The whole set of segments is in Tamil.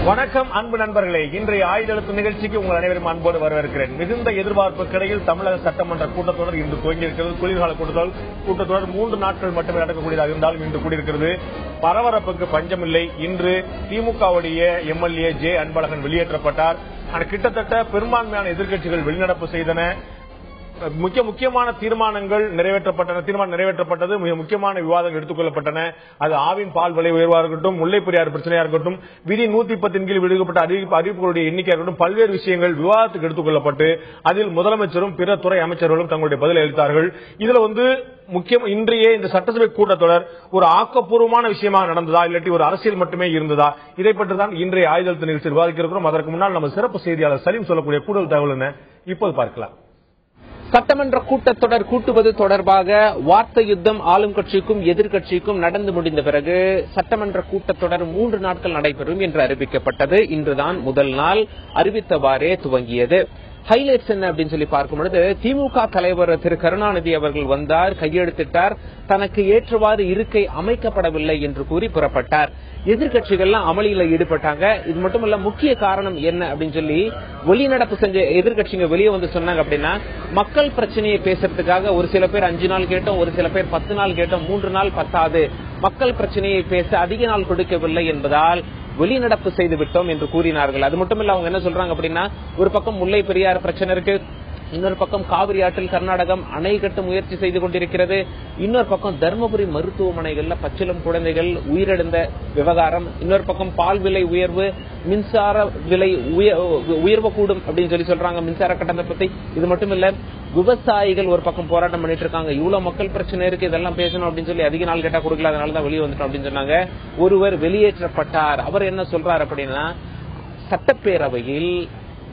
வணக்கம் அன்பு நண்பர்களே, இன்றைய ஆயுதெழுத்து நிகழ்ச்சிக்கு உங்கள் அனைவரும் அன்போடு வரவேற்கிறேன். மிகுந்த எதிர்பார்ப்புக்கிடையில் தமிழக சட்டமன்ற கூட்டத்தொடர் இன்று துவங்கியிருக்கிறது. குளிர்கால கூட்டத்தொடர் 3 நாட்கள் மட்டுமே நடக்கக்கூடியதாக இருந்தாலும் இன்று கூடியிருக்கிறது. பரபரப்புக்கு பஞ்சமில்லை. இன்று திமுகவுடைய எம்எல்ஏ ஜே அன்பழகன் வெளியேற்றப்பட்டார். கிட்டத்தட்ட பெரும்பான்மையான எதிர்க்கட்சிகள் வெளிநடப்பு செய்தன. முக்கியமான தீர்மானம் நிறைவேற்றப்பட்டது. மிக முக்கியமான விவாதங்கள் எடுத்துக் கொள்ளப்பட்டன. அது ஆவின் பால் விலை உயர்வா இருக்கட்டும், முல்லைப்பெரியார் பிரச்சனையா இருக்கட்டும், விதி 110 கீழ் விடுக்கப்பட்ட அறிவிப்புகளுடைய எண்ணிக்கையாக இருக்கட்டும், பல்வேறு விஷயங்கள் விவாதத்துக்கு எடுத்துக் கொள்ளப்பட்டு அதில் முதலமைச்சரும் பிற துறை அமைச்சர்களும் தங்களுடைய பதிலை அளித்தார்கள். இதுல இன்றைய இந்த சட்டசபை கூட்டத்தொடர் ஒரு ஆக்கப்பூர்வமான விஷயமாக நடந்ததா, இல்லாட்டி ஒரு அரசியல் மட்டுமே இருந்ததா, இதை பற்றி தான் இன்றைய ஆயுதெழுத்து நிகழ்ச்சி விவாதிக்க இருக்கிறோம். அதற்கு முன்னால் நம்ம சிறப்பு செய்தியாளர் சலீம் சொல்லக்கூடிய கூடுதல் தகவல் என்ன இப்போது பார்க்கலாம். சட்டமன்ற கூட்டத்தொடர் கூட்டுவது தொடர்பாக வார்த்தை யுத்தம் ஆளும் கட்சிக்கும் எதிர்கட்சிக்கும் நடந்து முடிந்த பிறகு சட்டமன்ற கூட்டத்தொடர் 3 நாட்கள் நடைபெறும் என்று அறிவிக்கப்பட்டது. இன்றுதான் முதல் நாள் அறிவித்தவாறே துவங்கியது. ஹைலைட்ஸ் என்ன அப்படின்னு சொல்லி பார்க்கும் பொழுது, திமுக தலைவர் திரு கருணாநிதி அவர்கள் வந்தார், கையெழுத்திட்டார், தனக்கு ஏற்றவாறு இருக்கை அமைக்கப்படவில்லை என்று கூறி புறப்பட்டார். எதிர்கட்சிகள்லாம் அமளியில ஈடுபட்டாங்க. இது மட்டுமல்ல, முக்கிய காரணம் என்ன அப்படின்னு சொல்லி வெளிநடப்பு செஞ்ச எதிர்கட்சிங்க வெளியே வந்து சொன்னாங்க அப்படின்னா, மக்கள் பிரச்சனையை பேசுறதுக்காக ஒரு சில பேர் 5 நாள் கேட்டோம், ஒரு சில பேர் 10 நாள் கேட்டோம், 3 நாள் பத்தாது, மக்கள் பிரச்சனையை பேச அதிக நாள் கொடுக்கவில்லை என்பதால் வெளிநடப்பு செய்து விட்டோம் என்று கூறினார்கள். அது மட்டுமல்ல, அவங்க என்ன சொல்றாங்க அப்படின்னா, ஒரு பக்கம் முல்லை பெரியார் பிரச்சனை இருக்கு, இன்னொரு பக்கம் காவிரி ஆற்றில் கர்நாடகம் அணை கட்ட முயற்சி செய்து கொண்டிருக்கிறது, இன்னொரு பக்கம் தர்மபுரி மருத்துவமனைகள்ல பச்சிளம் குழந்தைகள் உயிரிழந்த விவகாரம், இன்னொரு பக்கம் பால் விலை உயர்வு, மின்சார விலை உயர்வக்கூடும் அப்படின்னு சொல்லி சொல்றாங்க, மின்சார கட்டணத்தை பத்தி. இது மட்டும் இல்ல, விவசாயிகள் ஒரு பக்கம் போராட்டம் பண்ணிட்டு இருக்காங்க, இவ்வளவு மக்கள் பிரச்சனை இருக்கு, இதெல்லாம் பேசணும் அப்படின்னு சொல்லி அதிக நாள் கேட்டா கொடுக்கல, அதனாலதான் வெளியே வந்துட்டோம் அப்படின்னு சொன்னாங்க. ஒருவர் வெளியேற்றப்பட்டார். அவர் என்ன சொல்றாரு அப்படின்னா, சட்டப்பேரவையில்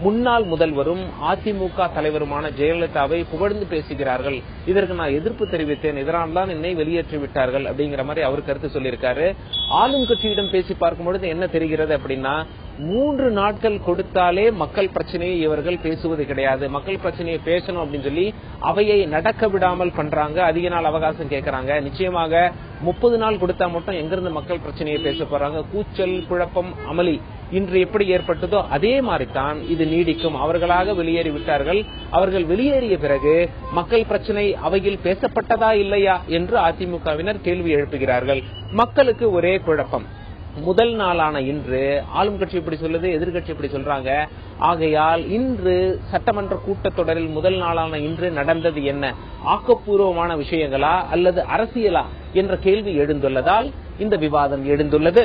முன்னாள் முதல்வரும் அதிமுக தலைவருமான ஜெயலலிதாவை புகழ்ந்து பேசுகிறார்கள், இதற்கு நான் எதிர்ப்பு தெரிவித்தேன், இதனால் தான் என்னை வெளியேற்றி விட்டார்கள் அப்படிங்கிற மாதிரி அவர் கருத்து சொல்லியிருக்காரு. ஆளும் கட்சியிடம் பேசி பார்க்கும் பொழுது என்ன தெரிகிறது அப்படின்னா, 3 நாட்கள் கொடுத்தாலே மக்கள் பிரச்சனையை இவர்கள் பேசுவது கிடையாது, மக்கள் பிரச்சனையை பேசணும் அப்படின்னு சொல்லி அவையை நடக்க விடாமல் பண்றாங்க, அதிக நாள் அவகாசம் கேட்கறாங்க. நிச்சயமாக 30 நாள் கொடுத்தா மட்டும் எங்கிருந்து மக்கள் பிரச்சனையை பேச போறாங்க? கூச்சல், குழப்பம், அமளி இன்று எப்படி ஏற்பட்டதோ அதே மாதிரிதான் இது நீடிக்கும். அவர்களாக வெளியேறி விட்டார்கள். அவர்கள் வெளியேறிய பிறகு மக்கள் பிரச்சனை அவையில் பேசப்பட்டதா இல்லையா என்று அதிமுகவினர் கேள்வி எழுப்புகிறார்கள். மக்களுக்கு ஒரே குழப்பம். முதல் நாளான இன்று ஆளும் கட்சி இப்படி சொல்லுது, எதிர்கட்சி இப்படி சொல்றாங்க. ஆகையால் இன்று சட்டமன்ற கூட்டத்தொடரில் முதல் நாளான இன்று நடந்தது என்ன? ஆக்கப்பூர்வமான விஷயங்களா அல்லது அரசியலா என்ற கேள்வி எழுந்துள்ளதால் இந்த விவாதம் எழுந்துள்ளது.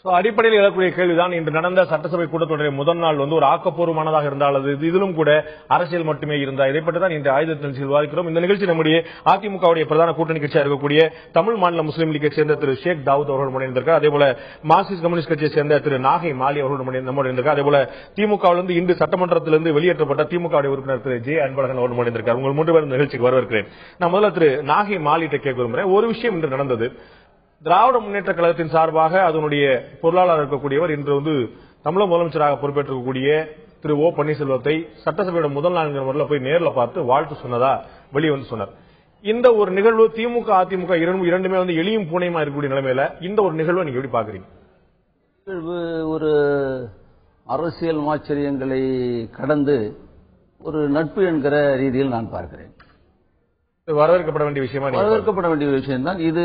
அடிப்படையில் எழக்கூடிய கேள்விதான், இன்று நடந்த சட்டசபை கூட்டத்தொடரின் முதல் நாள் ஒரு ஆக்கப்பூர்வமானதாக இருந்தால் இதிலும் கூட அரசியல் மட்டுமே இருந்தா, இதை பற்றி தான் இன்று ஆயுத நிகழ்ச்சியில் விவாதிக்கிறோம். இந்த நிகழ்ச்சி நம்முடைய அதிமுகவுடைய பிரதான கூட்டணி கட்சியாக இருக்கக்கூடிய தமிழ் மாநில முஸ்லீம் லீக்கை சேர்ந்த திரு ஷேக் தாவூத் அவர்கள் முன்னிருந்திருக்கார். அதேபோல மார்க்சிஸ்ட் கம்யூனிஸ்ட் கட்சியை சேர்ந்த திரு நாகை மாலி அவர்கள் நம்முடைய இருந்திருக்கார். அதேபோல திமுகவிலிருந்து இன்று சட்டமன்றத்திலிருந்து வெளியேற்றப்பட்ட திமுக உறுப்பினர் திரு ஜே அன்பழகன் அவர்கள் முன்னிருந்திருக்கார். உங்கள் 3 பேர் நிகழ்ச்சிக்கு வரவேற்கிறேன். நான் முதல்ல திரு நாகை மாலிட்ட கேட்க விரும்புகிறேன். ஒரு விஷயம் இன்று நடந்தது. திராவிட முன்னேற்ற கழகத்தின் சார்பாக அதனுடைய பொருளாளர் இருக்கக்கூடியவர் இன்று தமிழக முதலமைச்சராக பொறுப்பேற்றக்கூடிய திரு ஓ பன்னீர்செல்வத்தை சட்டசபையோட முதல் நான்கு முறையில் போய் நேரில் பார்த்து வாழ்த்து சொன்னதா வெளியே சொன்னார். இந்த ஒரு நிகழ்வு திமுக அதிமுக இரண்டுமே எளியும் பூனையுமா இருக்கக்கூடிய நிலைமையில இந்த ஒரு நிகழ்வை நீங்க எப்படி பாக்குறீங்க? ஒரு அரசியல் ஆச்சரியங்களை கடந்து ஒரு நட்பு என்கிற ரீதியில் நான் பார்க்கிறேன். வரவேற்கப்பட வேண்டிய விஷயம் தான். இது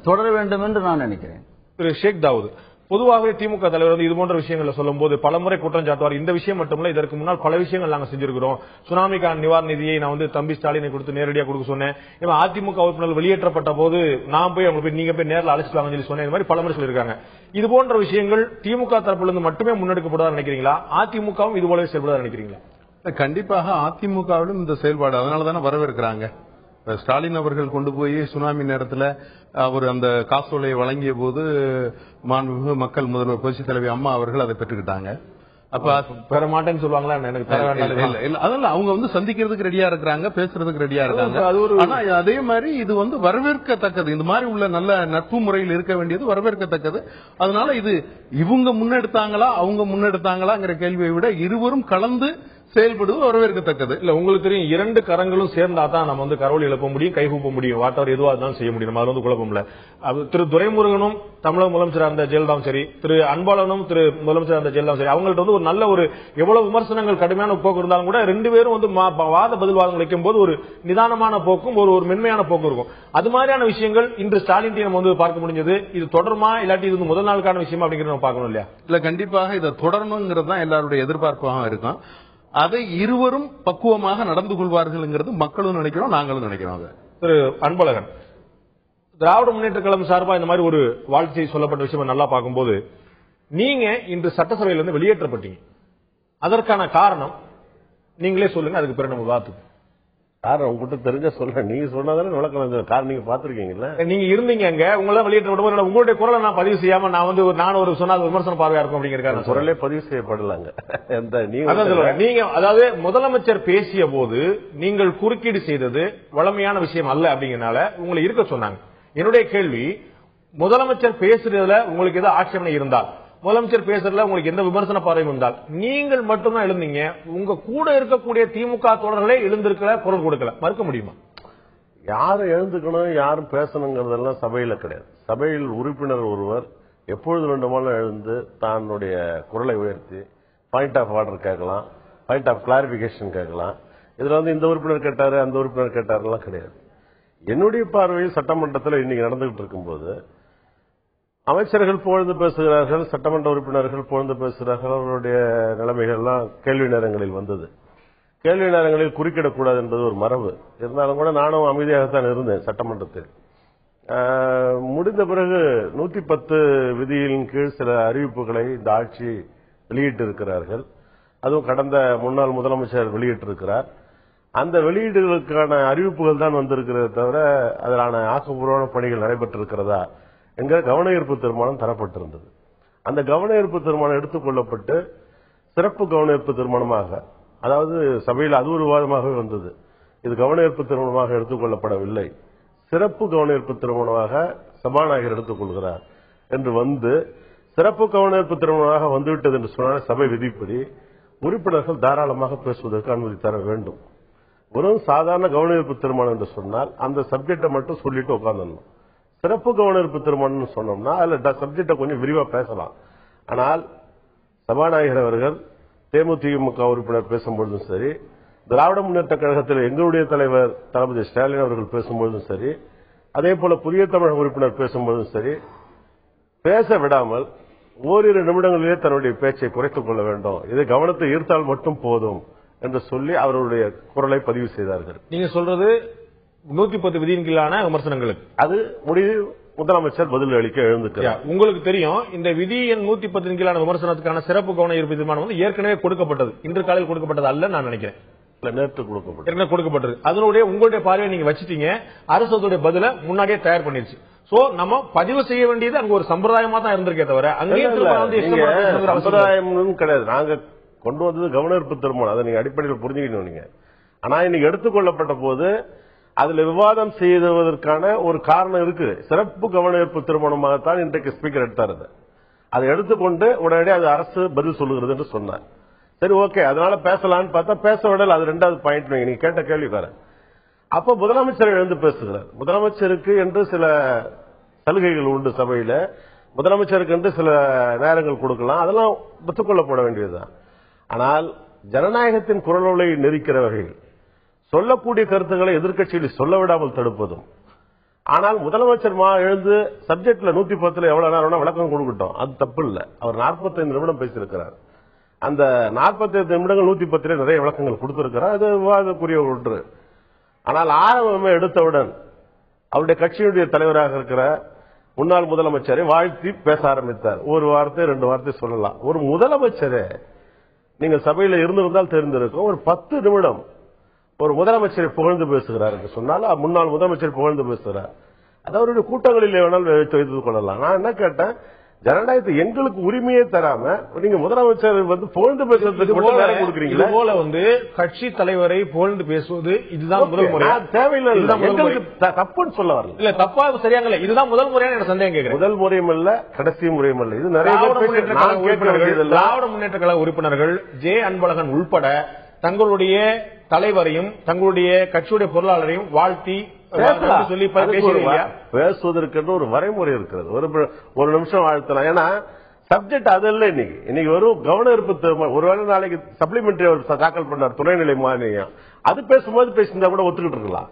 தொடர வேண்டும் என்று நான் நினைக்கிறேன். திரு ஷேக் தாவூத், பொதுவாகவே திமுக தலைவர் இது போன்ற விஷயங்களை சொல்லும் போது பலமுறை குற்றம் சாட்டுவார். இந்த விஷயம் மட்டுமல்ல, இதற்கு முன்னால் பல விஷயங்கள் நாங்கள் செஞ்சிருக்கிறோம். சுனாமிக்கான நிவாரண நிதியை நான் தம்பி ஸ்டாலினை கொடுத்து நேரடியாக கொடுக்க சொன்னேன். அதிமுக உறுப்பினர்கள் வெளியேற்றப்பட்ட போது நான் போய் அவங்க நீங்க போய் நேரில் அழைச்சிட்டு வாங்க சொல்லி சொன்னேன். இந்த மாதிரி பலமுறை சொல்லியிருக்காங்க. இது போன்ற விஷயங்கள் திமுக தரப்பிலிருந்து மட்டுமே முன்னெடுக்கப்படுவதா நினைக்கிறீங்களா? அதிமுகவும் இது போலவே செயல்படுவதா நினைக்கிறீங்களா? கண்டிப்பாக அதிமுகவிலும் இந்த செயல்பாடு அதனாலதானே வரவேற்கிறாங்க. ஸ்டாலின் அவர்கள் கொண்டு போய் சுனாமி நேரத்தில் அவர் அந்த காசோலையை வழங்கிய போது மாண்புமிகு மக்கள் முதல்வர் புரட்சித் தலைவி அம்மா அவர்கள் அதை பெற்றுக்கிட்டாங்க. அப்ப பெற மாட்டேன்னு சொல்லுவாங்களா? அதெல்லாம் அவங்க சந்திக்கிறதுக்கு ரெடியா இருக்கிறாங்க, பேசுறதுக்கு ரெடியா இருக்காங்க. ஆனா அதே மாதிரி இது வரவேற்கத்தக்கது. இந்த மாதிரி உள்ள நல்ல நட்பு முறையில் இருக்க வேண்டியது வரவேற்கத்தக்கது. அதனால இது இவங்க முன்னெடுத்தாங்களா அவங்க முன்னெடுத்தாங்களாங்கிற கேள்வியை விட இருவரும் கலந்து செயல்படுவது வரவேற்கத்தக்கது. இல்ல உங்களுக்கு தெரியும், 2 கரங்களும் சேர்ந்தா தான் நம்ம வந்து கரோலி எழுப்ப முடியும், கைகூப்ப முடியும், வாட்டவர் எதுவா இருந்தாலும் செய்ய முடியும். அது வந்து குழப்பம் இல்ல. திரு துரைமுருகனும் தமிழக முதலமைச்சர் அந்த ஜெயலலிதாவும் சரி, திரு அன்பாளனும் திரு முதலமைச்சர் அந்த ஜெயலலிதாவும் சரி, அவங்கள்ட்ட வந்து ஒரு நல்ல ஒரு எவ்வளவு விமர்சனங்கள் கடுமையான போக்கு இருந்தாலும் கூட 2 பேரும் வந்து வாத பதில் வாதம் வைக்கும் போது ஒரு நிதானமான போக்கும் ஒரு மென்மையான போக்கும் இருக்கும். அது மாதிரியான விஷயங்கள் இன்று ஸ்டாலின் நம்ம வந்து பார்க்க முடிஞ்சது. இது தொடருமா இல்லாட்டி இது முதல் நாளுக்கான விஷயமா அப்படிங்கறத நம்ம பார்க்கணும் இல்லையா? இல்ல, கண்டிப்பாக இதை தொடரணுங்கிறது தான் எல்லாருடைய எதிர்பார்ப்பாக இருக்கும். அதை இருவரும் பக்குவமாக நடந்து கொள்வார்கள் மக்களும் நினைக்கிறோம், நாங்களும் நினைக்கிறோம். திரு அன்பழகன், திராவிட முன்னேற்ற கழகம் சார்பா இந்த மாதிரி ஒரு வாழ்க்கை சொல்லப்பட்ட விஷயம் நல்லா பார்க்கும்போது, நீங்க இன்று சட்டசபையிலிருந்து வெளியேற்றப்பட்டீங்க. அதற்கான காரணம் நீங்களே சொல்லுங்க, அதுக்கு பிறகு நம்ம பார்த்து. காரணம் உங்ககிட்ட தெரிஞ்ச சொல்ல, நீங்க சொன்னதானே விளக்கம். காரணம் நீங்க பாத்துருக்கீங்கல்ல, நீங்க இருந்தீங்க அங்க, உங்கள வெளியேற்ற உங்களுடைய குரலை நான் பதிவு செய்யாம நான் வந்து நானும் ஒரு சொன்ன விமர்சன பார்வையா இருக்கும் அப்படிங்கிற குரலே பதிவு செய்யப்படலாங்க. நீங்க அதாவது முதலமைச்சர் பேசிய போது நீங்கள் குறுக்கீடு செய்தது வளமையான விஷயம் அல்ல அப்படிங்கறனால உங்களை இருக்க சொன்னாங்க. என்னுடைய கேள்வி, முதலமைச்சர் பேசுறதுல உங்களுக்கு ஏதாவது ஆட்சேபனை இருந்தால், முதலமைச்சர் பேசுறதுல உங்களுக்கு எந்த விமர்சன பார்வையும் இருந்தால், நீங்கள் மட்டும்தான் எழுந்தீங்க, உங்க கூட இருக்கக்கூடிய திமுக தோழர்களே எழுந்திருக்கல, குரல் கொடுக்கல, மறுக்க முடியுமா? யாரும் எழுந்துக்கணும், யாரும் பேசணுங்கிறதெல்லாம் சபையில கிடையாது. சபையில் உறுப்பினர் ஒருவர் எப்பொழுது வேண்டுமானாலும் எழுந்து தன்னுடைய குரலை உயர்த்தி பாயிண்ட் ஆஃப் ஆர்டர் கேட்கலாம், பாயிண்ட் ஆஃப் கிளாரிபிகேஷன் கேட்கலாம். இதுல வந்து இந்த உறுப்பினர் கேட்டாரு அந்த உறுப்பினர் கேட்டாருலாம் கிடையாது. என்னுடைய பார்வையில் சட்டமன்றத்தில் இன்னைக்கு நடந்துகிட்டு இருக்கும்போது அமைச்சர்கள் புகழ்ந்து பேசுகிறார்கள், சட்டமன்ற உறுப்பினர்கள் புகழ்ந்து பேசுகிறார்கள். அவர்களுடைய நிலைமைகள்லாம் கேள்வி நேரங்களில் வந்தது. கேள்வி நேரங்களில் குறுக்கிடக்கூடாது என்பது ஒரு மரபு. இருந்தாலும் கூட நானும் அமைதியாகத்தான் இருந்தேன் சட்டமன்றத்தில். முடிந்த பிறகு 110 விதியின் கீழ் சில அறிவிப்புகளை இந்த ஆட்சி வெளியிட்டிருக்கிறார்கள். அதுவும் கடந்த முன்னாள் முதலமைச்சர் வெளியிட்டிருக்கிறார். அந்த வெளியீடுகளுக்கான அறிவிப்புகள் தான் வந்திருக்கிறத தவிர அதற்கான ஆக்கப்பூர்வமான பணிகள் நடைபெற்றிருக்கிறதா என்கிற கவன ஈர்ப்பு தீர்மானம் தரப்பட்டிருந்தது. அந்த கவன ஈர்ப்பு தீர்மானம் எடுத்துக்கொள்ளப்பட்டு சிறப்பு கவன ஈர்ப்பு தீர்மானமாக, அதாவது சபையில் அது ஒரு விவாதமாகவே வந்தது. இது கவன ஈர்ப்பு தீர்மானமாக எடுத்துக்கொள்ளப்படவில்லை, சிறப்பு கவன ஈர்ப்பு தீர்மானமாக சபாநாயகர் எடுத்துக்கொள்கிறார் என்று வந்து சிறப்பு கவன ஈர்ப்பு தீர்மானமாக வந்துவிட்டது என்று சொன்னால் சபை விதிப்படி உறுப்பினர்கள் தாராளமாக பேசுவதற்கு அனுமதி தர வேண்டும். வெறும் சாதாரண கவன ஈர்ப்பு தீர்மானம் என்று சொன்னால் அந்த சப்ஜெக்டை மட்டும் சொல்லிட்டு உட்கார்ந்துடணும். சிறப்பு கவன ஈர்ப்பு தீர்மானம் சொன்னோம்னா அதுல சப்ஜெக்டை கொஞ்சம் விரிவா பேசலாம். ஆனால் சபாநாயகர் அவர்கள் தேமுதிக உறுப்பினர் பேசும்பொழுதும் சரி, திராவிட முன்னேற்ற கழகத்தில் எங்களுடைய தலைவர் தளபதி ஸ்டாலின் அவர்கள் பேசும்பொழுதும் சரி, அதே போல புதிய தமிழக உறுப்பினர் பேசும்பொழுதும் சரி, பேச விடாமல் ஓரிரு நிமிடங்களிலே தன்னுடைய பேச்சை குறைத்துக் கொள்ள வேண்டும், இதை கவனத்தை ஈர்த்தால் மட்டும் போதும் என்று சொல்லி அவர்களுடைய குரலை பதிவு செய்தார்கள். நீங்க சொல்றது 110 விதியின் கீழான விமர்சனங்களுக்கு அது முடிவு முதலமைச்சர் பதில் அளிக்க எழுந்துக்கிறார். உங்களுக்கு தெரியும், இந்த விதி எண் 110 கீழான விமர்சனத்துக்கான சிறப்பு கவன ஈர்ப்பு தீர்மானம் வந்து ஏற்கனவே கொடுக்கப்பட்டது, இன்று காலையில் கொடுக்கப்பட்டது அல்ல நான் நினைக்கிறேன். நேற்று கொடுக்கப்பட்டது. அதனுடைய உங்களுடைய பார்வையை நீங்க வச்சிட்டீங்க, அரசுடைய பதில முன்னாடியே தயார் பண்ணிருச்சு. சோ நம்ம பதிவு செய்ய வேண்டியது அங்க ஒரு சம்பிரதாயமா தான் இருந்திருக்கே தவிர அங்கே சம்பிரதாயம் கிடையாது. நாங்க கொண்டு வந்தது கவன ஈர்ப்பு தீர்மானம், அதை நீங்க அடிப்படையில் புரிஞ்சுக்கணும் நீங்க. ஆனா இன்னைக்கு எடுத்துக்கொள்ளப்பட்ட போது அதுல விவாதம் செய்வதற்கான ஒரு காரணம் இருக்கு. சிறப்பு கவன ஈர்ப்பு தீர்மானமாகத்தான் இன்றைக்கு ஸ்பீக்கர் எடுத்தார். அதை எடுத்துக்கொண்டு உடனடியே அது அரசு பதில் சொல்லுகிறது என்று சொன்னார். சரி, ஓகே, அதனால பேசலான்னு பார்த்தா பேச விடல. அது ரெண்டாவது பாயிண்ட். நீங்க கேட்ட கேள்விக்கார அப்ப முதலமைச்சர் எழுந்து பேசுகிறார். முதலமைச்சருக்கு என்று சில சலுகைகள் உண்டு சபையில, முதலமைச்சருக்கு என்று சில நேரங்கள் கொடுக்கலாம், அதெல்லாம் ஒத்துக்கொள்ளப்பட வேண்டியதுதான். ஆனால் ஜனநாயகத்தின் குரலை நெரிக்கிற வகையில் சொல்லக்கூடிய கருத்துக்களை எதிர்க்கட்சியில் சொல்ல விடாமல் தடுப்பதும், ஆனால் முதலமைச்சர் எழுந்து சப்ஜெக்ட்ல 110 எவ்வளவு நேரம் விளக்கம் கொடுக்கட்டும், அது தப்பு இல்ல. அவர் 45 நிமிடம் பேசியிருக்கிறார். அந்த 45 நிமிடங்கள் 110 நிறைய விளக்கங்கள் கொடுத்திருக்கிறார். அது விவாதக்குரிய ஒன்று. ஆனால் ஆரம்பமே எடுத்தவுடன் அவருடைய கட்சியினுடைய தலைவராக இருக்கிற முன்னாள் முதலமைச்சரை வாழ்த்தி பேச ஆரம்பித்தார். ஒரு வார்த்தை 2 வார்த்தை சொல்லலாம். ஒரு முதலமைச்சரே நீங்க சபையில இருந்திருந்தால் தெரிந்திருக்கும், ஒரு 10 நிமிடம் ஒரு முதலமைச்சரை புகழ்ந்து பேசுகிறார் என்று சொன்னால் முன்னாள் முதலமைச்சர் புகழ்ந்து பேசுகிறார். அது அவருடைய கூட்டங்களில் வேணாலும் வைத்துக் கொள்ளலாம். நான் என்ன கேட்டேன், ஜனநாயகத்தை எங்களுக்கு உரிமையே தராம நீங்க முதலமைச்சர் வந்து புகழ்ந்து பேசுறதுக்கு நேரம் கொடுக்குறீங்களா? போல வந்து கட்சி தலைவரை புகழ்ந்து பேசுவது இதுதான் முதல் முறை. தேவையில்லை, எங்களுக்கு தப்புன்னு சொல்ல வரல. இல்ல தப்பா சரியாங்கல்ல, இதுதான் முதல் முறையான சந்தேகம் கேட்கிறேன். முதல் முறையும் இல்ல, கடைசி முறையும் இல்ல. இது நிறைய திராவிட முன்னேற்ற கழக உறுப்பினர்கள் ஜே அன்பழகன் உள்பட தங்களுடைய தலைவரையும் தங்களுடைய கட்சியுடைய பொருளாளரையும் வாழ்த்தி சொல்லி பேசுவதற்கு ஒரு வரைமுறை இருக்கிறது. ஒரு நிமிஷம் வாழ்த்தலாம். ஏன்னா சப்ஜெக்ட் அது இல்ல. இன்னைக்கு வெறும் கவன ஈர்ப்பு. ஒருவேளை நாளைக்கு சப்ளிமெண்டரி அவர் தாக்கல் பண்ணார் துணைநிலை மானியம், அது பேசும்போது பேசியிருந்தா கூட ஒத்துக்கிட்டு இருக்கலாம்.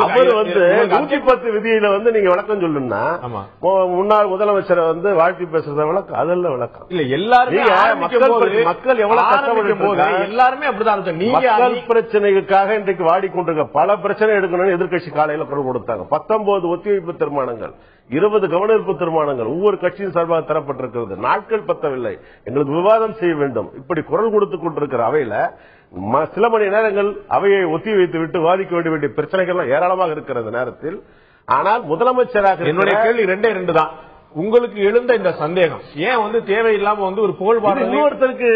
அவர் வந்து 110 விதியில வந்து நீங்க விளக்கம் சொல்லுன்னா முன்னாள் முதலமைச்சரை வந்து வாழ்த்தி பேசுறத விளக்கம் அதெல்லாம் விளக்கம் இல்ல. எல்லாருமே மக்கள் எவ்வளவு கஷ்டப்படும் போது எல்லாருமே அப்படிதான். மக்கள் பிரச்சனைகளுக்காக இன்றைக்கு வாடிக்கொண்டிருக்க பல பிரச்சனை எடுக்கணும்னு எதிர்கட்சி காலையில குரல் கொடுத்தாங்க. 19 ஒத்திவைப்பு தீர்மானங்கள், 20 கவனஈர்ப்பு தீர்மானங்கள் ஒவ்வொரு கட்சியின் சார்பாக தரப்பட்டிருக்கிறது. நாட்கள் பத்தவில்லை, எங்களுக்கு விவாதம் செய்ய வேண்டும். இப்படி குரல் கொடுத்துக் கொண்டிருக்கிற அவையில சில மணி நேரங்கள் அவையை ஒத்தி வைத்து விட்டு வாதிக்க வேண்டிய பிரச்சனைகள் ஏராளமாக இருக்கிற நேரத்தில், ஆனால் முதலமைச்சராக என்னுடைய கேள்வி 2 தான். உங்களுக்கு எழுந்த இந்த சந்தேகம் ஏன் வந்து தேவையில்லாம வந்து ஒரு புகழ்பாடு இன்னொருத்தருக்கு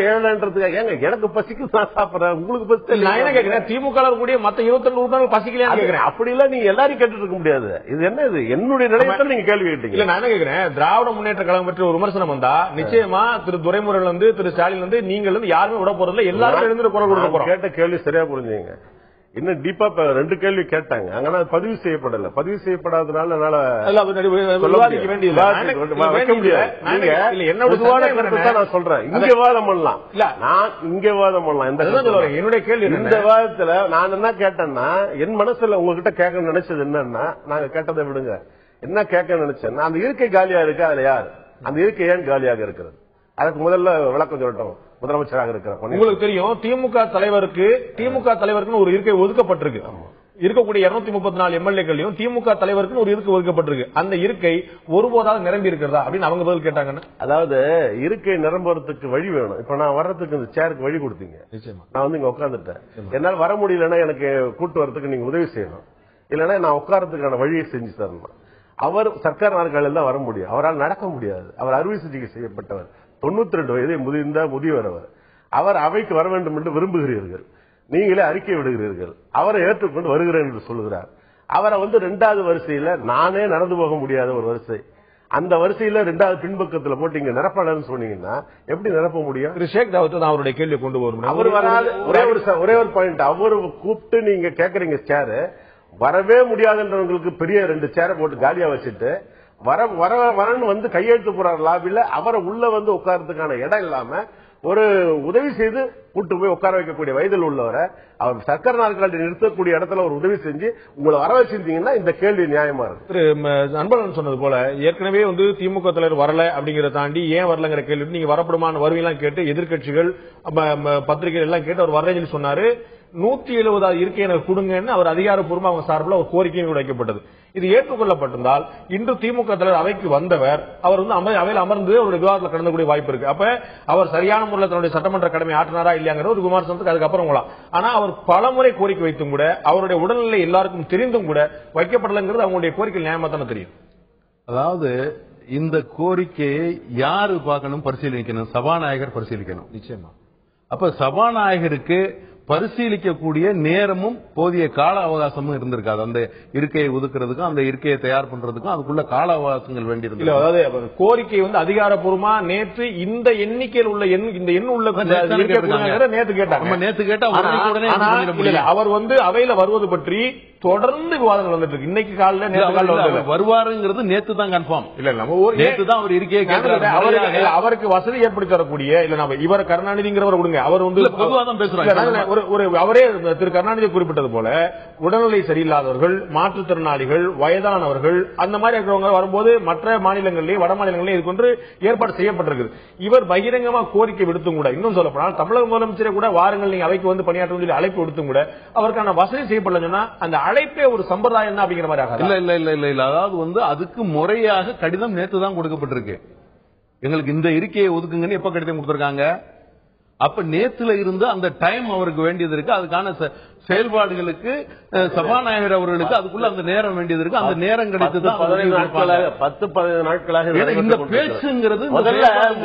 ஏழன்றதுக்காக ஏங்க எனக்கு பசிக்கு நான் சாப்பிடுறேன், உங்களுக்கு பசி நான் என்ன கேட்கிறேன், திமுக கூடிய மத்த 22 உறுப்பினர்கள் பசிக்கலையா கேட்கிறேன். அப்படி இல்ல, நீங்க எல்லாரும் கேட்டுட்டு இருக்க முடியாது. இது என்ன, இது என்னுடைய நிலையத்தில் நீங்க கேள்வி கேட்டீங்க. இல்ல நான் என்ன கேட்கிறேன், திராவிட முன்னேற்ற கழகம் பற்றி ஒரு விமர்சனம் வந்தா நிச்சயமா திரு துரைமுருகன் வந்து திரு ஸ்டாலின் வந்து நீங்கள் வந்து யாருமே விட போறதில்ல, எல்லாரும் எழுந்து குரல் கொடுக்க போறோம். கேட்ட கேள்வி சரியா புரிஞ்சுங்க. இன்னும் டீப்பா 2 கேள்வி கேட்டாங்க, ஆனா பதிவு செய்யப்படல. பதிவு செய்யப்படாதனால விவாதிக்க வேண்டியது நான் சொல்றேன். இங்க வாதம் பண்ணலாம், நான் இங்க வாதம் பண்ணலாம். என்னுடைய கேள்வி இந்த வாதத்துல நான் என்ன கேட்டேன்னா, என் மனசுல உங்ககிட்ட கேட்க நினைச்சது என்னன்னா, நாங்க கேட்டதை விடுங்க, என்ன கேட்க நினைச்சேன்னா, அந்த இருக்கை காலியா இருக்கு, அதுல யார் அந்த இருக்கை ஏன் காலியாக இருக்கிறது, அதுக்கு முதல்ல விளக்கம் சொல்லட்டும். முதலமைச்சராக இருக்கிற உங்களுக்கு தெரியும், திமுக தலைவருக்கு ஒரு இருக்கை ஒதுக்கப்பட்டிருக்கு. இருக்கக்கூடிய 234 எம்எல்ஏக்களையும் திமுக தலைவருக்கு ஒரு இருக்கை ஒதுக்கப்பட்டிருக்கு. அந்த இருக்கை ஒருபோதாவது நிரம்பி இருக்கிறதா அப்படின்னு அவங்க பதில் கேட்டாங்க. அதாவது இருக்கை நிரம்புறதுக்கு வழி வேணும். இப்ப நான் வர்றதுக்கு இந்த சேருக்கு வழி கொடுத்தீங்க, நான் வந்து இங்க உட்காந்துட்டேன். என்னால் வர முடியலன்னா எனக்கு கூட்டு வரதுக்கு நீங்க உதவி செய்யணும், இல்லைன்னா நான் உட்காரத்துக்கான வழியை செஞ்சு தரணும். அவர் சர்க்கார் நாற்காலியில் தான் வர முடியும், அவரால் நடக்க முடியாது. அவர் அறுவை சிகிச்சை செய்யப்பட்டவர், 92 வயதை முதியவர். அவர் அவைக்கு வர வேண்டும் என்று விரும்புகிறீர்கள், நீங்களே அறிக்கை விடுகிறீர்கள். அவரை ஏற்றுக்கொண்டு வருகிறேன் என்று சொல்லுகிறார். அவரை வந்து 2வது வரிசையில நானே நடந்து போக முடியாத ஒரு வரிசை, அந்த வரிசையில 2வது பின்பக்கத்தில் போட்டு இங்க நிரப்பலன்னு சொன்னீங்கன்னா எப்படி நிரப்ப முடியும்? திரு ஷேக் தாவூத் அவர் கேள்வி கொண்டு வரும். அவர் வராது. ஒரே ஒரு பாயிண்ட், அவரு கூப்பிட்டு நீங்க கேக்குறீங்க சேரு, வரவே முடியாதுன்றவங்களுக்கு பெரிய 2 சேரை போட்டு காலியா வச்சுட்டு வரன்னு வந்து கையெழுத்து போறாரு லாபில. அவரை உள்ள வந்து உட்கார்றதுக்கான இடம் இல்லாம ஒரு உதவி செய்து கூட்டு போய் உட்கார வைக்கக்கூடிய வயதில் உள்ளவரை அவர் சர்க்கார் நாற்காலி நிறுத்தக்கூடிய இடத்துல ஒரு உதவி செஞ்சு உங்களை வர வச்சிருந்தீங்கன்னா இந்த கேள்வி நியாயமா இருக்கு. திரு அன்பழகன் சொன்னது போல ஏற்கனவே வந்து திமுக தலைவர் வரல அப்படிங்கறத தாண்டி ஏன் வரலங்கிற கேள்வி, நீங்க வரப்படுமான வருவெல்லாம் கேட்டு எதிர்கட்சிகள் பத்திரிகைகள் எல்லாம் கேட்டு அவர் வரலன்னு சொன்னாரு. 170 இருக்கை எனக்கு கொடுங்கன்னு அவர் அதிகாரப்பூர்வமா அவங்க சார்பில் ஒரு கோரிக்கையும் வைக்கப்பட்டது. இது ஏற்றுக்கொள்ளப்பட்டிருந்தால் இன்று திமுக தலைவர் அவைக்கு வந்தவர் அவர் வந்து அவையில் அமர்ந்து அவருடைய விவாதத்தில் கடந்தக்கூடிய வாய்ப்பு இருக்கு. அப்ப அவர் சரியான முறையில் தன்னுடைய சட்டமன்ற கடமை ஆற்றினாரா இல்லையாங்கிற ஒரு விமர்சனத்துக்கு அதுக்கப்புறம் ஆனா அவர் பலமுறை கோரிக்கை வைத்தும் கூட அவருடைய உடல்நிலை எல்லாருக்கும் தெரிந்தும் கூட வைக்கப்படலைங்கிறது அவங்களுடைய கோரிக்கை நியாயமா தானே தெரியும். அதாவது இந்த கோரிக்கையை யாரு பார்க்கணும், பரிசீலிக்கணும், சபாநாயகர் பரிசீலிக்கணும். நிச்சயமா. அப்ப சபாநாயகருக்கு பரிசீலிக்கக்கூடிய நேரமும் போதிய கால அவகாசமும் இருந்திருக்காது. அந்த இருக்கையை ஒதுக்குறதுக்கும் அந்த இருக்கையை தயார் பண்றதுக்கும் அதுக்குள்ள கால அவகாசங்கள் வேண்டியிருந்தது. அதாவது கோரிக்கை வந்து அதிகாரப்பூர்வமா நேற்று இந்த எண்ணிக்கையில் உள்ள இந்த எண் உள்ள நேற்று கேட்டாங்க. அவர் வந்து அவையில வருவது பற்றி தொடர்ந்து விவாதங்கள் வந்துட்டு இருக்கு. இன்னைக்கு காலையில் வருவாருங்கிறது நேற்று தான் கன்ஃபார்ம் இல்ல, நம்ம நேற்று தான் அவர் இருக்கையை கேட்கிறாரு. அவருக்கு வசதி ஏற்படுத்தி தரக்கூடிய இல்ல நம்ம இவர் கருணாநிதிங்கிறவர் கொடுங்க, அவர் வந்து பொதுவாக தான் பேசுறாங்க. அவரே திரு கருணாநிதி குறிப்பிட்டது போல உடல்நிலை சரியில்லாதவர்கள், மாற்றுத்திறனாளிகள், வயதானவர்கள் அந்த மாதிரி இருக்கிறவங்க வரும்போது மற்ற மாநிலங்களிலேயே வட மாநிலங்களிலே இது கொண்டு ஏற்பாடு செய்யப்பட்டிருக்கு. இவர் பகிரங்கமா கோரிக்கை விடுத்தும் கூட, இன்னும் சொல்லப்போனால் தமிழக முதலமைச்சரை கூட வாருங்கள் நீங்க அவைக்கு வந்து பணியாற்றும் சொல்லி அழைப்பு விடுத்தும் கூட அவருக்கான வசதி செய்யப்படலன்னா அந்த அழைப்பே ஒரு சம்பிரதாயம் தான் அப்படிங்கிற மாதிரி. இல்ல இல்ல இல்ல இல்ல அதாவது வந்து அதுக்கு முறையாக கடிதம் நேற்று தான் கொடுக்கப்பட்டிருக்கு. எங்களுக்கு இந்த இருக்கையை ஒதுக்குங்கன்னு எப்ப கடிதம் கொடுத்திருக்காங்க? அப்ப நேத்துல இருந்து அந்த டைம் அவருக்கு வேண்டியது இருக்கு. அதுக்கான செயல்பாடுகளுக்கு சபாநாயகர் அவர்களுக்கு அதுக்குள்ள அந்த நேரம் வேண்டியது இருக்கு. அந்த நேரம் கிடைத்து 10-15 நாட்களாக இந்த பேச்சுங்கிறது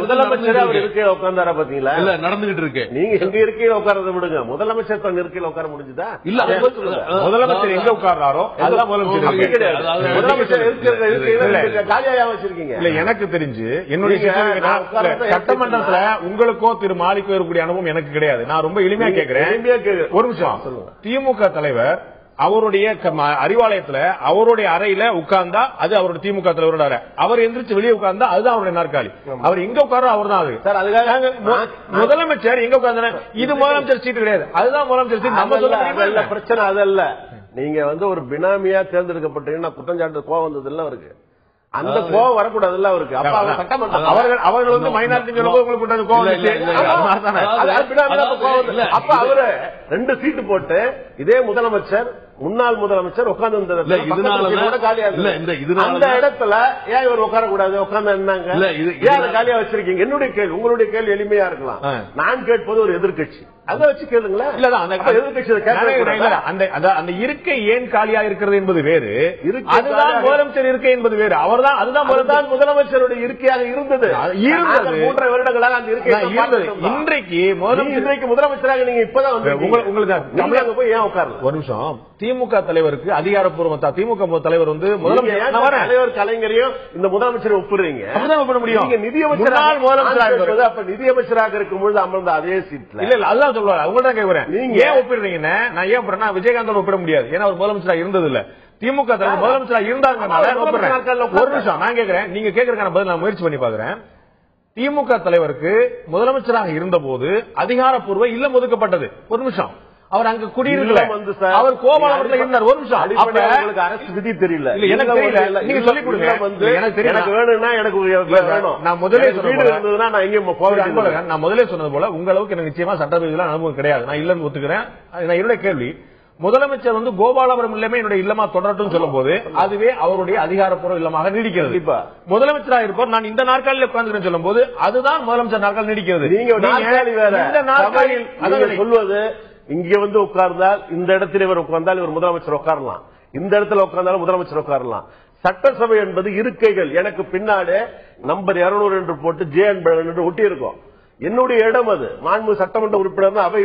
முதலமைச்சர் அவர் இருக்கையில உட்கார்ந்தாரா பாத்தீங்களா? இல்ல நடந்துகிட்டு இருக்கு. நீங்க எங்க இருக்கையில உட்கார்றத விடுங்க, முதலமைச்சர் தன் இருக்கையில உட்கார முடிஞ்சுதா? இல்ல முதலமைச்சர் எங்க உட்கார்றாரோ அதுதான் முதலமைச்சர் கிடையாது. முதலமைச்சர் இருக்கிற காலியாக வச்சிருக்கீங்க. இல்ல எனக்கு தெரிஞ்சு என்னுடைய சட்டமன்றத்துல உங்களுக்கோ திரு மாலிக்கோ இருக்கக்கூடிய அனுபவம் எனக்கு கிடையாது. நான் ரொம்ப எளிமையா கேட்கிறேன். ஒரு நிமிஷம். திமுக தலைவர் அவருடைய அறிவாலயத்துல அவருடைய அறையில உட்கார்ந்தா அது அவருடைய திமுக தலைவரோட அறை. அவர் எந்திரிச்சு வெளியே உட்கார்ந்தா அதுதான் அவருடைய நாற்காலி. அவர் எங்க உட்காரோ அவர் தான் அது. சார் அதுக்காக முதலமைச்சர் எங்க உட்கார்ந்த இது முதலமைச்சர் சீட்டு கிடையாது, அதுதான் முதலமைச்சர் சீட். நம்ம சொல்ல பிரச்சனை அதல்ல. நீங்க ஒரு பினாமியா தேர்ந்தெடுக்கப்பட்டீங்கன்னா குற்றஞ்சாட்டு கோவம் வந்தது இல்ல அவருக்கு. அந்த கோவம் வரக்கூடாதுல்ல அவருக்கு. அவர்கள் மைனாரிட்டி அப்ப அவரு 2 சீட்டு போட்டு இதே முதலமைச்சர் முன்னாள் முதலமைச்சர் உட்கார்ந்து அந்த இடத்துல ஏன் இவர் உட்காரக்கூடாது? உட்கார்ந்து என்னங்க ஏன் காலியா வச்சிருக்கீங்க? என்னுடைய கேள்வி. உங்களுடைய கேள்வி எளிமையா இருக்கலாம். நான் கேட்பது ஒரு எதிர்கட்சி, அதை வச்சு கேளுங்களேன். அந்த இருக்கை ஏன் காலியா இருக்கிறது என்பது வேறு, அதுதான் முதலமைச்சர் இருக்கை என்பது வேறு. அவர்தான் அதுதான் முதலமைச்சருடைய இருக்கையாக இருந்தது. 3 வருடங்களாக அந்த இருக்கை இருந்தது. இன்றைக்கு முதலமைச்சராக நீங்க இப்பதான் உங்களுக்கு போய் ஏன் உட்கார்ல? ஒரு நிமிஷம். திமுக தலைவருக்கு அதிகாரப்பூர்வ திமுக தலைவர் தலைவர் கலைஞரையும் இந்த முதலமைச்சரை ஒப்புறீங்க. ஒப்பிட முடியும். நிதியமைச்சராக அப்ப நிதியமைச்சராக இருக்கும்போது அமர்ந்த அதே சீட்ல இல்ல அதுதான் சொல்லுவாங்க. அவங்கள்ட்ட கேட்கிறேன், நீங்க ஏன் ஒப்பிடுறீங்க? நான் ஏன் ஒப்பிடுறேன்? விஜயகாந்த் ஒப்பிட முடியாது, ஏன்னா அவர் முதலமைச்சராக இருந்தது இல்ல. திமுக தலைவர் முதலமைச்சராக இருந்தாங்க. ஒரு நிமிஷம் நான் கேட்கிறேன், நீங்க கேட்கறதுக்கான பதில் நான் முயற்சி பண்ணி பாக்குறேன். திமுக தலைவருக்கு முதலமைச்சராக இருந்த போது அதிகாரப்பூர்வ இல்லம் ஒதுக்கப்பட்டது. ஒரு நிமிஷம். அவர் அங்க குடியிருக்கல, அவர் கோபாலபுரத்தில் இருந்தார். ஒரு நிமிஷம். உங்களுக்கு அரசு விதி தெரியல, எனக்கு தெரியல, நீங்க சொல்லிக் கொடுங்க. எனக்கு தெரியல, எனக்கு வேணும்னா எனக்கு வேணும். நான் முதலே இருந்ததுன்னா நான் எங்க போக. நான் முதலே சொன்னது போல உங்க அளவுக்கு எனக்கு நிச்சயமா சட்டவிதிகள் அனுபவம் கிடையாது. நான் இல்லன்னு ஒத்துக்கிறேன். நான் என்னுடைய கேள்வி, முதலமைச்சர் கோபாலபுரம் இல்லமே என்னுடைய இல்லமா தொடரட்டும் சொல்லும் போது அதுவே அவருடைய அதிகாரப்பூர்வ இல்லமாக நீடிக்கிறது. முதலமைச்சராக இருப்பார், நான் இந்த நாற்காலியில் உட்கார்ந்து சொல்லும் போது அதுதான் முதலமைச்சர் நாற்காலி நீடிக்கிறது. நீங்க சொல்வது இங்க உட்கார்ந்தால் இந்த இடத்துல இவர் உட்கார்ந்தால் இவர் முதலமைச்சர் உட்காரலாம், இந்த இடத்துல உட்கார்ந்தாலும் முதலமைச்சர் உட்காரலாம். சட்டசபை என்பது இருக்கைகள். எனக்கு பின்னாடி நம்பர் 200 என்று போட்டு ஜே ஒட்டி இருக்கும். என்னுடைய இடம் அது. மாண்பு சட்டமன்ற உறுப்பினர் அவை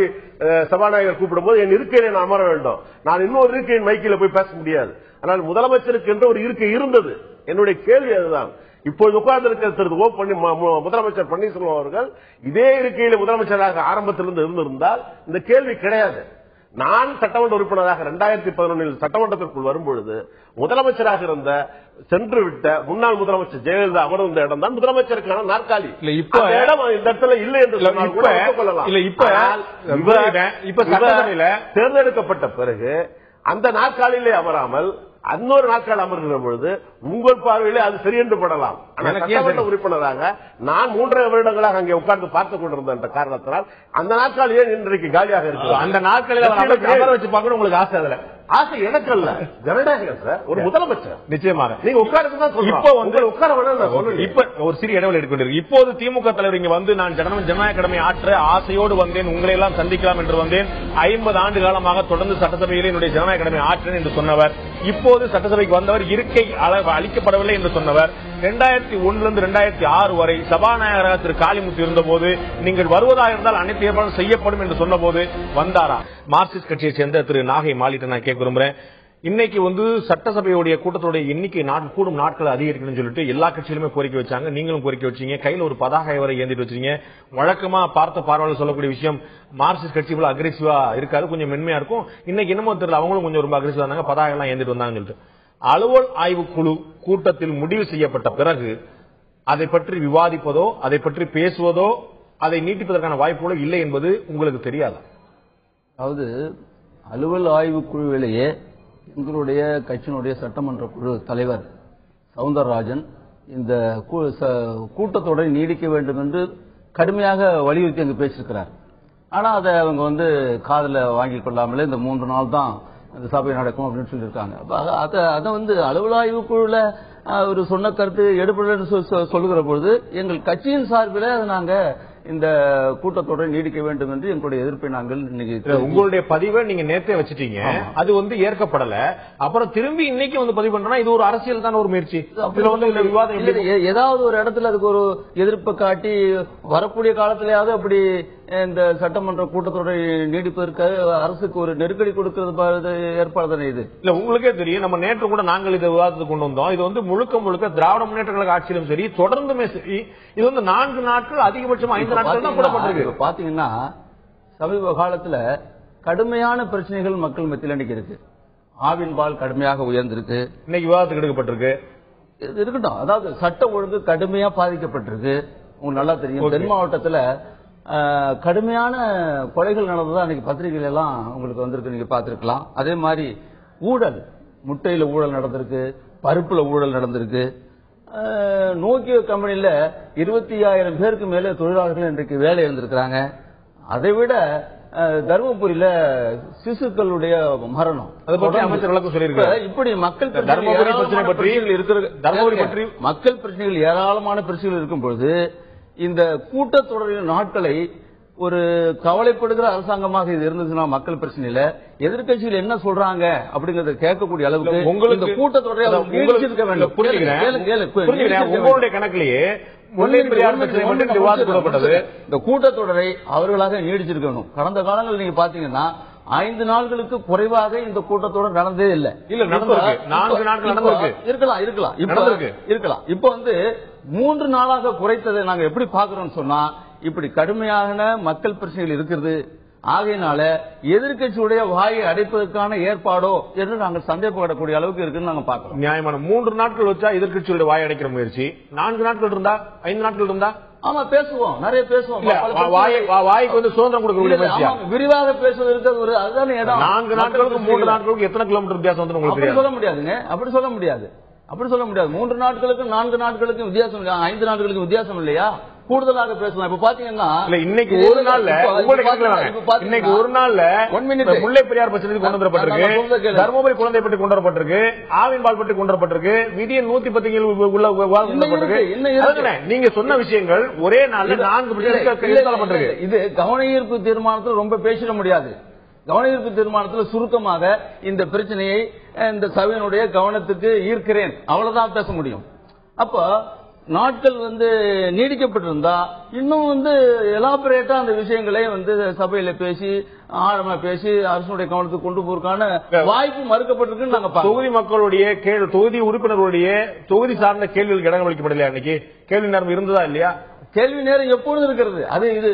சபாநாயகர் கூப்பிடும் போது என் இருக்கையில நான் அமர வேண்டும். நான் இன்னொரு இருக்கையின் மைக்கில போய் பேச முடியாது. ஆனால் முதலமைச்சருக்கு என்று ஒரு இருக்கை இருந்தது. என்னுடைய கேள்வி அதுதான். இப்போது உட்கார்ந்திருக்கிற முதலமைச்சர் பன்னீர்செல்வம் அவர்கள் இதே இருக்கையில முதலமைச்சராக ஆரம்பத்திலிருந்து இருந்திருந்தால் இந்த கேள்வி கிடையாது. நான் சட்டமன்ற உறுப்பினராக 2011 சட்டமன்றத்திற்குள் வரும்பொழுது முதலமைச்சராக இருந்த சென்று விட்ட முன்னாள் முதலமைச்சர் ஜெயலலிதா அமர்ந்த இடம் தான் முதலமைச்சருக்கான நாற்காலி. இப்ப இடம் இந்த இடத்துல இல்லை என்று தேர்ந்தெடுக்கப்பட்ட பிறகு அந்த நாற்காலியிலே அமராமல் இன்னொரு நாட்கள் அமர்கிற பொழுது உங்கள் பார்வையிலே அது சரியென்று படலாம். சட்டமன்ற உறுப்பினராக நான் 3 வருடங்களாக அங்கே உட்கார்ந்து பார்த்துக் கொண்டிருந்த என்ற காரணத்தினால் அந்த நாட்கள் ஏன் இன்றைக்கு காலியாக இருக்கு? அந்த நாட்களில் வச்சு பார்க்கணும் உங்களுக்கு ஆசை. அதுல ஆசை எனக்கு அல்ல, ஜனநாயகம் சார். ஒரு முதலமைச்சர் நிச்சயமாக நீங்க உட்கார்ந்து உட்கார வேணும். இப்ப ஒரு சிறிய இடைவெளி எடுக்க. இப்போது திமுக தலைவர் இங்க நான் ஜனநாயக கடமை ஆற்ற ஆசையோடு வந்தேன், உங்களை எல்லாம் சந்திக்கலாம் என்று வந்தேன். 50 ஆண்டு காலமாக தொடர்ந்து சட்டசபையில் என்னுடைய ஜனநாயக கடமை ஆற்றேன் என்று சொன்னவர், இப்போது சட்டசபைக்கு வந்தவர் இருக்கை அளிக்கப்படவில்லை என்று சொன்னவர், 2001 2006 வரை சபாநாயகராக திரு காளிமுத்து இருந்த போது நீங்கள் வருவதாக இருந்தால் அனைத்து ஏற்பாடும் செய்யப்படும் என்று சொன்ன போது வந்தாரா? மார்க்சிஸ்ட் கட்சியை சேர்ந்த திரு நாகை மாலிட்ட நான் கேட்க விரும்புறேன். இன்னைக்கு சட்டசபையுடைய கூட்டத்தோடைய எண்ணிக்கை கூடும் நாட்கள் அதிகரிக்கணும்னு சொல்லிட்டு எல்லா கட்சியிலுமே கோரிக்கை வச்சாங்க. நீங்களும் கோரிக்கை வச்சீங்க. கையில ஒரு பதாகை வரை ஏந்திட்டு வச்சீங்க. வழக்கமா பார்த்த பார்வையாளர் சொல்லக்கூடிய விஷயம், மார்க்சிஸ்ட் கட்சி இவ்வளவு அக்ரெசிவா இருக்காது, கொஞ்சம் மென்மையா இருக்கும். இன்னைக்கு என்னமோ தெரியல, அவங்களும் கொஞ்சம் ரொம்ப அக்ரெசிவா இருந்தாங்க, பதாகை எல்லாம் ஏந்திட்டு வந்தாங்கன்னு சொல்லிட்டு. அலுவல் ஆய்வு குழு கூட்டத்தில் முடிவு செய்யப்பட்ட பிறகு அதை பற்றி விவாதிப்பதோ அதை பற்றி பேசுவதோ அதை நீட்டிப்பதற்கான வாய்ப்புகளோ இல்லை என்பது உங்களுக்கு தெரியாது. அதாவது அலுவல் ஆய்வு குழுவிலேயே எங்களுடைய கட்சியினுடைய சட்டமன்ற குழு தலைவர் சவுந்தரராஜன் இந்த கூட்டத்தொடரை நீடிக்க வேண்டும் என்று கடுமையாக வலியுறுத்தி அங்கு பேசியிருக்கிறார். ஆனா அதை அவங்க காதல வாங்கிக் கொள்ளாமலே இந்த 3 நாள் தான் அந்த சபை நடக்கும் அப்படின்னு சொல்லியிருக்காங்க. அதை அலுவல் ஆய்வு குழுல ஒரு சொன்ன கருத்து எடுப்பட சொல்லுகிற பொழுது எங்கள் கட்சியின் சார்பில் நாங்க இந்த கூட்டத்தொடரை நீடிக்க வேண்டும் என்று எங்களுடைய எதிர்ப்பை நாங்கள் இன்னைக்கு உங்களுடைய பதிவை நீங்க நேற்றே வச்சுட்டீங்க, அது வந்து ஏற்கப்படல. அப்புறம் திரும்பி இன்னைக்கு வந்து பதிவு பண்றா இது ஒரு அரசியல் தான் ஒரு முயற்சி. விவாதம் ஏதாவது ஒரு இடத்துல அதுக்கு ஒரு எதிர்ப்பை காட்டி வரக்கூடிய காலத்திலேயாவது அப்படி இந்த சட்டமன்ற கூட்டத்தொடரை நீடிப்பதற்கு அரசுக்கு ஒரு நெருக்கடி கொடுக்கிறது ஏற்பாடு தானே இது. இல்ல உங்களுக்கே தெரியும், நம்ம நேற்று கூட நாங்கள் இதை விவாதத்துக்கு கொண்டு வந்தோம். இது வந்து முழுக்க திராவிட முன்னேற்ற கழக ஆட்சியிலும் சரி தொடர்ந்துமே சரி இது வந்து 4 நாட்கள் அதிகபட்சம் 5 நாட்கள் தான் போடப்பட்டிருக்கு. பாத்தீங்கன்னா சமீப காலத்துல கடுமையான பிரச்சனைகள் மக்கள் மத்தியில் இன்னைக்கு இருக்கு. ஆவின் பால் கடுமையாக உயர்ந்திருக்கு, இன்னைக்கு விவாதத்துக்கு எடுக்கப்பட்டிருக்கு. இருக்கட்டும், அதாவது சட்ட ஒழுங்கு கடுமையா பாதிக்கப்பட்டிருக்கு. உங்களுக்கு நல்லா தெரியும், தென் மாவட்டத்துல கடுமையான கொலைகள் நடந்ததா அன்னைக்கு பத்திரிகைகள் எல்லாம் உங்களுக்கு வந்திருக்கு, நீங்க பாத்திருக்கலாம். அதே மாதிரி ஊழல், முட்டையில ஊழல் நடந்திருக்கு, பருப்புல ஊழல் நடந்திருக்கு. நோக்கியோ கம்பெனில 25,000 பேருக்கு மேல தொழிலாளர்கள் இன்றைக்கு வேலை இருந்திருக்கிறாங்க. அதை விட தருமபுரியில சிசுக்களுடைய மரணம், அதை பற்றி அமைச்சர் விளக்கம் சொல்லியிருக்காரு. இப்படி மக்கள் மக்கள் பிரச்சனைகள் ஏராளமான பிரச்சனைகள் இருக்கும் பொழுது இந்த கூட்டத்தொடரின் நாட்களை ஒரு கவலைப்படுகிற அரசாங்கமாக இது இருந்துச்சுன்னா மக்கள் பிரச்சனையில எதிர்கட்சிகள் என்ன சொல்றாங்க அப்படிங்கறத கேட்கக்கூடிய அளவுக்கு உங்களுக்கு கூட்டத்தொடரை நீடிச்சிருக்க வேண்டும். உங்களுடைய கணக்கிலேயே இந்த கூட்டத்தொடரை அவர்களாக நீடிச்சிருக்கணும். கடந்த காலங்களில் நீங்க பாத்தீங்கன்னா 5 நாட்களுக்கு குறைவாக இந்த கூட்டத்தொடர் நடந்தே இல்லை. இருக்கலாம். இப்ப வந்து 3 நாளாக குறைத்ததை நாங்க எப்படி பாக்குறோம்னு சொன்னா, இப்படி கடுமையான மக்கள் பிரச்சனைகள் இருக்கிறது. ஆகையினால எதிர்கட்சியுடைய வாயை அடைப்பதற்கான ஏற்பாடோ என்று நாங்கள் சந்தேகப்படக்கூடிய அளவுக்கு இருக்குன்னு நாங்க பாக்கிறோம். நியாயமான 3 நாட்கள் வச்சா எதிர்கட்சியுடைய வாயை அடைக்கிற முயற்சி, 4 நாட்கள் இருந்தா 5 நாட்கள் இருந்தா ஆமா பேசுவோம், நிறைய பேசுவோம். வாய்க்கு வந்து சுதந்திரம் கொடுக்க விரிவாக பேசுவதற்கு ஒரு அதுதானே இடம். 4 நாட்களுக்கு 3 நாட்களுக்கு எத்தனை கிலோமீட்டர் வித்தியாசம் வந்து உங்களுக்கு சொல்ல முடியாதுங்க. அப்படி சொல்ல முடியாது. 3 நாட்களுக்கு 4 நாட்களுக்கு வித்தியாசம், 5 நாட்களுக்கு வித்தியாசம் இல்லையா? கூடுதலாக பேசலாம். இப்ப பாத்தீங்கன்னா இன்னைக்கு ஒரு நாள்ல இன்னைக்கு ஒரு நாள்ல முல்லை பெரியார் பிரச்சனை கொண்டு வரப்பட்டிருக்கு, தருமபுரி குழந்தை பற்றி கொண்டு வரப்பட்டிருக்கு, ஆவின் பால் பற்றி கொண்டு வரப்பட்டிருக்கு, விதியின் 110 உள்ள விவாதம். நீங்க சொன்ன விஷயங்கள் ஒரே நாள்ல 4 பிரச்சனை. இது கவன ஈர்ப்பு தீர்மானத்தில் ரொம்ப பேசிட முடியாது. கவன ஈர்ப்பு தீர்மானத்தில் சுருக்கமாக இந்த பிரச்சனையை இந்த சபையினுடைய கவனத்துக்கு ஈர்க்கிறேன், அவ்வளவுதான் பேச முடியும். அப்ப நாட்கள் வந்து நீடிக்கப்பட்டிருந்தா இன்னும் எலாபரேட்டா அந்த விஷயங்களை சபையில பேசி ஆழமா பேசி அரசுடைய கவனத்துக்கு கொண்டு போறதுக்கான வாய்ப்பு மறுக்கப்பட்டிருக்கு. நாங்க தொகுதி மக்களுடைய தொகுதி உறுப்பினர்களுடைய தொகுதி சார்ந்த கேள்விகளுக்கு இடம் அளிக்கப்படலையா? அன்னைக்கு கேள்வி நேரம் இருந்ததா இல்லையா? கேள்வி நேரம் எப்பொழுது இருக்கிறது? அது இது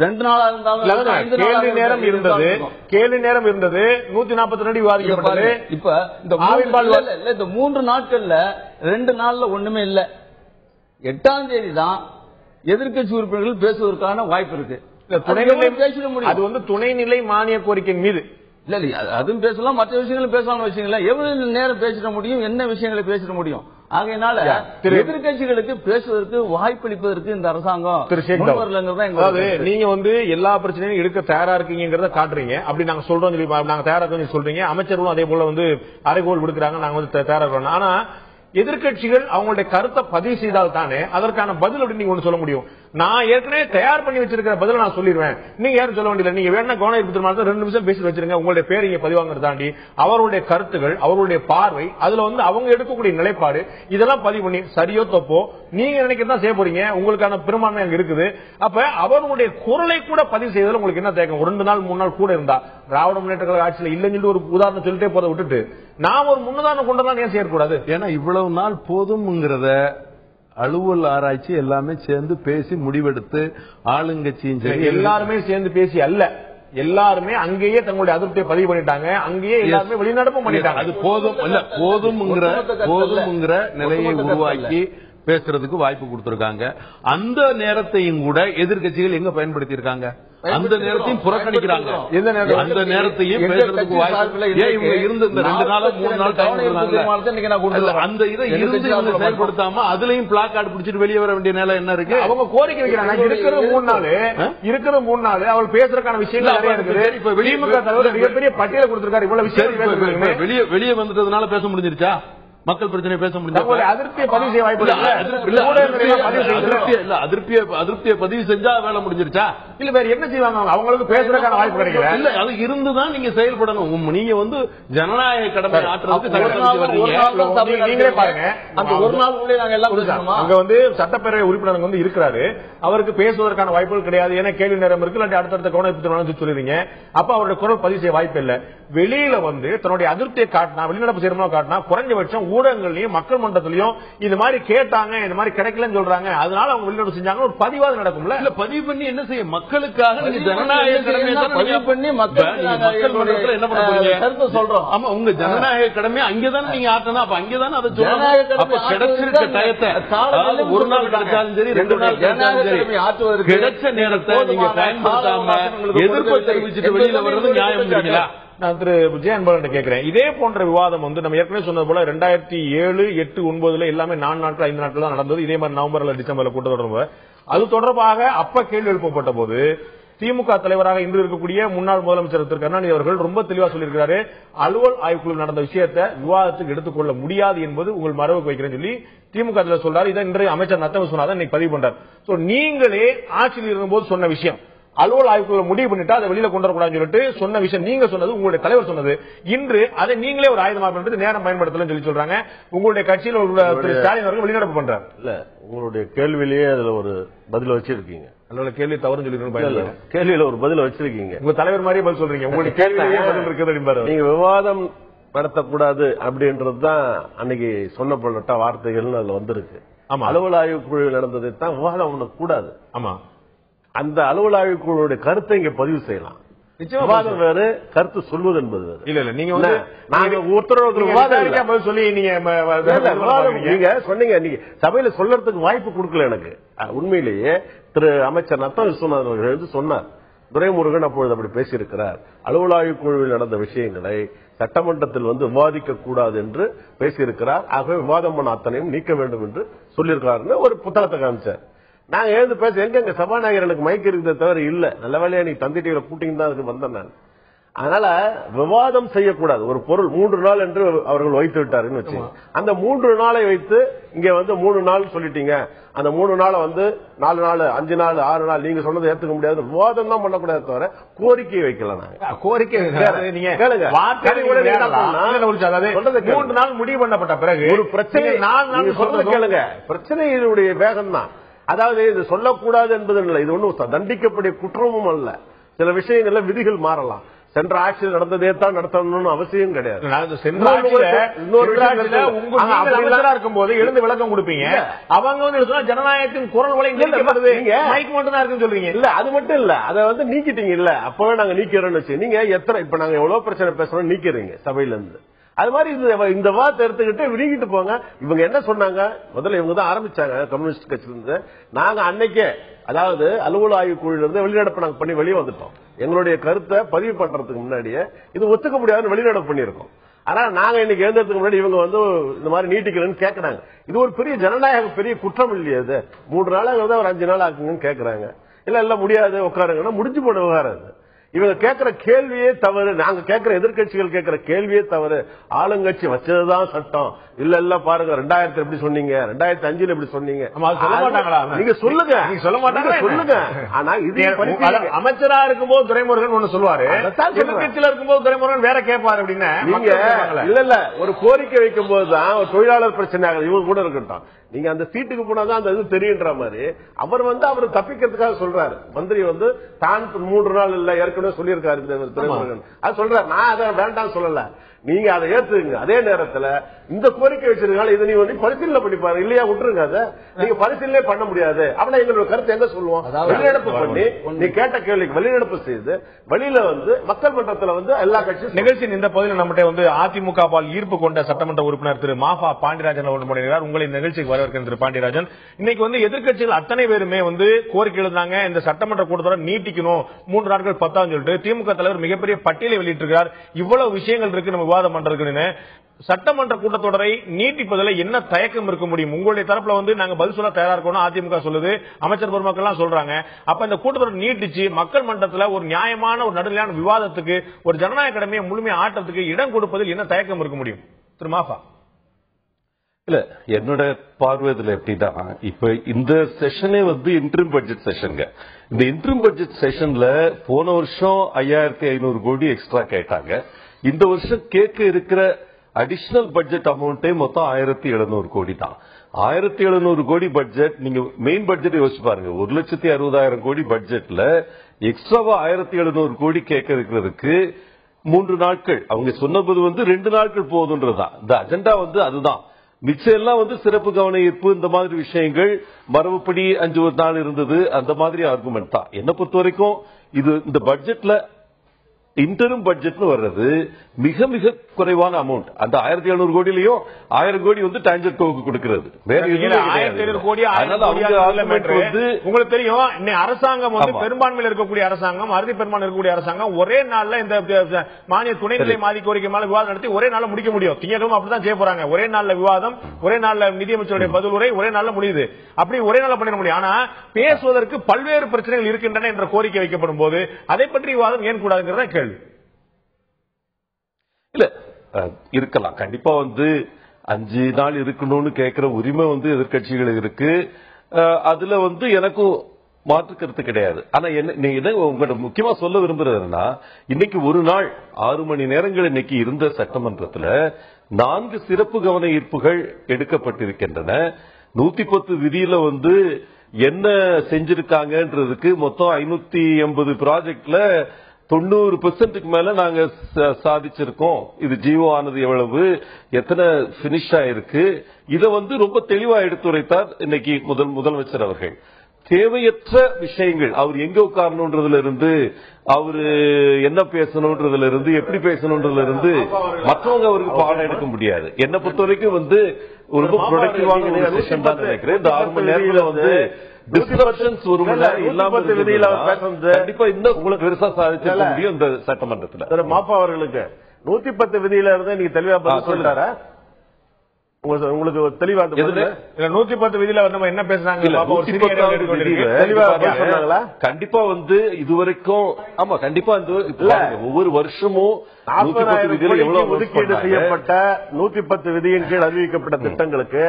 2 நாளா இருந்தாலும் கேள்வி நேரம் இருந்தது. கேள்வி நேரம் இருந்தது 142 விவாதிக்கப்பட்டது. இப்ப இந்த 3 நாட்கள்ல 2 நாள்ல ஒண்ணுமே இல்ல. 8ஆம் தேதி தான் எதிர்கட்சி உறுப்பினர்கள் பேசுவதற்கான வாய்ப்பு இருக்கு. அது துணைநிலை மானிய கோரிக்கை மீது இல்ல அதுவும் பேசலாம், மற்ற விஷயங்களும் பேசலாம். விஷயங்கள் எவ்வளவு நேரம் பேசிட முடியும், என்ன விஷயங்களை பேசிட முடியும்? ஆகையினால எதிர்கட்சிகளுக்கு பேசுவதற்கு வாய்ப்பளிப்பதற்கு இந்த அரசாங்கம் நீங்க எல்லா பிரச்சனையும் எடுக்க தயாரா இருக்கீங்கிறத காட்டுறீங்க. அப்படி நாங்க சொல்றோம், நாங்க தயாரா இருக்கோம் சொல்றீங்க. அமைச்சர்களும் அதே போல அறைகோல் விடுக்கிறாங்க, நாங்க தயாரா இருக்கோம். ஆனா எதிர்கட்சிகள் அவங்களுடைய கருத்தை பதிவு செய்தால் தானே அதற்கான பதில் அப்படின்னு நீங்க ஒண்ணு சொல்ல முடியும். நான் ஏற்கனவே தயார் பண்ணி வச்சிருக்கிற பதில் நான் சொல்லிடுவேன், நீங்க யாரும் சொல்ல வேண்டியது. நீங்க வேணா கவன ஈர்ப்பு தீர்மானத்தை 2 நிமிஷம் பேசி வச்சிருங்க. உங்களுடைய பேர் இங்க பதிவாங்கிறத தாண்டி அவருடைய கருத்துகள், அவருடைய பார்வை, அதுல அவங்க எடுக்கக்கூடிய நிலைப்பாடு இதெல்லாம் பதிவு பண்ணி சரியோ தப்போ நீங்க நினைக்கிறதா செய்ய போறீங்க. உங்களுக்கான பெரும்பான்மை அங்க இருக்குது. அப்ப அவருடைய குரலை கூட பதிவு செய்வதில் உங்களுக்கு என்ன தேக்கம்? 2 நாள் 3 நாள் கூட இருந்தா திராவிட முன்னேற்ற கழக ஆட்சியில் இல்லைன்னு சொல்லி ஒரு உதாரணம் சொல்லிட்டே போதை விட்டுட்டு நாம் ஒரு முன்னுதாரணம் கொண்டதான் ஏன் செய்யக்கூடாது? ஏன்னா இவ்வளவு நாள் போதும்ங்கிறத அலுவல் ஆராய்ச்சி எல்லாமே சேர்ந்து பேசி முடிவெடுத்து ஆளுங்கட்சியும் சரி எல்லாருமே சேர்ந்து பேசி அல்ல, எல்லாருமே அங்கேயே தங்களுடைய அதிருப்தியை பதிவு பண்ணிட்டாங்க, அங்கேயே எல்லாருமே வெளிநடப்பும் பண்ணிட்டாங்க. அது போதும் இல்ல, போதும்ங்கிற நிலையை உருவாக்கி பேசுறதுக்கு வாய்ப்பு கொடுத்திருக்காங்க. அந்த நேரத்தையும் கூட எதிர்கட்சிகள் எங்க பயன்படுத்தி இருக்காங்க? அந்த நேரத்தையும் புறக்கணிக்கிறாங்க. அந்த நேரத்தையும் பேசுறதுக்கு வாய்ப்பு இருந்த இந்த 2 நாள் 3 நாள் அந்த இதை இருந்து செயல்படுத்தாம அதுலயும் பிளாக்கார்டு பிடிச்சிட்டு வெளியே வர வேண்டிய நிலை என்ன இருக்கு? அவங்க கோரிக்கை வைக்கிறாங்க. இருக்கிற 3 நாள் அவள் பேசுறதுக்கான விஷயங்கள் நிறைய இருக்குது. இப்ப திமுக தலைவர் மிகப்பெரிய பட்டியலை கொடுத்திருக்காரு. இவ்வளவு விஷயம் வெளியே வந்துட்டதுனால பேச முடிஞ்சிருச்சா? மக்கள் பிரச்சனை பேச முடிஞ்ச அதிருப்தியை பதிவு செய்ய வாய்ப்பு அதிருப்தியை பதிவு செஞ்சா வேலை முடிஞ்சிருச்சா? இல்ல வேற என்ன செய்வாங்க? அவங்களுக்கு பேசுறதுக்கான வாய்ப்பு கிடைக்கல. இல்ல அது இருந்துதான் நீங்க செயல்படணும். நீங்க வந்து ஜனநாயக கடமை ஆற்றுறதுக்கு நீங்களே பாருங்க. அந்த ஒரு நாள் நாங்க எல்லாம் அங்க வந்து சட்டப்பேரவை உறுப்பினர் வந்து இருக்கிறாரு, அவருக்கு பேசுவதற்கான வாய்ப்புகள் கிடையாது. ஏன்னா கேள்வி நேரம் இருக்கு, இல்லாட்டி அடுத்தடுத்த கவனம் சொல்லிருங்க. அப்ப அவருடைய குரல் பதிவு செய்ய வாய்ப்பு இல்ல. வெளியில வந்து தன்னுடைய அதிருப்தியை காட்டினா, வெளிநடப்பு செய்யணுமா காட்டினா, குறைஞ்சபட்சம் ஊடகங்களையும் மக்கள் மன்றத்திலையும் இது மாதிரி கேட்டாங்க, இந்த மாதிரி கிடைக்கலன்னு சொல்றாங்க, அதனால அவங்க வெளிநடப்பு செஞ்சாங்க, ஒரு பதிவாது நடக்கும்ல. இல்ல பதிவு பண்ணி என்ன செய்ய? மக்களுக்காக நீங்க ஜனநாயக கடமையை பதிவு பண்ணி மக்கள் மன்றத்தில் என்ன பண்ண போறீங்க? சொல்றோம். ஆமா, உங்க ஜனநாயக கடமை அங்கேதான் நீங்க ஆட்டணும். அப்ப அங்கேதான் அதை சொல்லணும். அப்ப கிடைச்சிருக்க டயத்தை, ஒரு நாள் கிடைச்சாலும் சரி, 2 நாள் கிடைச்சாலும் சரி, கிடைச்ச நேரத்தை நீங்க பயன்படுத்தாம எதிர்ப்பு தெரிவிச்சுட்டு வெளியில வர்றது நியாயம் இல்லைங்களா? நான் திரு விஜயன்பன் கேட்கிறேன், இதே போன்ற விவாதம் வந்து நம்ம ஏற்கனவே சொன்னது போல 2007, 8, 9 எல்லாமே 4 நாட்கள் 5 நாட்கள் தான் நடந்தது. இதே மாதிரி நவம்பர்ல டிசம்பர்ல கூட்டத்தொடர் அது தொடர்பாக அப்ப கேள்வி எழுப்பப்பட்ட போது திமுக தலைவராக இன்று இருக்கக்கூடிய முன்னாள் முதலமைச்சர் திரு கருணாநிதி அவர்கள் ரொம்ப தெளிவா சொல்லியிருக்கிறாரு, அலுவல் ஆய்வுக்குழு நடந்த விஷயத்தை விவாதத்துக்கு எடுத்துக்கொள்ள முடியாது என்பது உங்கள் மரபுக்கு வைக்கிறேன்னு சொல்லி திமுக தலைவர் சொல்றாரு. இதை இன்றைய அமைச்சர் நத்தம் சொன்னாதான் இன்னைக்கு பதிவு பண்றாரு. நீங்களே ஆட்சியில் இருக்கும்போது சொன்ன விஷயம், அலுவல் ஆய்வுக்குள்ள முடிவு பண்ணிட்டு அதை வெளியில கொண்டு வரக்கூடாதுன்னு சொல்லிட்டு சொன்ன விஷயம் நீங்க சொன்னது, உங்களுடைய தலைவர் சொன்னது, இன்று அதை நீங்களே ஒரு ஆயுதமாக பண்ணிட்டு நேரம் பயன்படுத்தலன்னு சொல்லி சொல்றாங்க. உங்களுடைய கட்சியில் திரு ஸ்டாலின் அவர்கள் வெளிநடப்பு பண்றாரு. இல்ல, உங்களுடைய கேள்வியிலேயே அதுல ஒரு பதில் வச்சிருக்கீங்க. அதனால கேள்வி தவறு சொல்லி கேள்வியில ஒரு பதில் வச்சிருக்கீங்க. உங்க தலைவர் மாதிரியே பதில் சொல்றீங்க. உங்களுடைய கேள்வியிலேயே பதில் இருக்குது. நீங்க விவாதம் நடத்தக்கூடாது அப்படின்றதுதான் அன்னைக்கு சொன்னப்பட்ட வார்த்தைகள் அதுல வந்திருக்கு. ஆமா, அலுவல் ஆய்வுக்குழு நடந்ததை தான் விவாதம் பண்ணக்கூடாது. ஆமா, அந்த அலுவல் ஆய்வுக்குழுடைய கருத்தை இங்க பதிவு செய்யலாம். விவாதம் வேறு, கருத்து சொல்வது என்பது வேறு. இல்ல இல்ல, நீங்க வந்து நாங்க ஒருத்தர் விவாதம் சொல்லி நீங்க சொன்னீங்க, நீங்க சபையில சொல்றதுக்கு வாய்ப்பு கொடுக்கல எனக்கு. உண்மையிலேயே திரு அமைச்சர் நத்தம் விஸ்வநாதன் அவர்கள் சொன்னார், துரைமுருகன் அப்பொழுது அப்படி பேசியிருக்கிறார், அலுவல் ஆய்வுக்குழுவில் நடந்த விஷயங்களை சட்டமன்றத்தில் வந்து விவாதிக்க கூடாது என்று பேசியிருக்கிறார். ஆகவே விவாதம் பண்ண அத்தனையும் நீக்க வேண்டும் என்று சொல்லியிருக்காருன்னு ஒரு புத்தகத்தை காமிச்சார். நாங்க எழுந்து பேச எங்க சபாநாயகர் எனக்கு மைக் இருக்கிறத தவிர இல்ல, நல்ல வேலையா நீ தந்திட்டு கூட்டிங் தான் அதுக்கு வந்தேன் நான். அதனால விவாதம் செய்யக்கூடாது. ஒரு பொருள் 3 நாள் என்று அவர்கள் வைத்து விட்டாருன்னு வச்சு, அந்த 3 நாளை வைத்து இங்க வந்து 3 நாள் சொல்லிட்டீங்க, அந்த 3 நாளை வந்து 4 நாள் 5 நாள் 6 நாள் நீங்க சொன்னதை ஏத்துக்க முடியாது, விவாதம் தான் பண்ணக்கூடாது தவிர கோரிக்கையை வைக்கல. நாங்க கோரிக்கை நீங்க கேளுங்க, 3 நாள் முடிவு பண்ணப்பட்ட பிறகு ஒரு பிரச்சனை 4 நாள் சொல்றது கேளுங்க. பிரச்சனையினுடைய வேகம் தான், அதாவது இது சொல்லக்கூடாது என்பது இல்லை, இது ஒன்றும் தண்டிக்கப்படைய குற்றமும் அல்ல. சில விஷயங்கள்ல விதிகள் மாறலாம். சென்ற ஆட்சியில் நடந்ததே தான் நடத்தணும்னு அவசியம் கிடையாது. இருக்கும் போது எழுந்து விளக்கம் கொடுப்பீங்க, அவங்க வந்து ஜனநாயகத்தின் குரல் வலை மட்டும் தான் இருக்குன்னு சொல்றீங்க. இல்ல அது மட்டும் இல்ல, அதை வந்து நீக்கிட்டீங்க. இல்ல அப்பவே நாங்க நீக்கிறோம்னு வச்சு, நீங்க எத்தனை இப்ப நாங்க எவ்வளவு பிரச்சனை பேசுறோம் நீக்கிறீங்க சபையில இருந்து. அது மாதிரி இந்த வார்த்தை எடுத்துக்கிட்டு விரிகிட்டு போங்க. இவங்க என்ன சொன்னாங்க, முதல்ல இவங்க தான் ஆரம்பிச்சாங்க கம்யூனிஸ்ட் கட்சியிலிருந்து. நாங்க அன்னைக்கே, அதாவது அலுவல் ஆய்வு குழுவிலிருந்து வெளிநடப்பு நாங்க பண்ணி வெளியே வந்துட்டோம். எங்களுடைய கருத்தை பதிவு பண்றதுக்கு முன்னாடியே இது ஒத்துக்க முடியாதுன்னு வெளிநடப்பு பண்ணிருக்கோம். ஆனா நாங்க இன்னைக்கு எழுந்ததுக்கு முன்னாடி இவங்க வந்து இந்த மாதிரி நீட்டிக்கலன்னு கேட்கறாங்க. இது ஒரு பெரிய ஜனநாயக பெரிய குற்றம் இல்லையா? இது 3 நாளாக ஒரு 5 நாள் ஆக்குங்கன்னு கேட்கறாங்க. இல்ல முடியாது உட்காருங்கன்னா முடிஞ்சு போன விவகாரம் அது. இவங்க கேட்கிற கேள்வியே தவறு, நாங்க கேட்கிற எதிர்கட்சிகள் கேட்கிற கேள்வியே தவறு. ஆளுங்கட்சி வச்சதுதான் சட்டம். இல்ல பாருங்க 2000 எப்படி சொன்னீங்க, 2005 எப்படி சொன்னீங்க, சொல்ல மாட்டாங்களா? நீங்க சொல்லுங்க, நீங்க சொல்ல மாட்டாங்க சொல்லுங்க. ஆனா இது அமைச்சரா இருக்கும்போது துரைமுருகன் ஒண்ணு சொல்லுவாரு, எதிர்கட்சியில இருக்கும்போது துரைமுருகன் வேற கேட்பாரு அப்படின்னு. நீங்க இல்ல ஒரு கோரிக்கை வைக்கும் போதுதான் ஒரு தொழிலாளர் பிரச்சனை ஆகுது. இவங்க கூட இருக்கட்டும், நீங்க அந்த சீட்டுக்கு போனாதான் அந்த இது தெரியுன்ற மாதிரி அவர் வந்து அவர் தப்பிக்கிறதுக்காக சொல்றாரு. மந்திரி வந்து தான் 3 நாள் இல்ல ஏற்கனவே சொல்லியிருக்காரு துரைமுருகன், அது சொல்றாரு. நான் அதை வேண்டாம் சொல்லல, நீங்க அதை ஏத்துங்க. அதே நேரத்தில் இந்த கோரிக்கை வச்சிருக்காங்க, இதை நீங்க வந்து பரிசீலனை பண்ணிப்பாரு, இல்லையா விட்டுருங்க. அதை நீங்க பரிசீலனை பண்ண முடியாது அப்படின்னா எங்களோட கருத்து எங்க சொல்லுவோம்? வெளிநடப்பு பண்ணி நீ கேட்ட கேள்விக்கு வெளிநடப்பு செய்து வெளியில வந்து மக்கள் மன்றத்தில் வந்து எல்லா கட்சியும் நிகழ்ச்சியின் இந்த பகுதியில் நம்மகிட்ட வந்து அதிமுக பால் ஈர்ப்பு கொண்ட சட்டமன்ற உறுப்பினர் திரு மாஃபா பாண்டியராஜன் அவர்கள் முன்னிலையார். உங்களை நிகழ்ச்சிக்கு வரவேற்கிற திரு பாண்டியராஜன், இன்னைக்கு வந்து எதிர்கட்சிகள் அத்தனை பேருமே வந்து கோரிக்கை எழுந்தாங்க, இந்த சட்டமன்ற கூட்டத்தொடர் நீட்டிக்கணும், 3 நாட்கள் 10 சொல்லிட்டு திமுக தலைவர் மிகப்பெரிய பட்டியலை வெளியிட்டிருக்கிறார். இவ்வளவு விஷயங்கள் இருக்கு நம்ம விவாதம் பண்றதுன்னு. சட்டமன்ற கூட்டத்தொடரை நீட்டிப்பதில் என்ன தயக்கம் இருக்க முடியும்? உங்களுடைய தரப்புல வந்து நாங்க பதில் சொல்ல தயாரா இருக்கணும் அதிமுக சொல்லுது, அமைச்சர் பெருமக்கள் எல்லாம் சொல்றாங்க. அப்ப இந்த கூட்டத்தொடர் நீட்டிச்சு மக்கள் மன்றத்தில் ஒரு நியாயமான ஒரு நடுநிலையான விவாதத்துக்கு, ஒரு ஜனநாயக கடமையை முழுமையாக ஆட்டத்துக்கு இடம் கொடுப்பதில் என்ன தயக்கம் இருக்க முடியும்? திரு மாஃபா. இல்ல என்னோட பார்வை இதுல எப்படின்னா, இப்ப இந்த செஷனே இன்டரிம் பட்ஜெட் செஷனுங்க. இந்த இன்டரிம் பட்ஜெட் செஷன்ல போன வருஷம் 5500 கோடி எக்ஸ்ட்ரா கேட்டாங்க. இந்த வருஷம் கேட்க இருக்கிற அடிஷனல் பட்ஜெட் அமௌண்டே மொத்தம் 1700 கோடி தான். 1700 கோடி பட்ஜெட், நீங்க மெயின் பட்ஜெட் யோசிச்சு பாருங்க. 1,60,000 கோடி பட்ஜெட்ல எக்ஸ்ட்ராவா 1700 கோடி கேட்க இருக்கிறதுக்கு 3 நாட்கள் அவங்க சொன்னபோது 2 நாட்கள் போதுன்றதுதான் இந்த அஜெண்டா. அதுதான் மிச்சம் எல்லாம் சிறப்பு கவன ஈர்ப்பு இந்த மாதிரி விஷயங்கள், மரபுப்படி 5 நாள் இருந்தது, அந்த மாதிரி ஆர்குமெண்ட் தான். என்ன பொறுத்த வரைக்கும் இது இந்த பட்ஜெட்ல இன்டரும் பட்ஜெட்னு வர்றது மிக மிக குறைவான அமௌண்ட். அந்த 1700 கோடியிலையும் 1000 கோடி டான்ஜெட் கோவுக்கு கொடுக்கிறது. வேற 1700 கோடி உங்களுக்கு தெரியும். இன்னைக்கு அரசாங்கம் பெரும்பான்மையில் இருக்கக்கூடிய அரசாங்கம், அறுதி பெரும்பான்மை இருக்கக்கூடிய அரசாங்கம் ஒரே நாள்ல இந்த மானிய துணைநிலை மாதி கோரிக்கை மேல விவாதம் நடத்தி ஒரே நாள்ல முடிக்க முடியும். திங்கட்கிழமை அப்படிதான் செய்ய போறாங்க. ஒரே நாள்ல விவாதம், ஒரே நாள்ல நிதியமைச்சருடைய பதில் உரை ஒரே நாள்ல முடியுது. அப்படி ஒரே நாள்ல பண்ணிட முடியும். ஆனா பேசுவதற்கு பல்வேறு பிரச்சனைகள் இருக்கின்றன என்ற கோரிக்கை வைக்கப்படும் போது அதை பற்றி விவாதம் ஏன் கூடாதுங்கிறத கேள்வி. இல்ல இருக்கலாம், கண்டிப்பா 5 நாள் இருக்கணும்னு கேட்கிற உரிமை எதிர்கட்சிகள் இருக்கு. அதுல எனக்கும் மாற்று கருத்து கிடையாது. ஆனா என்ன உங்கள்கிட்ட முக்கியமா சொல்ல விரும்புறதுன்னா, இன்னைக்கு ஒரு நாள் 6 மணி நேரங்கள் இன்னைக்கு இருந்த சட்டமன்றத்தில் 4 சிறப்பு கவன ஈர்ப்புகள் எடுக்கப்பட்டிருக்கின்றன. 110 விதியில என்ன செஞ்சிருக்காங்கன்றதுக்கு மொத்தம் 580 ப்ராஜெக்ட்ல 90% மேல நாங்க சாதிச்சிருக்கோம். இது ஜிஓ ஆனது எவ்வளவு, எத்தனை பினிஷ் ஆயிருக்கு, இதை ரொம்ப தெளிவா எடுத்துரைத்தார் இன்னைக்கு முதலமைச்சர் அவர்கள். தேவையற்ற விஷயங்கள், அவர் எங்க உட்காரணும்ன்றதுல இருந்து, அவரு என்ன பேசணும்ன்றதுல இருந்து, எப்படி பேசணும்ன்றதுல இருந்து மற்றவங்க அவருக்கு பாடம் எடுக்க முடியாது. என்ன பொறுத்த வரைக்கும் ஒரு ரொம்ப ப்ரொடக்டிவான செஷன் தான் நினைக்கிறேன். இந்த 6 மணி நேரத்துல டிஸ்கஷன்ஸ் ஒரு மணி நேரம் இல்லாம கண்டிப்பா இன்னும் உங்களுக்கு பெருசா சாதிச்சிருக்க முடியும் இந்த சட்டமன்றத்தில். மாப்பா அவர்களுக்கு 110 விதியில இருந்து நீங்க தெளிவா பதில் சொல்லிட்டாரா? உங்களுக்கு தெளிவா 110 விதியில நம்ம என்ன பேசுறாங்க கண்டிப்பா இதுவரைக்கும். ஆமா கண்டிப்பா ஒவ்வொரு வருஷமும் ஒதுக்கீடு செய்யப்பட்ட 110 விதியின் கீழ் அறிவிக்கப்பட்ட திட்டங்களுக்கு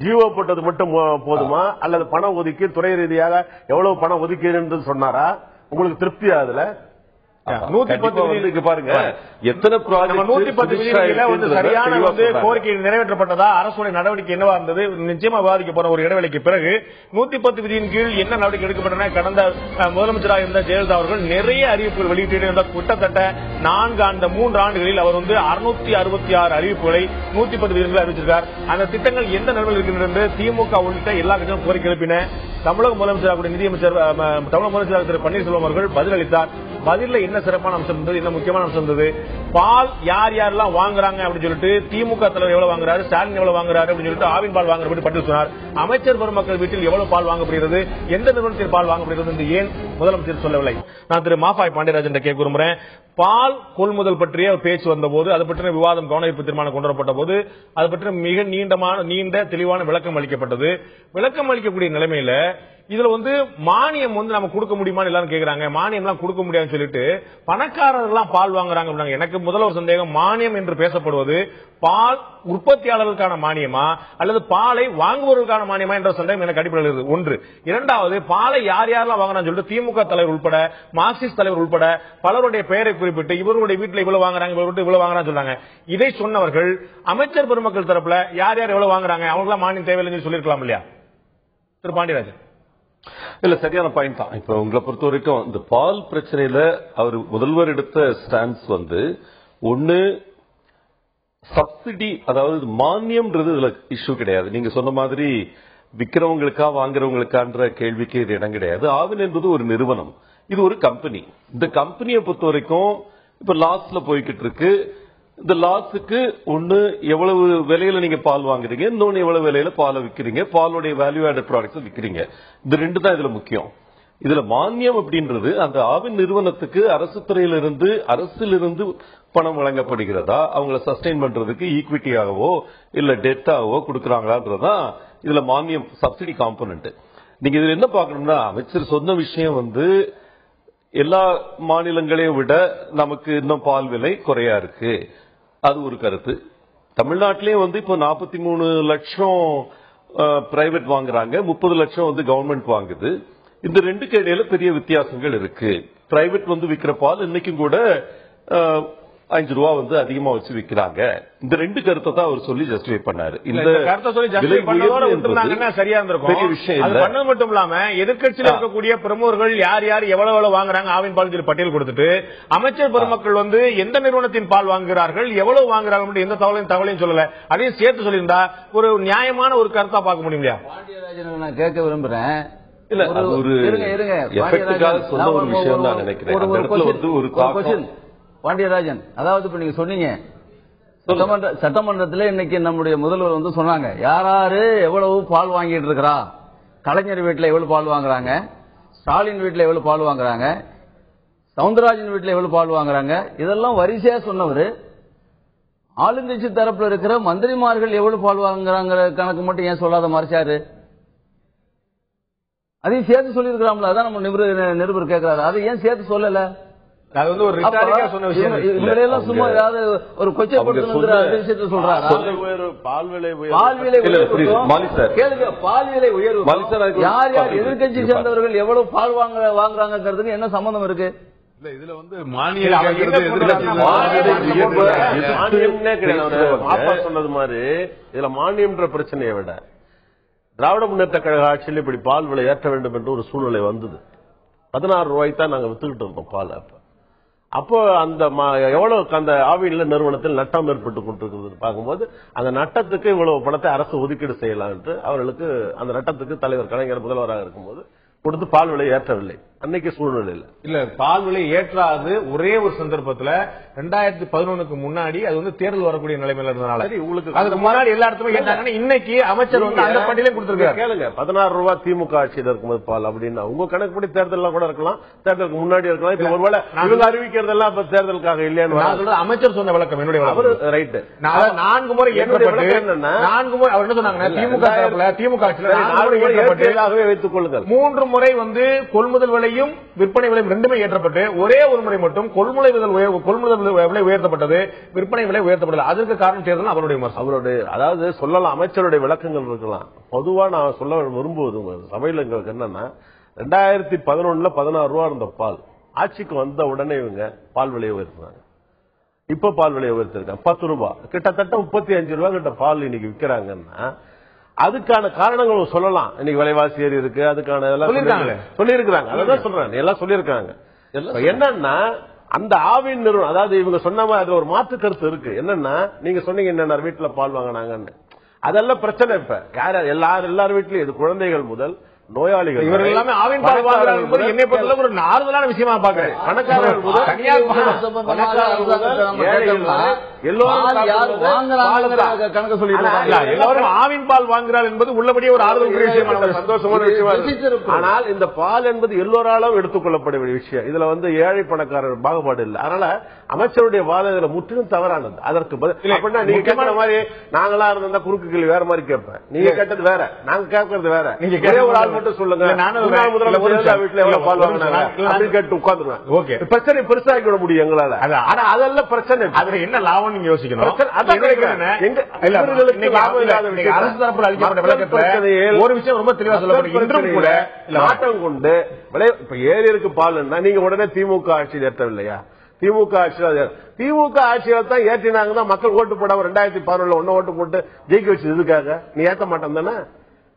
ஜிஓ போட்டது மட்டும் போதுமா, அல்லது பணம் ஒதுக்கி துறை ரீதியாக எவ்வளவு பணம் ஒதுக்கீடு சொன்னாரா? உங்களுக்கு திருப்தியா? அதுல 110 பாருங்க எத்தனை 110 சரியான கோரிக்கை நிறைவேற்றப்பட்டதா, அரசுடைய நடவடிக்கை என்னவா இருந்தது நிச்சயமா விவாதிக்க போற ஒரு இடைவெளிக்கு பிறகு 110 விதியின் கீழ் என்ன நடவடிக்கை எடுக்கப்பட்டன. கடந்த முதலமைச்சராக இருந்த ஜெயலலிதா அவர்கள் நிறைய அறிவிப்புகள் வெளியிட்டிருந்த கிட்டத்தட்ட 3 ஆண்டுகளில் அவர் 666 அறிவிப்புகளை 110 விதிகளில் அறிவிச்சிருக்கார். அந்த திட்டங்கள் எந்த நிலையில் இருக்கின்றது திமுக உள்ளிட்ட எல்லா கட்சியும் கோரிக்கை எழுப்பின. தமிழக முதலமைச்சராக நிதியமைச்சர் தமிழக முதலமைச்சர் திரு பன்னீர்செல்வம் அவர்கள் பதிலளித்தார். பதில என்ன சிறப்பான அம்சம் இருந்தது, என்ன முக்கியமான அம்சம் இருந்தது, பால் யார் யாரெல்லாம் வாங்குறாங்க அப்படின்னு சொல்லிட்டு திமுக தலைவர் எவ்வளவு வாங்குறாரு, ஸ்டாலின் எவ்வளவு வாங்குறாரு அப்படின்னு சொல்லிட்டு ஆவின் பால் வாங்குற பட்டியல் சொன்னார். அமைச்சர் பெருமக்கள் வீட்டில் எவ்வளவு பால் வாங்கப்படுகிறது, எந்த நிறுவனத்தில் பால் வாங்கப்படுகிறது என்று ஏன் முதலமைச்சர் சொல்லவில்லை? நான் திரு மாஃபாய் பாண்டியராஜன் கேட்க விரும்புகிறேன். பால் கொள்முதல் பற்றிய பேச்சு வந்தபோது, அது பற்றிய விவாதம் கவனஈர்ப்பு தீர்மானம் கொண்டு வரப்பட்ட போது அது பற்றி மிக நீண்ட தெளிவான விளக்கம் அளிக்கப்பட்டது. விளக்கம் அளிக்கக்கூடிய நிலைமையில இதுல மானியம் நம்ம கொடுக்க முடியுமா எல்லாரும் கேக்குறாங்க. மானியம் எல்லாம் கொடுக்க முடியாதுன்னு சொல்லிட்டு பணக்காரர்கள் பால் வாங்குறாங்க. எனக்கு முதல்ல ஒரு சந்தேகம், மானியம் என்று பேசப்படுவது பால் உற்பத்தியாளர்களுக்கான மானியமா அல்லது பாலை வாங்குபவர்களுக்கான மானியமா என்ற சந்தேகம் எனக்கு அடிப்படையில் இருக்கு. ஒன்று. இரண்டாவது, பாலை யார் யாரெல்லாம் வாங்குறான்னு சொல்லிட்டு திமுக தலைவர் உட்பட, மார்க்சிஸ்ட் தலைவர் உட்பட பலருடைய பெயரை குறிப்பிட்டு இவருடைய வீட்டில் இவ்வளவு வாங்குறாங்க, இவ்வளவு வாங்குறான்னு சொல்றாங்க. இதை சொன்னவர்கள் அமைச்சர் பெருமக்கள் தரப்புல யார் யார் எவ்வளவு வாங்குறாங்க, அவங்களுக்கு மானியம் தேவையில்லைன்னு சொல்லிருக்கலாம் இல்லையா திரு பாண்டியராஜன்? இல்ல சரியான பாயிண்ட் தான். இப்ப உங்களை பொறுத்த வரைக்கும் இந்த பால் பிரச்சனையில அவர் முதல்வர் எடுத்த ஸ்டான்ஸ் ஒன்னு சப்சிடி, அதாவது மானியம்ன்றது இதுல இஷ்யூ கிடையாது. நீங்க சொன்ன மாதிரி விக்கிறவங்களுக்கா வாங்குறவங்களுக்கான்ற கேள்விக்கு இது இடம் கிடையாது. ஆவின் என்பது ஒரு நிறுவனம், இது ஒரு கம்பெனி. இந்த கம்பெனியை பொறுத்த வரைக்கும் இப்ப லாஸ்ல போய்கிட்டு இருக்கு. இந்த லாஸுக்கு ஒன்னு எவ்வளவு விலையில நீங்க பால் வாங்குறீங்க, இன்னொன்னு எவ்வளவு விலையில பாலை விற்கிறீங்க, பாலுடைய வேல்யூ ஆடட் ப்ராடக்ட்ஸ் விற்கிறீங்க. இந்த 2 தான் இதுல முக்கியம். இதுல மானியம் அப்படின்றது அந்த ஆவின் நிறுவனத்துக்கு அரசு துறையிலிருந்து, அரசிலிருந்து பணம் வழங்கப்படுகிறதா, அவங்களை சஸ்டெயின் பண்றதுக்கு ஈக்விட்டியாகவோ இல்ல டெட்டாகவோ கொடுக்கறாங்களான்றதான் இதுல மானியம் சப்சிடி காம்பனன்ட். நீங்க இதுல என்ன பாக்கணும்னா, அமைச்சர் சொன்ன விஷயம் எல்லா மாநிலங்களையும் விட நமக்கு இன்னும் பால் விலை குறையா இருக்கு, அது ஒரு கருத்து. தமிழ்நாட்டிலே வந்து இப்போ 43 லட்சம் பிரைவேட் வாங்குறாங்க, 30 லட்சம் வந்து கவர்மெண்ட் வாங்குது. இந்த ரெண்டுக்கு இடையில பெரிய வித்தியாசங்கள் இருக்கு. பிரைவேட் வந்து விற்கிற பால் இன்னைக்கும் கூட 5 ரூபா வந்து அதிகமா வச்சு விக்கிறாங்க. இந்த ரெண்டு கருத்தை தான் அவர் சொல்லி ஜஸ்டிஃபை பண்ணாரு. இந்த கருத்தை சொல்லி ஜஸ்டிஃபை பண்ணதோட சரியா இருந்திருக்கும். பெரிய விஷயம் அது பண்ணது மட்டும் இல்லாம எதிர்க்கட்சியில் இருக்கக்கூடிய பிரமுகர்கள் யார் யார் எவ்வளவு வாங்குறாங்க ஆவின் பால் பட்டியல் கொடுத்துட்டு அமைச்சர் பெருமக்கள் வந்து எந்த நிறுவனத்தின் பால் வாங்குகிறார்கள் எவ்வளவு வாங்குறாங்க எந்த தகவலையும் சொல்லல. அதையும் சேர்த்து சொல்லியிருந்தா ஒரு நியாயமான ஒரு கருத்தா பார்க்க முடியும் இல்லையா? பாண்டியராஜன் நான் கேட்க விரும்புறேன். இல்ல அது ஒரு எஃபெக்ட்டுக்காக சொன்ன ஒரு விஷயம் தான் நினைக்கிறேன். அந்த இடத்துல வந்து ஒரு தாக்கம். பாண்டியராஜன், அதாவது இப்ப நீங்க சொன்னீங்க சட்டமன்றத்தில் இன்னைக்கு நம்முடைய முதல்வர் வந்து சொன்னாங்க யாராரு எவ்வளவு பால் வாங்கிட்டு இருக்கிறா, கலைஞர் வீட்டுல எவ்வளவு பால் வாங்குறாங்க, ஸ்டாலின் வீட்டுல எவ்வளவு பால் வாங்குறாங்க, சவுந்தரராஜன் வீட்டுல எவ்வளவு பால் வாங்குறாங்க, இதெல்லாம் வரிசையா சொன்னவர் ஆளுங்கட்சி தரப்புல இருக்கிற மந்திரிமார்கள் எவ்வளவு பால் வாங்குறாங்கிற கணக்கு மட்டும் ஏன் சொல்லாத மறைச்சாரு? அதையும் சேர்த்து சொல்லி இருக்கிறாங்களா? அதான் நம்ம நிருபர் கேட்கிறாரு, அதை ஏன் சேர்த்து சொல்லல? அது வந்து ஒரு ரிட்டாரிக்கா சொன்ன விஷயம். இவங்களெல்லாம் சும்மா ஏதாவது ஒரு கொச்சைப்படுத்தணுங்கிற விஷயத்தை சொல்றாரு. பால் விலை உயர்வு யார் யார் எதிர்கட்சி சேர்ந்தவர்கள் எவ்வளவு பால் வாங்குறாங்கிறதுக்கு என்ன சம்பந்தம் இருக்கு? இதுல வந்து மானியம் சொன்னது மாதிரி இதுல மானியம்ன்ற பிரச்சனையை விட திராவிட முன்னேற்ற கழக ஆட்சியில் இப்படி பால் விலை ஏற்ற வேண்டும் என்று ஒரு சூழ்நிலை வந்தது. 16 ரூபாய்க்கு தான் நாங்க வித்துக்கிட்டு இருந்தோம் பால். அப்போ அந்த எவ்வளவு அந்த ஆவின் நிறுவனத்தில் நட்டம் ஏற்பட்டு கொண்டிருக்கிறது பார்க்கும்போது அந்த நட்டத்துக்கு இவ்வளவு பணத்தை அரசு ஒதுக்கீடு செய்யலாம் என்று அவர்களுக்கு அந்த நட்டத்துக்கு தலைவர் கலைஞர் முதல்வராக இருக்கும்போது கொடுத்து பால் விலை ஏற்றவில்லை. அன்னைக்கு சூழ்நிலையில் இல்ல பால் விலை ஏற்றாது ஒரே ஒரு சந்தர்ப்பத்தில் 2011க்கு முன்னாடி அது வந்து தேர்தல் வரக்கூடிய நிலைமையில இருந்தனால உங்களுக்கு அதுக்கு முன்னாடி எல்லா இடத்துமே ஏற்றாங்கன்னா இன்னைக்கு அமைச்சர் வந்து அந்த பட்டியலே கொடுத்திருக்காரு. கேளுங்க 16 ரூபாய் திமுக ஆட்சியில் இருக்கும்போது பால் அப்படின்னா உங்க கணக்குப்படி தேர்தல் கூட இருக்கலாம், தேர்தலுக்கு முன்னாடி இருக்கலாம். இப்ப ஒருவேளை இவங்க அறிவிக்கிறதெல்லாம் இப்ப தேர்தலுக்காக இல்லையான்னு அமைச்சர் சொன்ன விளக்கம் என்னுடைய ரைட். 4 முறை ஏற்பட்டு 4 முறை அவர் என்ன சொன்னாங்க திமுக ஆட்சியில் வைத்துக் கொள்ளுங்கள் 3 முறை வந்து கொள்முதல் விலை விற்பனை விலை ரெண்டுமே ஏற்றப்பட்டு ஒரே ஒரு முறை மட்டும் கொள்முதல் விலை உயர்த்தப்பட்டது, விற்பனை விலை உயர்த்தப்பட்டது. அதற்கு காரணம் தேர்தல் அவருடைய அதாவது சொல்லலாம் அமைச்சருடைய விளக்கங்கள் இருக்கலாம். பொதுவா நான் சொல்ல விரும்புவது சபையில் எங்களுக்கு என்னன்னா 2011 16 ரூபா இருந்த பால் ஆட்சிக்கு வந்த உடனே இவங்க பால் விலையை உயர்த்தினாங்க. இப்ப பால் விலையை உயர்த்திருக்காங்க 10 ரூபாய், கிட்டத்தட்ட 35 ரூபாய் கிட்ட பால் இன்னைக்கு விற்கிறாங்கன்னா அதுக்கான காரணங்கள் சொல்லலாம். இன்னைக்கு விலைவாசி ஏறி இருக்கு, அதுக்கான சொல்லியிருக்காங்க. அதான் சொல்றேன், எல்லாம் சொல்லியிருக்காங்க. என்னன்னா அந்த ஆவின் நிறுவனம் அதாவது இவங்க சொன்ன மாதிரி அதுல ஒரு மாற்று கருத்து இருக்கு. என்னன்னா நீங்க சொன்னீங்க என்ன வீட்டுல பால் வாங்கினாங்கன்னு, அதெல்லாம் பிரச்சனை. இப்ப எல்லாரும் வீட்லயும் இது குழந்தைகள் முதல் நோயாளிகள் இவர்கள் எல்லாமே ஆவின் பால் வாங்குறாங்க. என்னை பொறுத்தவரை ஒரு நார்மலான விஷயமா பாக்குறேன். பணக்காரர்கள் முதல் எல்லாரும் ஆவின் பால் வாங்குறாள் என்பது உள்ளபடியே ஒரு ஆறுதல் விஷயமான சந்தோஷமான விஷயம். ஆனால் இந்த பால் என்பது எல்லோராலும் எடுத்துக்கொள்ளப்பட வேண்டிய விஷயம். இதுல வந்து ஏழை பணக்காரர் பாகுபாடு இல்லை. அதனால அமைச்சருடைய வாதம் இதுல முற்றிலும் தவறானது. அதற்கு பதில் நீங்க கேட்கிற மாதிரி நாங்களா இருந்தா குறுக்குகள் வேற மாதிரி கேட்பேன், நீங்க கேட்டது வேற, நாங்க கேட்கறது வேற. நீங்க ஒரு ஆள் மட்டும் சொல்லுங்க வீட்டுல எவ்வளவு பால் வாங்கினாங்க அப்படின்னு கேட்டு உட்காந்துருவேன். ஓகே, பிரச்சனை பெருசாக்கி விட முடியும் எங்களால. ஆனா அதெல்லாம் பிரச்சனை. அதுல என்ன லாபம் நீங்க யோசிக்கணும். அரசு தரப்பில் அளிக்கப்பட்ட விளக்கத்தில் ஒரு விஷயம் ரொம்ப தெளிவா சொல்லப்படும். இன்றும் கூட நாட்டம் கொண்டு இப்ப ஏறி இருக்கு பால்னா நீங்க உடனே திமுக ஆட்சியில் ஏற்றவில்லையா? திமுக ஆட்சியில் தான் ஏற்றினாங்க. மக்கள் ஓட்டு போடாம 2011 ஒன்ன ஓட்டு போட்டு ஜெயிக்க வச்சு இதுக்காக நீ ஏத்த மாட்டேன் தானே?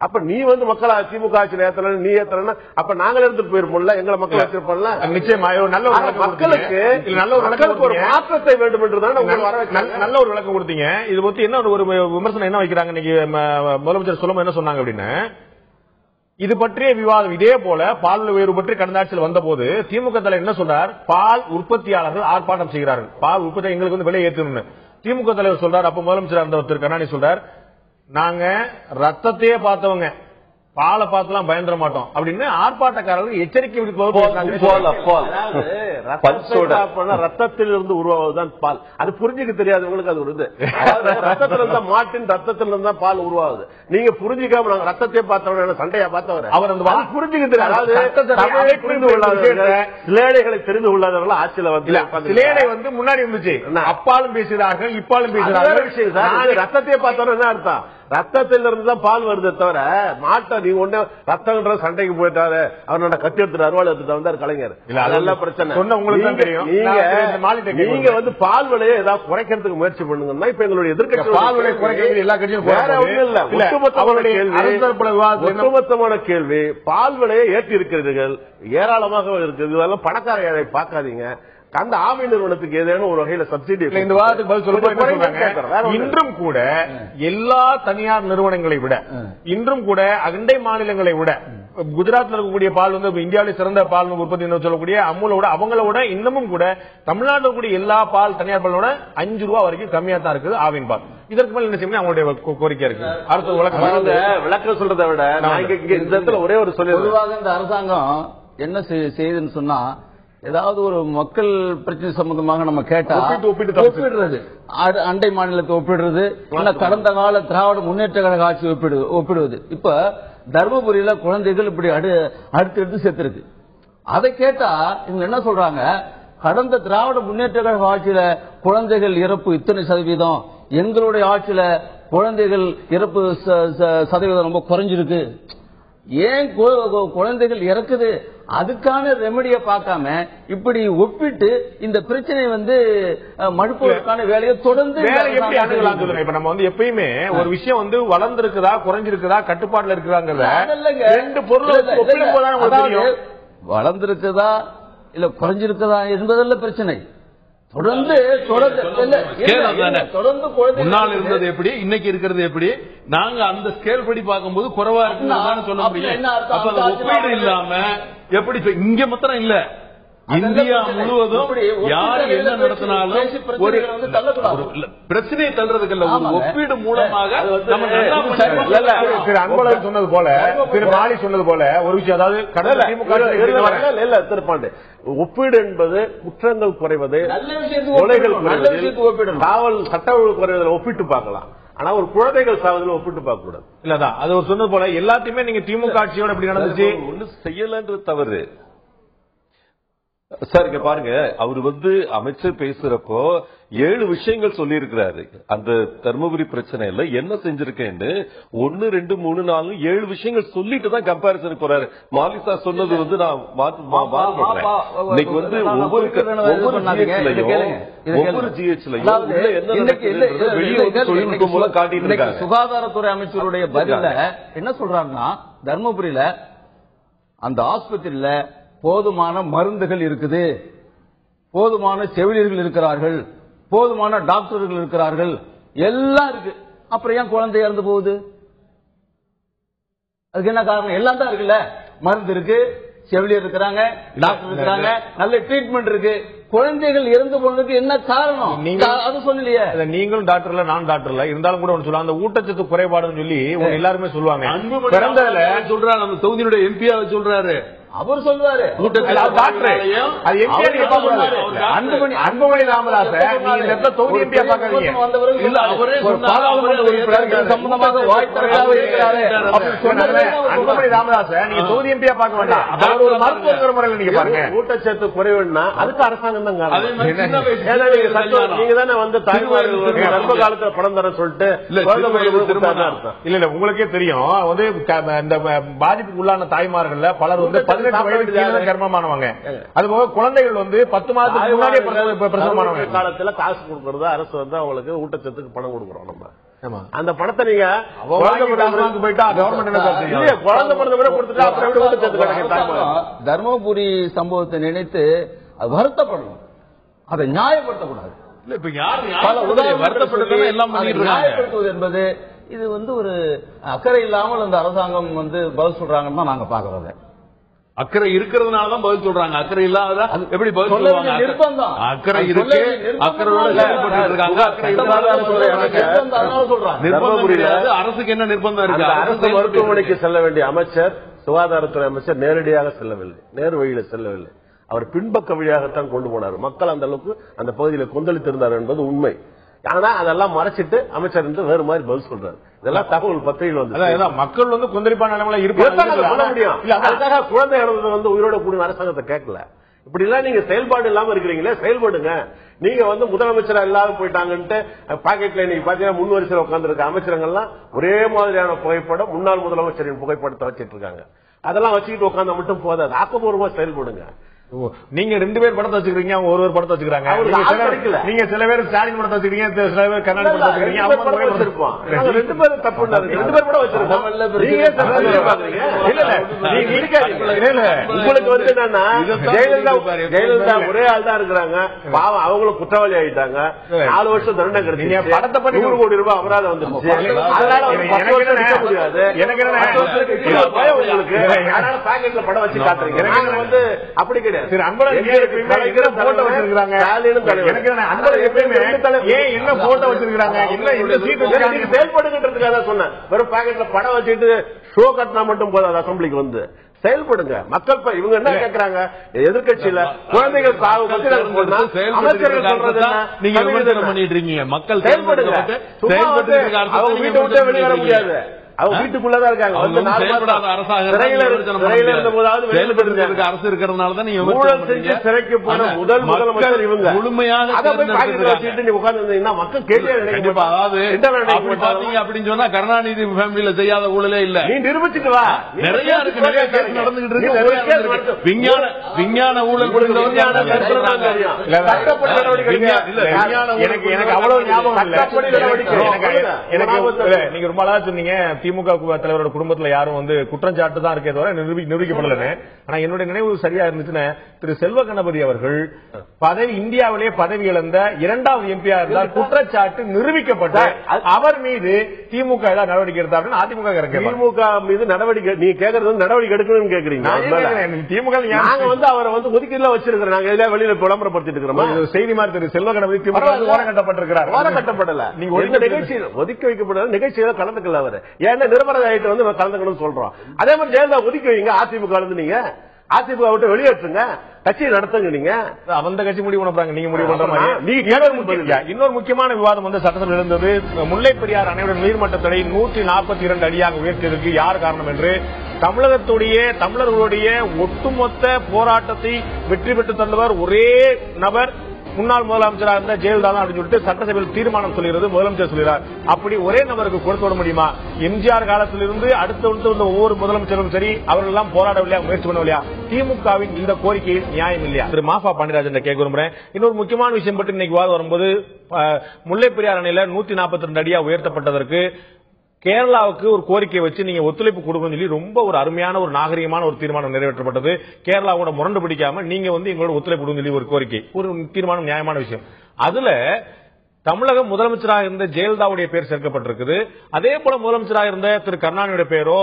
அப்ப நீ வந்து மக்கள் திமுக ஆட்சியில் ஏத்தல, நீ ஏத்தலன்னா அப்ப நாங்களே எடுத்துட்டு போயிருப்போம்ல, எங்களை மக்கள் வச்சிருப்போம்ல. நிச்சயமா நல்ல ஒரு மக்களுக்கு ஒரு மாற்றத்தை வேண்டும் என்றுதான் நல்ல ஒரு விளக்கம் கொடுத்தீங்க. இது பத்தி என்ன ஒரு விமர்சனம் என்ன வைக்கிறாங்க இன்னைக்கு முதலமைச்சர் சொல்லும்போது என்ன சொன்னாங்க அப்படின்னு, இது பற்றிய விவாதம் இதே போல பால் உயர்வு பற்றி கடந்த ஆட்சியில் வந்த போது திமுக தலைவர் என்ன சொல்றார், பால் உற்பத்தியாளர்கள் ஆர்ப்பாட்டம் செய்கிறார்கள், பால் உற்பத்தி எங்களுக்கு வந்து விலை ஏற்றணும் திமுக தலைவர் சொல்றார். அப்ப முதலமைச்சர் திரு கருணாநிதி சொல்றார், நாங்க ரத்தத்தையே பார்த்தவங்க, பாலை பார்த்துலாம் பயந்துட மாட்டோம் அப்படின்னு ஆர்ப்பாட்டக்காரர்கள் எச்சரிக்கை ரத்தத்தில் இருந்து உருவாவதுதான் பால். அது புரிஞ்சுக்க தெரியாதவங்களுக்கு அது ஒரு இது. ரத்தத்துல இருந்தா மாட்டின் ரத்தத்துல இருந்தா பால் உருவாகுது. நீங்க புரிஞ்சுக்காம நாங்க ரத்தத்தை பார்த்தவங்க சண்டையா பார்த்தவர் அவர் அந்த புரிஞ்சுக்க தெரியாது. சிலேடைகளை தெரிந்து கொள்ளாதவர்கள் ஆட்சியில வந்து சிலேடை வந்து முன்னாடி இருந்துச்சு, அப்பாலும் பேசுகிறார்கள் இப்பாலும் பேசுகிறார்கள். ரத்தத்தை பார்த்தவங்க என்ன அர்த்தம்? ரத்தத்தில இருந்து தான் பால் வருது தவிர மாட்டை நீங்க ஒண்ணு ரத்தம்ன்ற சண்டைக்கு போயிட்டாரு அவனோட கத்தி எடுத்துட்டு அறுவாள் எடுத்துட்டு வந்தார் கலைஞர். அதெல்லாம் பிரச்சனை. நீங்க வந்து பால் விலையை ஏதாவது குறைக்கிறதுக்கு முயற்சி பண்ணுங்கன்னா இப்ப எங்களுடைய எதிர்க்கட்சி பால் விலை குறைக்கிறது எல்லா கட்சியும் வேற ஒன்றும் இல்ல. ஒட்டுமொத்தமான கேள்வி பால் விலையை ஏற்றி இருக்கிறீர்கள், ஏராளமாக இருக்குது. இதெல்லாம் பணக்கார ஏழை பார்க்காதீங்க. அந்த ஆமை நிறுவனத்துக்கு ஏதேனும் ஒரு வகையில சப்சிடி இந்த வாரத்துக்கு பதில் சொல்ல இன்றும் கூட எல்லா தனியார் நிறுவனங்களை விட இன்றும் கூட அண்டை மாநிலங்களை விட குஜராத்ல இருக்கக்கூடிய பால் வந்து இந்தியாவிலே சிறந்த பால் உற்பத்தி சொல்லக்கூடிய அமுலோட அவங்களோட இன்னமும் கூட தமிழ்நாட்டில் இருக்கக்கூடிய எல்லா பால் தனியார் பாலோட 5 ரூபாய் வரைக்கும் கம்மியா தான் இருக்குது ஆவின் பால். இதற்கு மேல என்ன செய்யணும் அவங்களுடைய கோரிக்கை இருக்கு. அடுத்த விளக்கம் சொல்றதை விட இந்த இடத்துல ஒரே ஒரு சொல்லி பொதுவாக இந்த அரசாங்கம் என்ன செய்யுதுன்னு சொன்னா ஏதாவது ஒரு மக்கள் பிரச்சனை சம்பந்தமாக நம்ம கேட்டா ஒப்பிடுறது, அண்டை மாநிலத்தை ஒப்பிடுறது, கடந்த கால திராவிட முன்னேற்ற கழக ஆட்சி ஒப்பிடுவது. இப்ப தர்மபுரியில குழந்தைகள் இப்படி அடுத்து சேர்த்திருக்கு. அதை கேட்டா இவங்க என்ன சொல்றாங்க, கடந்த திராவிட முன்னேற்ற கழக ஆட்சியில குழந்தைகள் இறப்பு இத்தனை சதவீதம், எங்களுடைய ஆட்சியில குழந்தைகள் இறப்பு சதவீதம் ரொம்ப குறைஞ்சிருக்கு. ஏன் குழந்தைகள் இறக்குது அதுக்கான ரெமடியை பார்க்காம இப்படி ஒப்பிட்டு இந்த பிரச்சனை வந்து மழுப்புவதற்கான வேலையை தொடர்ந்து இப்ப நம்ம வந்து எப்பயுமே ஒரு விஷயம் வந்து வளர்ந்திருக்குதா குறைஞ்சிருக்குதா கட்டுப்பாட்டுல இருக்கிறாங்க ரெண்டு பொருள் வளர்ந்திருக்குதா இல்ல குறைஞ்சிருக்குதா என்பதல்ல பிரச்சனை. தொடர்ந்து முன்னால் இருந்தது எப்படி இன்னைக்கு இருக்கிறது எப்படி நாங்க அந்த ஸ்கேல் படி பார்க்கும்போது குறைவா இருக்குன்னு சொல்ல முடியும். அப்ப அந்த ஒப்பீடு இல்லாம எப்படி இங்க மாத்திரம் இல்ல இந்தியா முழுவதும் யார் என்ன நடத்தினாலும் ஒரு பிரச்சனையை தள்ளுறதுக்கு இல்ல, ஒரு ஒப்பீடு மூலமாக திரு அன்பழகன் சொன்னது போல திரு மாலி சொன்னது போல ஒரு விஷயம், அதாவது திருப்பாண்டு ஒப்பீடு என்பது குற்றங்கள் குறைவது, கொலைகள் குறைவது, காவல் சட்ட ஒழுங்கு குறைவதில் ஒப்பிட்டு பார்க்கலாம். ஆனா ஒரு குழந்தைகள் சாவதில் ஒப்பிட்டு பார்க்க கூடாது. இல்லதான் அது ஒரு சொன்னது போல எல்லாத்தையுமே நீங்க திமுக ஆட்சியோட எப்படி நடந்துச்சு ஒண்ணு செய்யலன்றது தவறு சார். இங்க பாருங்க, அவர் வந்து அமைச்சர் பேசுறப்போ 7 விஷயங்கள் சொல்லி இருக்கிறாரு. அந்த தர்மபுரி பிரச்சனையில என்ன செஞ்சிருக்கேன்னு 1, 2, 3, 4, 7 விஷயங்கள் சொல்லிட்டு தான் கம்பாரிசன் போறாரு. மாலிசா சொன்னது வந்து நான் இன்னைக்கு வந்து ஒவ்வொரு ஜிஹெச்லயும் வெளியே தொழில்நுட்பம் மூலம் காட்டிட்டு இருக்காங்க. சுகாதாரத்துறை அமைச்சருடைய பதில என்ன சொல்றாருன்னா, தர்மபுரியில அந்த ஆஸ்பத்திரியில போதுமான மருந்துகள் இருக்குது, போதுமான செவிலியர்கள் இருக்கிறார்கள், போதுமான டாக்டர்கள் இருக்கிறார்கள், எல்லாம் இருக்கு. அப்புறம் ஏன் குழந்தை இறந்து போகுது? அதுக்கு என்ன காரணம்? எல்லாம் தான் இருக்குல்ல, மருந்து இருக்கு, செவிலியர் இருக்கிறாங்க, டாக்டர் இருக்கிறாங்க, நல்ல ட்ரீட்மெண்ட் இருக்கு. குழந்தைகள் இறந்து போனதுக்கு என்ன காரணம்? நீங்க அது சொல்லலையே. நீங்களும் டாக்டர்ல நான் டாக்டர்ல இருந்தாலும் கூட ஒன்று சொல்லுவாங்க, அந்த ஊட்டச்சத்து குறைபாடுன்னு சொல்லி எல்லாருமே சொல்லுவாங்க. சொல்றாரு நம்ம தொகுதியினுடைய எம்பியா சொல்றாரு, அவர் சொல்லுவாரு அன்புமணி ராமதாஸ் தொகுதி எம்பியா பாக்காதீங்க, அன்புமணி ராமதாஸ் நீங்க தொகுதி எம்பியா பார்க்க வேண்டாம், அவர் ஒரு மருத்துவ முறையில் நீங்க பாருங்க. ஊட்டச்சத்து குறைவுன்னா அதுக்கு அரசாங்கம் தான் காரணம். நீங்க தானே வந்து தாய்மார்கள் கர்ப்ப காலத்துல பணம் தர சொல்லிட்டு இல்ல உங்களுக்கே தெரியும் வந்து இந்த பாதிப்புக்கு உள்ளான தாய்மார்கள் பலர் வந்து 18 வயது கர்ப்பமானவங்க, அதுபோக குழந்தைகள் வந்து 10 மாதத்துக்கு முன்னாடியே பிரசவமானவங்க. காலத்துல காசு கொடுக்கறது அரசு வந்து அவங்களுக்கு ஊட்டச்சத்துக்கு பணம் கொடுக்குறோம். நம்ம அந்த பணத்தை நீங்க போயிட்டா குழந்தை பிறந்த விட கொடுத்துட்டா அப்புறம் ஊட்டச்சத்து கிடைக்கும். தர்மபுரி சம்பவத்தை நினைத்து வருத்தப்படணும், அதை நியாயப்படுத்தக்கூடாது. நியாயப்படுத்துவது என்பது இது வந்து ஒரு அக்கறை இல்லாமல் அந்த அரசாங்கம் வந்து பதில் சொல்றாங்கன்னு தான் நாங்க பாக்குறோம். அக்கறை இருக்கிறதுனால தான் பதில் சொல்றாங்க. அக்கறை இல்லாத எப்படி பதில் சொல்லுவாங்க? அக்கறை இருக்கு, அக்கறையோட செயல்பட்டு இருக்காங்க. அரசுக்கு என்ன நிர்பந்தம் இருக்கு? அரசு மருத்துவமனைக்கு செல்ல வேண்டிய அமைச்சர், சுகாதாரத்துறை அமைச்சர் நேரடியாக செல்லவில்லை, நேரு வழியில செல்லவில்லை. அவர் பின்பக்க வழியாகத்தான் கொண்டு போனார். மக்கள் அந்த அளவுக்கு அந்த பகுதியில் கொந்தளித்திருந்தார் என்பது உண்மை. ஆனா அதெல்லாம் மறைச்சிட்டு அமைச்சர் வந்து வேறு மாதிரி பதில் சொல்றாரு. இதெல்லாம் தகவல் பத்திரிகையில் வந்து மக்கள் வந்து கொந்தளிப்பான நிலைமையில இருப்பாங்க முடியும். அதுக்காக குழந்தை இறந்தது வந்து உயிரோட கூடிய அரசாங்கத்தை கேட்கல. இப்படி எல்லாம் நீங்க செயல்பாடு இல்லாம இருக்கிறீங்களே, செயல்படுங்க. நீங்க வந்து முதலமைச்சரா இல்லாத போயிட்டாங்கன்ட்டு பாக்கெட்ல நீங்க பாத்தீங்கன்னா முன்வரிசையில் உட்கார்ந்து இருக்க அமைச்சரங்கள்லாம் ஒரே மாதிரியான புகைப்படம், முன்னாள் முதலமைச்சரின் புகைப்படத்தை வச்சிட்டு இருக்காங்க. அதெல்லாம் வச்சுக்கிட்டு உட்கார்ந்தா மட்டும் போதாது, ஆக்கப்பூர்வமா செயல்படுங்க. நீங்க 2 பேர் படத்தை வச்சுக்கிறீங்க, அவங்க ஒரு படத்தை வச்சுக்கிறாங்க. நீங்க சில பேர் ஸ்டாலின் படத்தை வச்சுக்கிறீங்க, சில பேர் கர்நாடக படத்தை வச்சுக்கிறீங்க. அவங்க வச்சிருப்பான் 2 பேரும் தப்பு இல்ல, 2 பேர் கூட வச்சிருக்கோம். உங்களுக்கு வந்து என்னன்னா ஜெயலலிதா ஒரே ஆள் தான் இருக்கிறாங்க. பாவம் அவங்களும் குற்றவாளி ஆயிட்டாங்க. 4 வருஷம் தண்டனை கிடைச்சீங்க. படத்தை பண்ணி 100 கோடி ரூபாய் அபராதம் வந்துருச்சு. அதனால முடியாது. எனக்கு உங்களுக்கு அதனால பாக்கெட்ல படம் வச்சு காட்டுறீங்க. நாங்க வந்து அப்படி கிடையாது. படம் வச்சுட்டு ஷோ கட்டினா மட்டும் போதாது. அசம்பிளிக்கு வந்து செயல்படுங்க. மக்கள் இவங்க என்ன கேட்கறாங்க? எதிர்கட்சியில குழந்தைகள் சாவு அமைச்சர்கள் சொல்றது பண்ணிட்டு இருக்கீங்க. மக்கள் செயல்படுங்க. அவங்க வீட்டை விட்டு வெளியே வர முடியாது. அவங்க வீட்டுக்குள்ளதான் இருக்காங்க. அரசு இருக்கிறதுனால சிறைக்கு போன முதல் முதலமைச்சர் இவங்க. முழுமையாக மக்கள் கேள்வி அப்படின்னு சொன்னா கருணாநிதி ஃபேமிலியில செய்யாத ஊழலே இல்ல. நீ நிரூபிச்சுட்டு வா. நிறைய இருக்கு, நிறைய கேஸ் நடந்துகிட்டு இருக்கு. விஞ்ஞான ஊழல் எனக்கு அவ்வளவு ஞாபகம். நீங்க ரொம்ப அழகா சொன்னீங்க. திமுக தலைவரோட குடும்பத்துல யாரும் வந்து குற்றச்சாட்டு தான் இருக்கே தவிர நிரூபிக்கப்படல. ஆனா என்னுடைய நினைவு சரியா இருந்துச்சுன்னா, திரு செல்வ கணபதி அவர்கள் இந்தியாவிலே பதவி இழந்த 2வது எம்பியா இருந்தால் குற்றச்சாட்டு நிரூபிக்கப்பட்ட அவர் மீது திமுக ஏதாவது நடவடிக்கை எடுத்தாரு. அதிமுக திமுக மீது நடவடிக்கை நீ கேட்கறது நடவடிக்கை எடுக்கணும்னு கேக்குறீங்க. திமுக நாங்க வந்து அவரை வந்து ஒதுக்கீடுல வச்சிருக்கிறோம். நாங்க எல்லாம் வெளியில விளம்பரப்படுத்திட்டு இருக்கிறோம். செய்தி மாதிரி திரு செல்வ கணபதி திமுக ஓரம் கட்டப்பட்டிருக்கிறார். ஓரம் கட்டப்படல. நீங்க ஒரு நிகழ்ச்சியில் ஒதுக்கி வைக்கப்படாத நிகழ்ச்சியில கலந்துக்கல அவர். ஏன்னா நிரபராதித்த வந்து கலந்துக்கணும்னு சொல்றோம். அதே மாதிரி ஜெயலலிதா ஒதுக்கி வைங்க. அதிமுக நீங்க அதிமுக விட்டு வெளியேற்றுங்க, கட்சியை நடத்துங்க. நீங்க அந்த கட்சி முடிவு பண்ண நீங்க முடிவு பண்ற மாதிரி. இன்னொரு முக்கியமான விவாதம் வந்து சட்டசபையில் இருந்தது. முல்லை பெரியாறு அணையுடன் நீர்மட்ட தடை 142 அடியாக உயர்த்தியதற்கு யார் காரணம் என்று தமிழர்களுடைய ஒட்டுமொத்த போராட்டத்தை வெற்றி பெற்று தந்தவர் ஒரே நபர் முன்னாள் முதலமைச்சராக இருந்த ஜெயலலிதா தான் அப்படின்னு சொல்லிட்டு சட்டசபையில் தீர்மானம் சொல்கிறது. முதலமைச்சர் சொல்கிறார். அப்படி ஒரே நபருக்கு கொடுத்து விட முடியுமா? எம்ஜிஆர் காலத்திலிருந்து அடுத்து வந்த ஒவ்வொரு முதலமைச்சரும் சரி, அவர்கள் எல்லாம் போராடவில்லையா, முயற்சி பண்ணவில்லையா? திமுகவின் இந்த கோரிக்கை நியாயம் இல்லையா? திரு மாஃபா பாண்டியராஜன் கேட்க விரும்புறேன். இன்னொரு முக்கியமான விஷயம் பற்றி இன்னைக்கு வாதம் வரும்போது, முல்லை பெரியாறு அணையில 142 அடியா உயர்த்தப்பட்டதற்கு கேரளாவுக்கு ஒரு கோரிக்கை வச்சு நீங்க ஒத்துழைப்பு கொடுக்கணும் சொல்லி ரொம்ப ஒரு அருமையான ஒரு நாகரிகமான ஒரு தீர்மானம் நிறைவேற்றப்பட்டது. கேரளாவோட முரண்டு பிடிக்காம நீங்க வந்து எங்களோட ஒத்துழைப்பு கொடுக்கணும் சொல்லி ஒரு கோரிக்கை, ஒரு தீர்மானம், நியாயமான விஷயம். அதுல தமிழக முதலமைச்சராக இருந்த ஜெயலலிதாவுடைய பேர் சேர்க்கப்பட்டிருக்குது. அதே போல முதலமைச்சராக இருந்த திரு கருணாநிதியுடைய பேரோ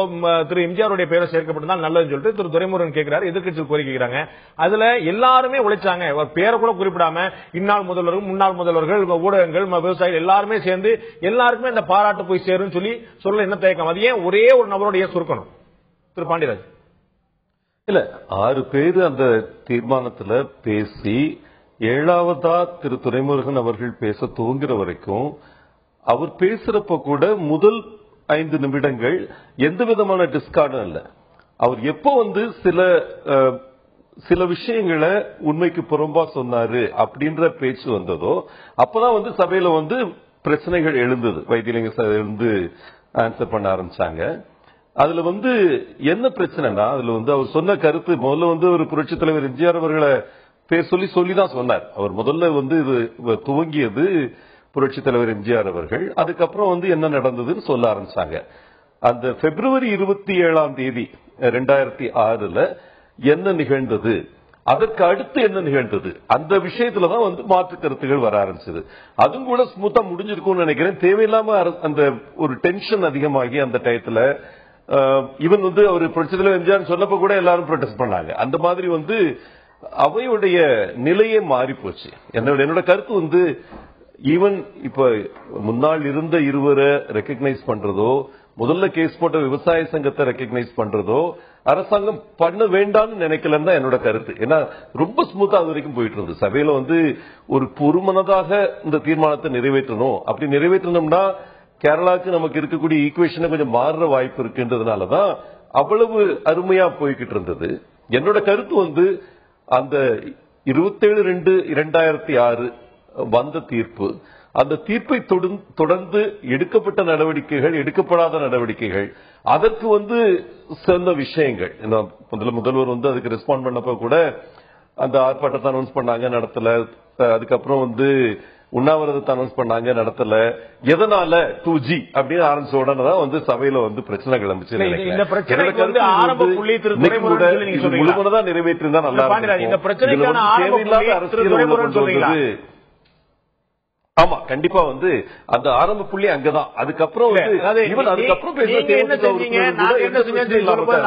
திரு எம்ஜிஆருடைய பேரோ சேர்க்கப்பட்டிருந்தால் நல்லதுன்னு சொல்லிட்டு திரு துரைமுருகன் கேட்கிறார். எதிர்க்கட்சியில் கோரிக்கைக்கிறாங்க. அதுல எல்லாருமே உழைச்சாங்க. பேரை கூட குறிப்பிடாம இந்நாள் முதல்வர்கள், முன்னாள் முதல்வர்கள், ஊடகங்கள், விவசாயிகள் எல்லாருமே சேர்ந்து எல்லாருக்குமே இந்த பாராட்டு போய் சேரும் சொல்லி சொல்ல என்ன தயக்கம்? அது ஏன் ஒரே ஒரு நபருடைய சுருக்கணும்? திரு பாண்டியராஜ். இல்ல 6 பேர் அந்த தீர்மானத்துல பேசி 7வதா திரு துரைமுருகன் அவர்கள் பேச துவங்குற வரைக்கும் அவர் பேசுறப்ப கூட முதல் 5 நிமிடங்கள் எந்த விதமான டிஸ்கார்டும் இல்ல. அவர் எப்போ வந்து சில விஷயங்களை உண்மைக்கு புறம்பா சொன்னாரு அப்படின்ற பேச்சு வந்ததோ அப்பதான் வந்து சபையில வந்து பிரச்சனைகள் எழுந்தது. வைத்தியலிங்க எழுந்து ஆன்சர் பண்ண ஆரம்பிச்சாங்க. அதுல வந்து என்ன பிரச்சனைனா, அதுல வந்து அவர் சொன்ன கருத்து முதல்ல வந்து ஒரு புரட்சி தலைவர் எம்ஜிஆர் அவர்களை பேர் சொல்லிதான் சொன்னார். அவர் முதல்ல வந்து இது துவங்கியது புரட்சி தலைவர் எம்ஜிஆர் அவர்கள். அதுக்கப்புறம் வந்து என்ன நடந்ததுன்னு சொல்ல ஆரம்பிச்சாங்க. அந்த பிப்ரவரி 27 2006 என்ன நிகழ்ந்தது, அதற்கு அடுத்து என்ன நிகழ்ந்தது, அந்த விஷயத்துலதான் வந்து மாற்று கருத்துகள் வர ஆரம்பிச்சது. அதுவும் கூட ஸ்மூத்தா முடிஞ்சிருக்கும்னு நினைக்கிறேன். தேவையில்லாம அந்த ஒரு டென்ஷன் அதிகமாகி அந்த டயத்துல இவன் வந்து அவர் புரட்சித்தலைவர் எம்ஜிஆர் சொன்னப்ப கூட எல்லாரும் ப்ரொடெஸ்ட் பண்ணாங்க. அந்த மாதிரி வந்து அவையுடைய நிலையே மாறி போச்சு. என்னோட கருத்து வந்து ஈவன் இப்ப முன்னாள் இருந்த இருவரை ரெக்கக்னைஸ் பண்றதோ, முதல்ல கேஸ் போட்ட விவசாய சங்கத்தை ரெக்கக்னைஸ் பண்றதோ அரசாங்கம் பண்ண வேண்டாம்னு நினைக்கலன்னு தான் என்னோட கருத்து. ஏன்னா ரொம்ப ஸ்மூத்தா அது வரைக்கும் போயிட்டு இருந்தது. சபையில வந்து ஒரு பொறுமனதாக இந்த தீர்மானத்தை நிறைவேற்றணும். அப்படி நிறைவேற்றணும்னா கேரளாவுக்கு நமக்கு இருக்கக்கூடிய ஈக்குவேஷனை கொஞ்சம் மாறுற வாய்ப்பு இருக்குன்றதுனாலதான் அவ்வளவு அருமையா போய்கிட்டு இருந்தது. என்னோட கருத்து வந்து அந்த 27/2/2006 வந்த தீர்ப்பு, அந்த தீர்ப்பை தொடர்ந்து எடுக்கப்பட்ட நடவடிக்கைகள், எடுக்கப்படாத நடவடிக்கைகள், அதற்கு வந்து சேர்ந்த விஷயங்கள். முதல்வர் வந்து அதுக்கு ரெஸ்பாண்ட் பண்ணப்ப கூட அந்த ஆர்ப்பாட்டத்தை அனௌன்ஸ் பண்ணாங்க, நடத்தல. அதுக்கப்புறம் வந்து உண்ணாவிரதத்தை அனௌன்ஸ் பண்ணாங்க, நடத்தல. எதனால 2G அப்படின்னு ஆரம்பிச்ச உடனே தான் வந்து சபையில வந்து பிரச்சனை கிளம்பிச்சு. முழுமனதா நிறைவேற்றிருந்தா நல்லா இருக்கும். ஆமா, கண்டிப்பா வந்து அந்த ஆரம்ப புள்ளி அங்கதான். அதுக்கப்புறம்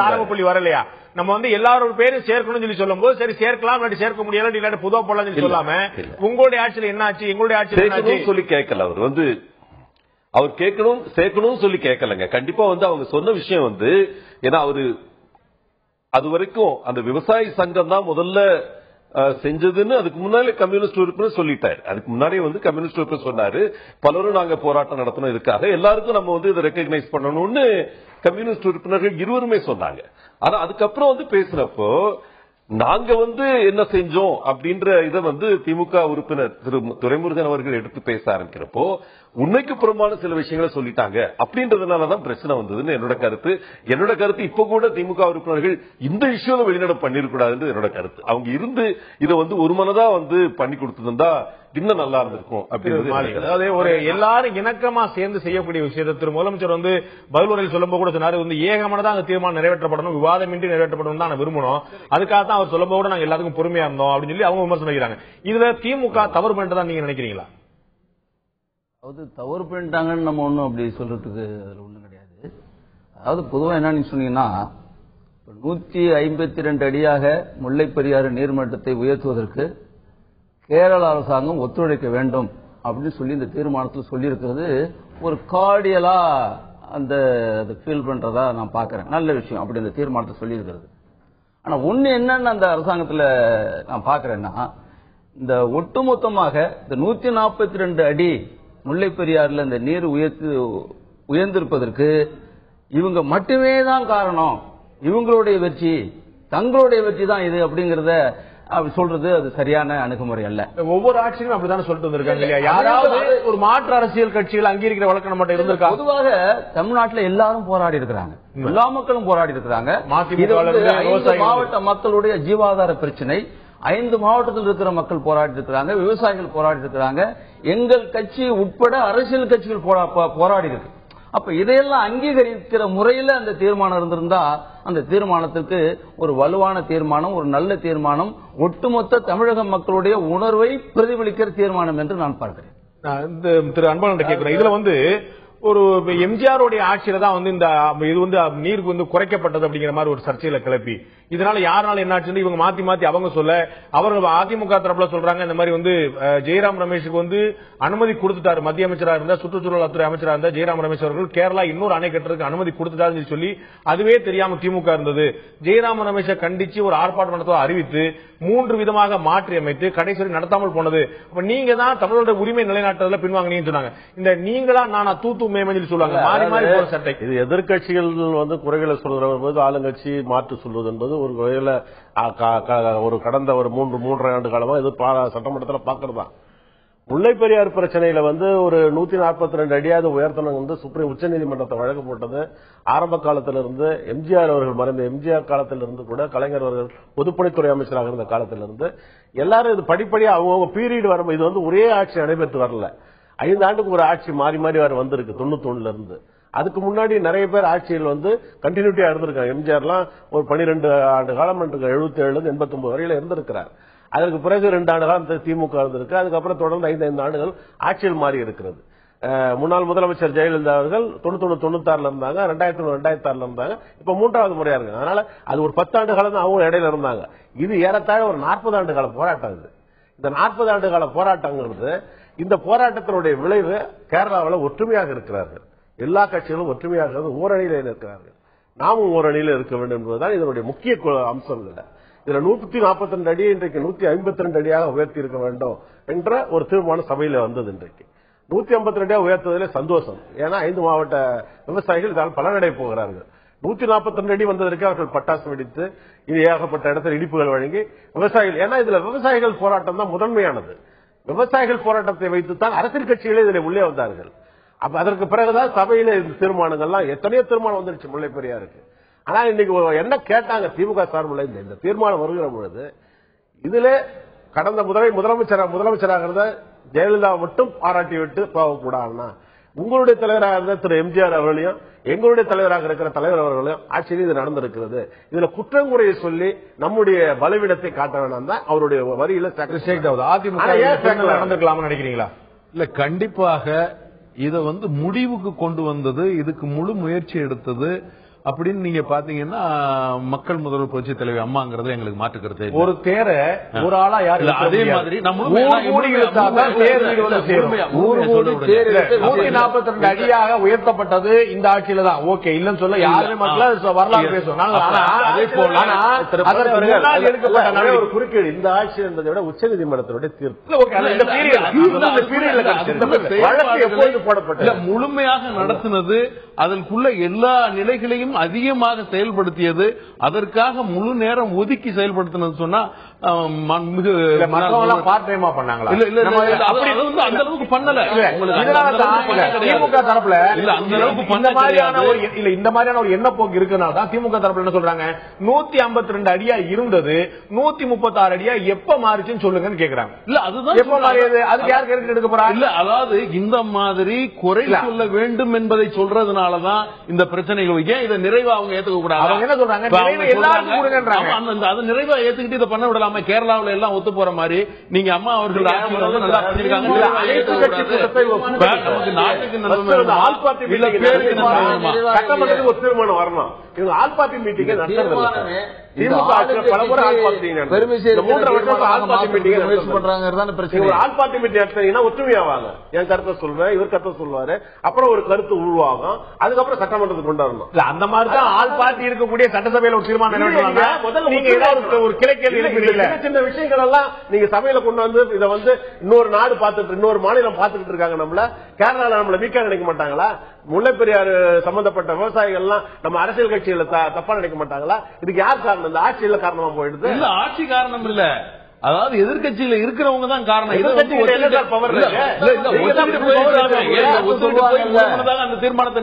ஆரம்ப புள்ளி வரலையா? நம்ம வந்து எல்லாரோட பேரும் சேர்க்கணும்னு சொல்லி சொல்லும் போது சரி சேர்க்கலாம், சேர்க்க முடியல, இல்லாட்டி புதுவா போடலாம் சொல்லி சொல்லாம உங்களுடைய ஆட்சியில் என்ன ஆச்சு, எங்களுடைய ஆட்சியில் சொல்லி கேட்கல. அவர் வந்து அவர் கேட்கணும் சேர்க்கணும்னு சொல்லி கேட்கலங்க. கண்டிப்பா வந்து அவங்க சொன்ன விஷயம் வந்து, ஏன்னா அவரு அது வரைக்கும் அந்த விவசாய சங்கம் தான் முதல்ல செஞ்சதுன்னு அதுக்கு முன்னாலே கம்யூனிஸ்ட் உறுப்பினர் சொல்லிட்டாரு. அதுக்கு முன்னாடியே வந்து கம்யூனிஸ்ட் உறுப்பினர் சொன்னாரு, பலரும் நாங்க போராட்டம் நடத்தணும், இதுக்காக எல்லாருக்கும் நம்ம வந்து இதை ரெக்கக்னைஸ் பண்ணணும்னு கம்யூனிஸ்ட் உறுப்பினர்கள் இருவருமே சொன்னாங்க. ஆனா அதுக்கப்புறம் வந்து பேசுறப்போ நாங்க வந்து என்ன செஞ்சோம் அப்படின்ற இதை வந்து திமுக உறுப்பினர் திரு துரைமுருகன் அவர்கள் எடுத்து பேச ஆரம்பிக்கிறப்போ உண்மைக்கு புறமான சில விஷயங்களை சொல்லிட்டாங்க. அப்படின்றதுனாலதான் பிரச்சனை வந்ததுன்னு என்னோட கருத்து. என்னோட கருத்து இப்ப கூட திமுக உறுப்பினர்கள் இந்த இஷ்யூல வெளிநடப்பு பண்ணிருக்கூடாதுன்னு என்னோட கருத்து. அவங்க இருந்து இதை வந்து ஒரு மனதா வந்து பண்ணி கொடுத்திருந்தா இன்னும் நல்லா இருந்திருக்கும் அப்படின்றது. அதாவது ஒரு எல்லாரும் இணக்கமா சேர்ந்து செய்யக்கூடிய விஷயத்தை திரு முதலமைச்சர் வந்து பதிலுரையில் சொல்லும்போது கூட சொன்னாரு, வந்து ஏகமனதா அந்த தீர்மானம் நிறைவேற்றப்படணும், விவாதமின்றி நிறைவேற்றப்படணும் தான் விரும்பணும். அதுக்காக தான் அவர் சொல்லும்போது கூட நாங்க எல்லாத்துக்கும் பொறுமையா இருந்தோம் அப்படின்னு சொல்லி அவங்க விமர்சனம் வைக்கிறாங்க. இதுல திமுக தவறு பண்ணிட்டு நீங்க நினைக்கிறீங்களா? அதாவது தவறு பண்ணிட்டாங்கன்னு நம்ம ஒன்றும் அப்படி சொல்றதுக்கு அதுல ஒன்றும் கிடையாது. அதாவது பொதுவாக என்னன்னு சொன்னீங்கன்னா, 152 அடியாக முல்லை பெரியாறு நீர்மட்டத்தை உயர்த்துவதற்கு கேரள அரசாங்கம் ஒத்துழைக்க வேண்டும் அப்படின்னு சொல்லி இந்த தீர்மானத்தில் சொல்லியிருக்கிறது ஒரு கார்டியலா அந்த ஃபீல் பண்றதா நான் பாக்குறேன். நல்ல விஷயம் அப்படி இந்த தீர்மானத்தை சொல்லியிருக்கிறது. ஆனா ஒண்ணு என்னன்னு அந்த அரசாங்கத்தில் நான் பாக்குறேன்னா, இந்த ஒட்டுமொத்தமாக இந்த 142 அடி முல்லை பெரியாறுல இந்த நீர் உயர்ந்திருப்பதற்கு இவங்க மட்டுமே தான் காரணம், இவங்களுடைய வெற்றி, தங்களுடைய வெற்றி தான் இது அப்படிங்கறத சொல்றது அது சரியான அணுகுமுறை அல்ல. ஒவ்வொரு ஆட்சியும் அப்படிதான் சொல்லிட்டு வந்திருக்காங்க. யாராவது ஒரு மாற்று அரசியல் கட்சிகள் அங்கீகரிக்கிற வழக்கம் மட்டும் இருந்திருக்கா? பொதுவாக தமிழ்நாட்டில் எல்லாரும் போராடி இருக்கிறாங்க, எல்லா மக்களும் போராடி இருக்கிறாங்க. மாவட்ட மக்களுடைய ஜீவாதார பிரச்சனை, 5 மாவட்டத்தில் இருக்கிற மக்கள் போராடி இருக்கிறாங்க, விவசாயிகள் போராடி இருக்கிறாங்க, எங்கள் கட்சி உட்பட அரசியல் கட்சிகள் போராடி இருக்கு. அப்ப இதையெல்லாம் அங்கீகரிக்கிற முறையில் அந்த தீர்மானம் இருந்திருந்தா அந்த தீர்மானத்திற்கு ஒரு வலுவான தீர்மானம், ஒரு நல்ல தீர்மானம், ஒட்டுமொத்த தமிழக மக்களுடைய உணர்வை பிரதிபலிக்கிற தீர்மானம் என்று நான் பார்க்கிறேன். திரு அன்பழகன் கேட்கிறேன், இதுல வந்து ஒரு எம்ஜிஆருடைய ஆட்சியில தான் வந்து இந்த இது வந்து நீருக்கு வந்து குறைக்கப்பட்டது அப்படிங்கிற மாதிரி ஒரு சர்ச்சையில கிளப்பி, இதனால யாரால என்ன ஆச்சுன்னு இவங்க மாத்தி மாத்தி அவங்க சொல்ல, அவர்கள் அதிமுக தரப்புல சொல்றாங்க இந்த மாதிரி வந்து ஜெயராம் ரமேஷுக்கு வந்து அனுமதி கொடுத்துட்டாரு, மத்திய அமைச்சராக இருந்தா, சுற்றுச்சூழல் துறை அமைச்சராக இருந்தா ஜெயராம் ரமேஷ் அவர்கள் கேரளா இன்னொரு அணை கட்டுறதுக்கு அனுமதி கொடுத்துட்டாருன்னு சொல்லி அதுவே தெரியாம திமுக இருந்தது. ஜெயராம் ரமேஷை கண்டிச்சு ஒரு ஆர்ப்பாட்டம் நடத்த அறிவித்து 3 விதமாக மாற்றி அமைத்து கடைசி நடத்தாமல் போனது. அப்ப நீங்க தான் தமிழோட உரிமை நிலைநாட்டுறதுல பின்வாங்கினீங்கன்னு சொன்னாங்க. இந்த நீங்களா நானா தூத்து மேமஞ்சில் சொல்லுவாங்க, மாறி மாறி போற சட்டை. இது எதிர்கட்சிகள் வந்து குறைகளை சொல்ற போது ஆளுங்கட்சி மாற்று சொல்வது என்பது ஒரு வகையில ஒரு கடந்த ஒரு 3.5 ஆண்டு காலமா இது சட்டமன்றத்தில் பாக்குறதா. முல்லை பெரியார் பிரச்சனையில வந்து ஒரு 142 அடியாவது உயர்த்தணும் வந்து சுப்ரீம் உச்சநீதிமன்றத்தை வழக்கு போட்டது ஆரம்ப காலத்திலிருந்து, எம்ஜிஆர் அவர்கள் மறைந்த எம்ஜிஆர் காலத்திலிருந்து கூட, கலைஞர் அவர்கள் பொதுப்பணித்துறை அமைச்சராக இருந்த காலத்திலிருந்து எல்லாரும் இது படிப்படியா அவங்க பீரியட் வரும். இது வந்து ஒரே ஆட்சி நடைபெற்று வரல, 5 ஆண்டுக்கு ஒரு ஆட்சி மாறி மாறி வந்திருக்கு 91 இருந்து. அதுக்கு முன்னாடி நிறைய பேர் ஆட்சியில் வந்து கண்டினியூட்டியா இருந்திருக்காங்க. எம்ஜிஆர்லாம் ஒரு 12 ஆண்டு காலம் 77 89 வரையில இருந்திருக்கிறார். அதற்கு பிறகு 2 ஆண்டு காலம் திமுக இருந்திருக்கு. அதுக்கப்புறம் தொடர்ந்து 5 ஆண்டுகள் ஆட்சியில் மாறி இருக்கிறது. முன்னாள் முதலமைச்சர் ஜெயலலிதா அவர்கள் 91-96 இருந்தாங்க, 2000-2006 இருந்தாங்க, இப்ப 3வது முறையா இருக்கு. அதனால அது ஒரு 10 ஆண்டு காலம் தான் அவங்க இடையில இருந்தாங்க. இது ஏறத்தாழ ஒரு 40 ஆண்டு கால போராட்டம். இது இந்த 40 ஆண்டு கால போராட்டங்கிறது, இந்த போராட்டத்தினுடைய விளைவு கேரளாவில் ஒற்றுமையாக இருக்கிறார்கள். எல்லா கட்சிகளும் ஒற்றுமையாக ஓரணியில இருக்கிறார்கள். நாமும் ஓரணியில இருக்க வேண்டும் என்பதுதான் இதனுடைய முக்கிய அம்சம். இதுல 142 அடி இன்றைக்கு 152 அடியாக உயர்த்தி இருக்க வேண்டும் என்ற ஒரு தீர்மானம் சபையில வந்தது. இன்றைக்கு 152 உயர்த்ததிலே சந்தோஷம். ஏன்னா 5 மாவட்ட விவசாயிகள் இதால் பலனடை போகிறார்கள். 142 அடி வந்ததற்கு அவர்கள் பட்டாசு வெடித்து இது ஏகப்பட்ட இடத்தில் இடிப்புகள் வழங்கி விவசாயிகள், ஏன்னா இதுல விவசாயிகள் போராட்டம் தான் முதன்மையானது. விவசாயிகள் போராட்டத்தை வைத்துத்தான் அரசியல் கட்சிகளே இதில் உள்ளே வந்தார்கள். அப்ப அதற்கு பிறகுதான் சபையில தீர்மானங்கள்லாம் எத்தனையோ தீர்மானம் வந்துருச்சு முல்லை பெரியாருக்கு. ஆனா இன்னைக்கு என்ன கேட்டாங்க திமுக சார்பில், இந்த தீர்மானம் வருகிற பொழுது இதுல கடந்த முதலமைச்சராக இருந்த ஜெயலலிதா மட்டும் பாராட்டி விட்டு போகக்கூடாதுன்னா, உங்களுடைய தலைவராக இருந்த திரு எம்ஜிஆர் அவர்களையும் எங்களுடைய தலைவராக இருக்கிற தலைவர் அவர்களையும் ஆட்சியில் இது நடந்திருக்கிறது. இதுல குற்றங்குறையை சொல்லி நம்முடைய பலவீனத்தை காட்ட வேண்டாம் தான் அவருடைய வரியில அதிமுக நடந்திருக்கலாம்னு நினைக்கிறீங்களா? இல்ல, கண்டிப்பாக இத முடிவுக்கு கொண்டு வந்தது, இதுக்கு முழு முயற்சி எடுத்தது அப்படின்னு நீங்க பாத்தீங்கன்னா மக்கள் முதல்வர் புரட்சி தலைவி அம்மாங்கிறது எங்களுக்கு மாற்றுக்கிறது. ஒரு தேர ஒரு ஆளா யாரு அதே மாதிரி 142 அடியாக உயர்த்தப்பட்டது இந்த ஆட்சியில தான். ஓகே, இல்லன்னு சொல்ல யாருமே மக்கள் வரலாறு பேசுவாங்க. ஒரு குறுக்கீடு இந்த ஆட்சி என்பதை விட உச்சநீதிமன்றத்தினுடைய தீர்ப்பு போடப்பட்ட முழுமையாக நடத்தினது, அதற்குள்ள எல்லா நிலைகளையும் அதிகமாக செயல்படுத்தியது, அதற்காக முழு நேரம் ஒதுக்கி செயல்படுத்தினது சொன்னா பார்ட் டைமா பண்ணாங்களா? அந்த அளவுக்கு பண்ணல. திமுக தரப்புல இந்த மாதிரியான ஒரு எண்ணப்போக்கு இருக்குனால திமுக தரப்புல என்ன சொல்றாங்க, 152 அடியா இருந்தது 136 அடியா எப்ப மாறிச்சுன்னு சொல்லுங்கன்னு கேக்குறாங்க. இல்ல, அதுதான் எப்ப மாறியது, அதுக்கு யார் கேட்டு எடுக்க போறாங்க? இல்ல, அதாவது இந்த மாதிரி குறை சொல்ல வேண்டும் என்பதை சொல்றதுனாலதான் இந்த பிரச்சனைகள். ஏன் இதை நிறைவா அவங்க ஏத்துக்க கூடாது? அவங்க என்ன சொல்றாங்க, அதை நிறைவா ஏத்துக்கிட்டு இதை பண்ண விடலாம? கேரளாவில் எல்லாம் ஒத்து போற மாதிரி நீங்க அம்மா அவர்கள் நல்லா பண்ணிருக்காங்க. சட்டமன்றத்துக்கு ஒரு தீர்மானம் வரணும். இவங்க ஆல் பார்ட்டி மீட்டிங் ஒற்றுமையாவாங்க. என் கருத்தை சொல்வேன், இவர் கருத்தை சொல்லுவாரு, அப்புறம் ஒரு கருத்து உருவாகும், அதுக்கப்புறம் சட்டமன்றத்துக்கு கொண்டாடணும். அந்த மாதிரி தான் ஆல் பார்ட்டி இருக்கக்கூடிய சட்டசபையில ஒரு தீர்மானம் ஒரு கிளைக்கேள்வி சின்ன விஷயங்கள் எல்லாம் நீங்க சபையில கொண்டு வந்து இதை இன்னொரு நாடு பார்த்துட்டு இன்னொரு மாநிலம் பார்த்துக்கிட்டு இருக்காங்க. நம்மள கேரளால நம்மள வீக்கா நினைக்க மாட்டாங்களா? முல்லை பெரியாறு சம்பந்தப்பட்ட விவசாயிகள் எல்லாம் நம்ம அரசியல் கட்சிகளை தப்பா நினைக்க மாட்டாங்களா? இதுக்கு யார் காரணம்? இந்த ஆட்சியில காரணமா போயிடுது. இல்ல, ஆட்சி காரணம் இல்ல, அதாவது எதிர்கட்சியில இருக்கிறவங்க தான் காரணம். அந்த தீர்மானத்தை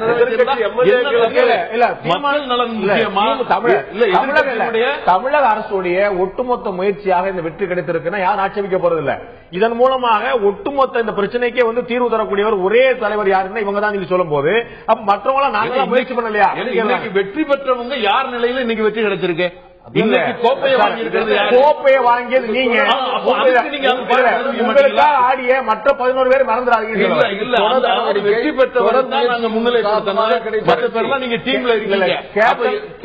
தமிழக அரசுடைய ஒட்டுமொத்த முயற்சியாக இந்த வெற்றி கிடைத்திருக்குன்னா யாரும் ஆட்சேபிக்க போறதில்லை. இதன் மூலமாக ஒட்டுமொத்த இந்த பிரச்சனைக்கே தீர்வு தரக்கூடியவர் ஒரே தலைவர் யாருன்னா இவங்க தான் சொல்லும் போது, அப்ப மற்றவங்க நாங்க முயற்சி பண்ணலையா? வெற்றி பெற்றவங்க யார் நிலையில இன்னைக்கு வெற்றி கிடைச்சிருக்கு? கோப்பையை வாங்கியது நீங்க. ஆடிய மற்ற 11 பேர் மறந்துடாதீங்க. வெற்றி பெற்றவர் நீங்க டீம்ல இருக்கீங்க.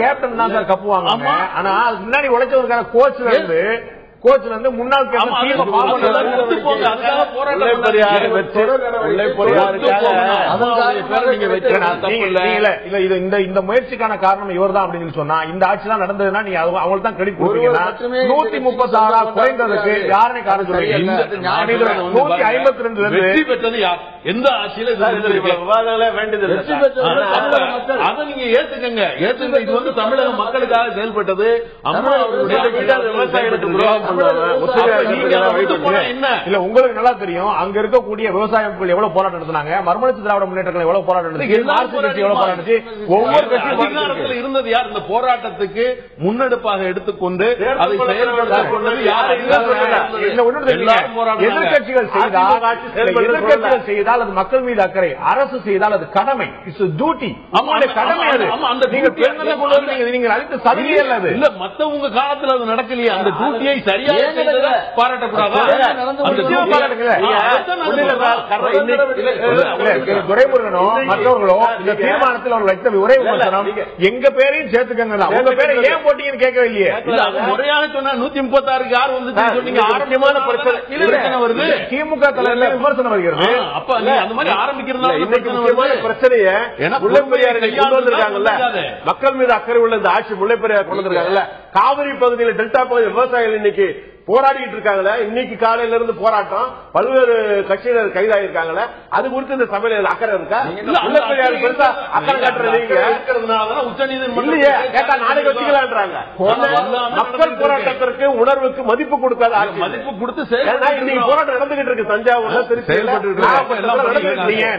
கேப்டன் தான் சார் கப்பு வாங்க. ஆனா அதுக்கு முன்னாடி உழைச்சவருக்கான கோச்ல இருந்து முன்னாள் இந்த முயற்சிக்கான காரணம் இவர் தான் அப்படின்னு சொன்னா இந்த ஆட்சி தான் நடந்ததுன்னா நீங்க அவங்களுக்கு தான் கிரெடிட் கொடுத்தீங்கன்னா 136 குறைந்ததுக்கு யாருன்னு காரணம் சொல்றீங்க? 152 வெற்றி பெற்றது யார்? எந்த ஆட்சியில வேண்டியது அதை நீங்க ஏத்துக்கங்க. இது தமிழக மக்களுக்காக செயல்பட்டது. அம்மா அவர்களுடைய உங்களுக்கு நல்லா தெரியும் அங்க இருக்கக்கூடிய விவசாய மக்கள் எவ்வளவு போராட்டம் நடத்தினாங்க, மறுமலர்ச்சி திராவிட முன்னேற்ற எவ்வளவு போராட்டம் நடத்தி ஒவ்வொரு கட்சியும் இருந்தது யார்? இந்த போராட்டத்துக்கு முன்னெடுப்பாக எடுத்துக்கொண்டு அதை செயல்படுத்திக் கொண்டது யார்? எதிர்கட்சிகள் செய்த செய்தால் அது மக்கள் மீது அக்கறை, அரசு செய்தால் அது கடமை. இட்ஸ் டியூட்டி, அவங்களுடைய கடமை. அது நீங்க பெண்களை கொண்டு வந்து நீங்க அளித்த சலுகை அல்ல. அது இல்ல, மத்தவங்க காலத்துல அது நடக்கலையே. அந்த டியூட்டியை சரியாக பாராட்டக்கூடாது. துரைமுருகனோ மற்றவர்களோ இந்த தீர்மானத்தில் அவர் வைத்த ஒரே விமர்சனம், எங்க பேரையும் சேர்த்துக்கங்க, உங்க பேரை ஏன் போட்டீங்கன்னு கேட்கவே இல்லையே. முறையான சொன்னா 136 யார் வந்து சொன்னீங்க? ஆரம்பமான பிரச்சனை வருது, திமுக தலைவர்கள் விமர்சனம் வருகிறது. அப்ப அந்த மாதிரி ஆரம்பிக்கிறதுனால பிரச்சனையை முல்லைப்பெரியார் கொண்டு வந்திருக்காங்கல்ல, மக்கள் மீது அக்கறை உள்ள இந்த ஆட்சி முல்லைப்பெரியார் கொண்டு வந்திருக்காங்கல்ல. காவிரி பகுதியில் டெல்டா பகுதி விவசாயிகள் இன்னைக்கு போராடிட்டு இருக்காங்களே, இன்னைக்கு காலையில இருந்து போராட்டம், பல்வேறு கட்சியினர் கைதாயிருக்காங்களே, அது குறித்து இந்த சபையில அக்கறை இருக்கா? முல்லைப்பெரியார் பெருசா அக்கறை காட்டுறதுனால உச்சநீதிமன்றம் கேட்டா நாளைக்கு வச்சுக்கலான்றாங்க. மக்கள் போராட்டத்திற்கு உணர்வுக்கு மதிப்பு கொடுக்காத மதிப்பு கொடுத்து இன்னைக்கு போராட்டம் நடந்துகிட்டு இருக்கு தஞ்சாவூர்ல, திருச்சி.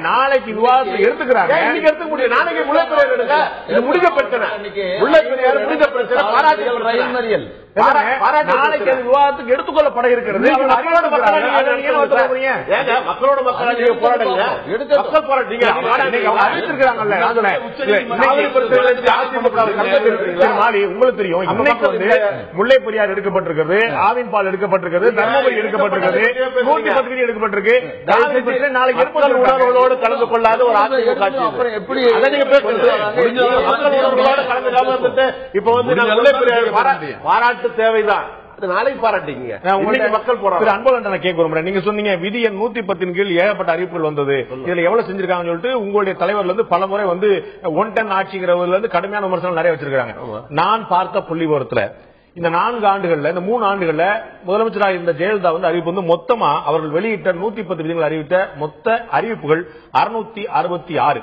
நாளைக்கு விவாதத்தை எடுத்துக்கிறாங்க, இன்னைக்கு எடுத்துக்க முடியும். நாளைக்கு முல்லைப்பெரியார் எடுங்க, இது முடிஞ்ச பிரச்சனை. முல்லைப்பெரியார் முடிஞ்ச பிரச்சனை, நாளைக்கு விவாதத்துக்கு எடுத்துக்கொள்ளப்பட இருக்கிறது. மக்களோட மக்களாக நீங்க போராடுங்க, மக்கள் போராட்டீங்க உங்களுக்கு தெரியும். முல்லைப்பெரியார் எடுக்கப்பட்டிருக்கிறது, ஆவின் பால் எடுக்கப்பட்டிருக்கிறது, தர்மபுரி எடுக்கப்பட்டிருக்கிறது, 110 எடுக்கப்பட்டிருக்கு. நாளைக்கு உணர்வுகளோடு கலந்து கொள்ளாத ஒரு அதிமுக எப்படி உணர்வுகளோடு கலந்து வந்துட்டு இப்ப வந்து முல்லைப்பெரியார் பாராட்டு தேவைதான். நாளைக்கு பாராட்டிங்க மக்கள் போராட்டம். அன்பழகன் கேட்க நீங்க சொன்னீங்க விதி எண் 110 கீழ் ஏகப்பட்ட அறிவிப்புகள் வந்தது, இதுல எவ்வளவு செஞ்சிருக்காங்கன்னு சொல்லிட்டு உங்களுடைய தலைவர்ல இருந்து பல முறை வந்து 110 ஆட்சிங்கிறதுல இருந்து கடுமையான விமர்சனம் நிறைய வச்சிருக்காங்க. நான் பார்த்த புள்ளிவிவரத்துல இந்த 4 ஆண்டுகள்ல, இந்த 3 ஆண்டுகள்ல முதலமைச்சராக இருந்த ஜெயலலிதா வந்து அறிவிப்பு வந்து மொத்தமா அவர்கள் வெளியிட்ட 110 விதிகள் அறிவித்த மொத்த அறிவிப்புகள் 666.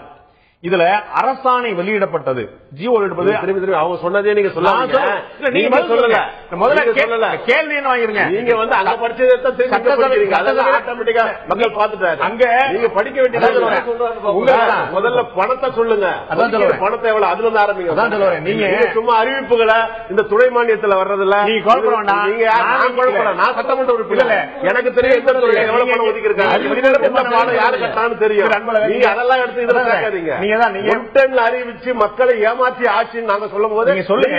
இதுல அரசாணை வெளியிடப்பட்டது, ஜிஓ வெளியிடப்பட்டது. அவங்க சொன்னதே நீங்க சொல்லல, நீங்க சொல்லல. முதல்ல கேள்வி என்ன வாங்கிருங்க, நீங்க வந்து அங்க படிச்சதை ஆட்டோமேட்டிக்கா மக்கள் பாத்துட்டாங்க. அங்க நீங்க படிக்க வேண்டிய முதல்ல பணத்தை சொல்லுங்க, பணத்தை எவ்வளவு அதுல இருந்து ஆரம்பிங்க. நீங்க சும்மா அறிவிப்புகளை இந்த துணை மானியத்துல வர்றதுல நீங்க குழப்ப வேண்டாம். நீங்க நான் சட்டமன்ற உறுப்பினர், எனக்கு தெரியும் எந்த துறை எவ்வளவு பணம் ஒதுக்கி இருக்காங்க, யாரு கட்டான்னு தெரியும். நீங்க அதெல்லாம் எடுத்து இதுல கேட்காதீங்க. அறிவிச்சு மக்களை ஏமாற்றி ஆட்சின்னு நாங்க சொல்லும் போது சொல்லுங்க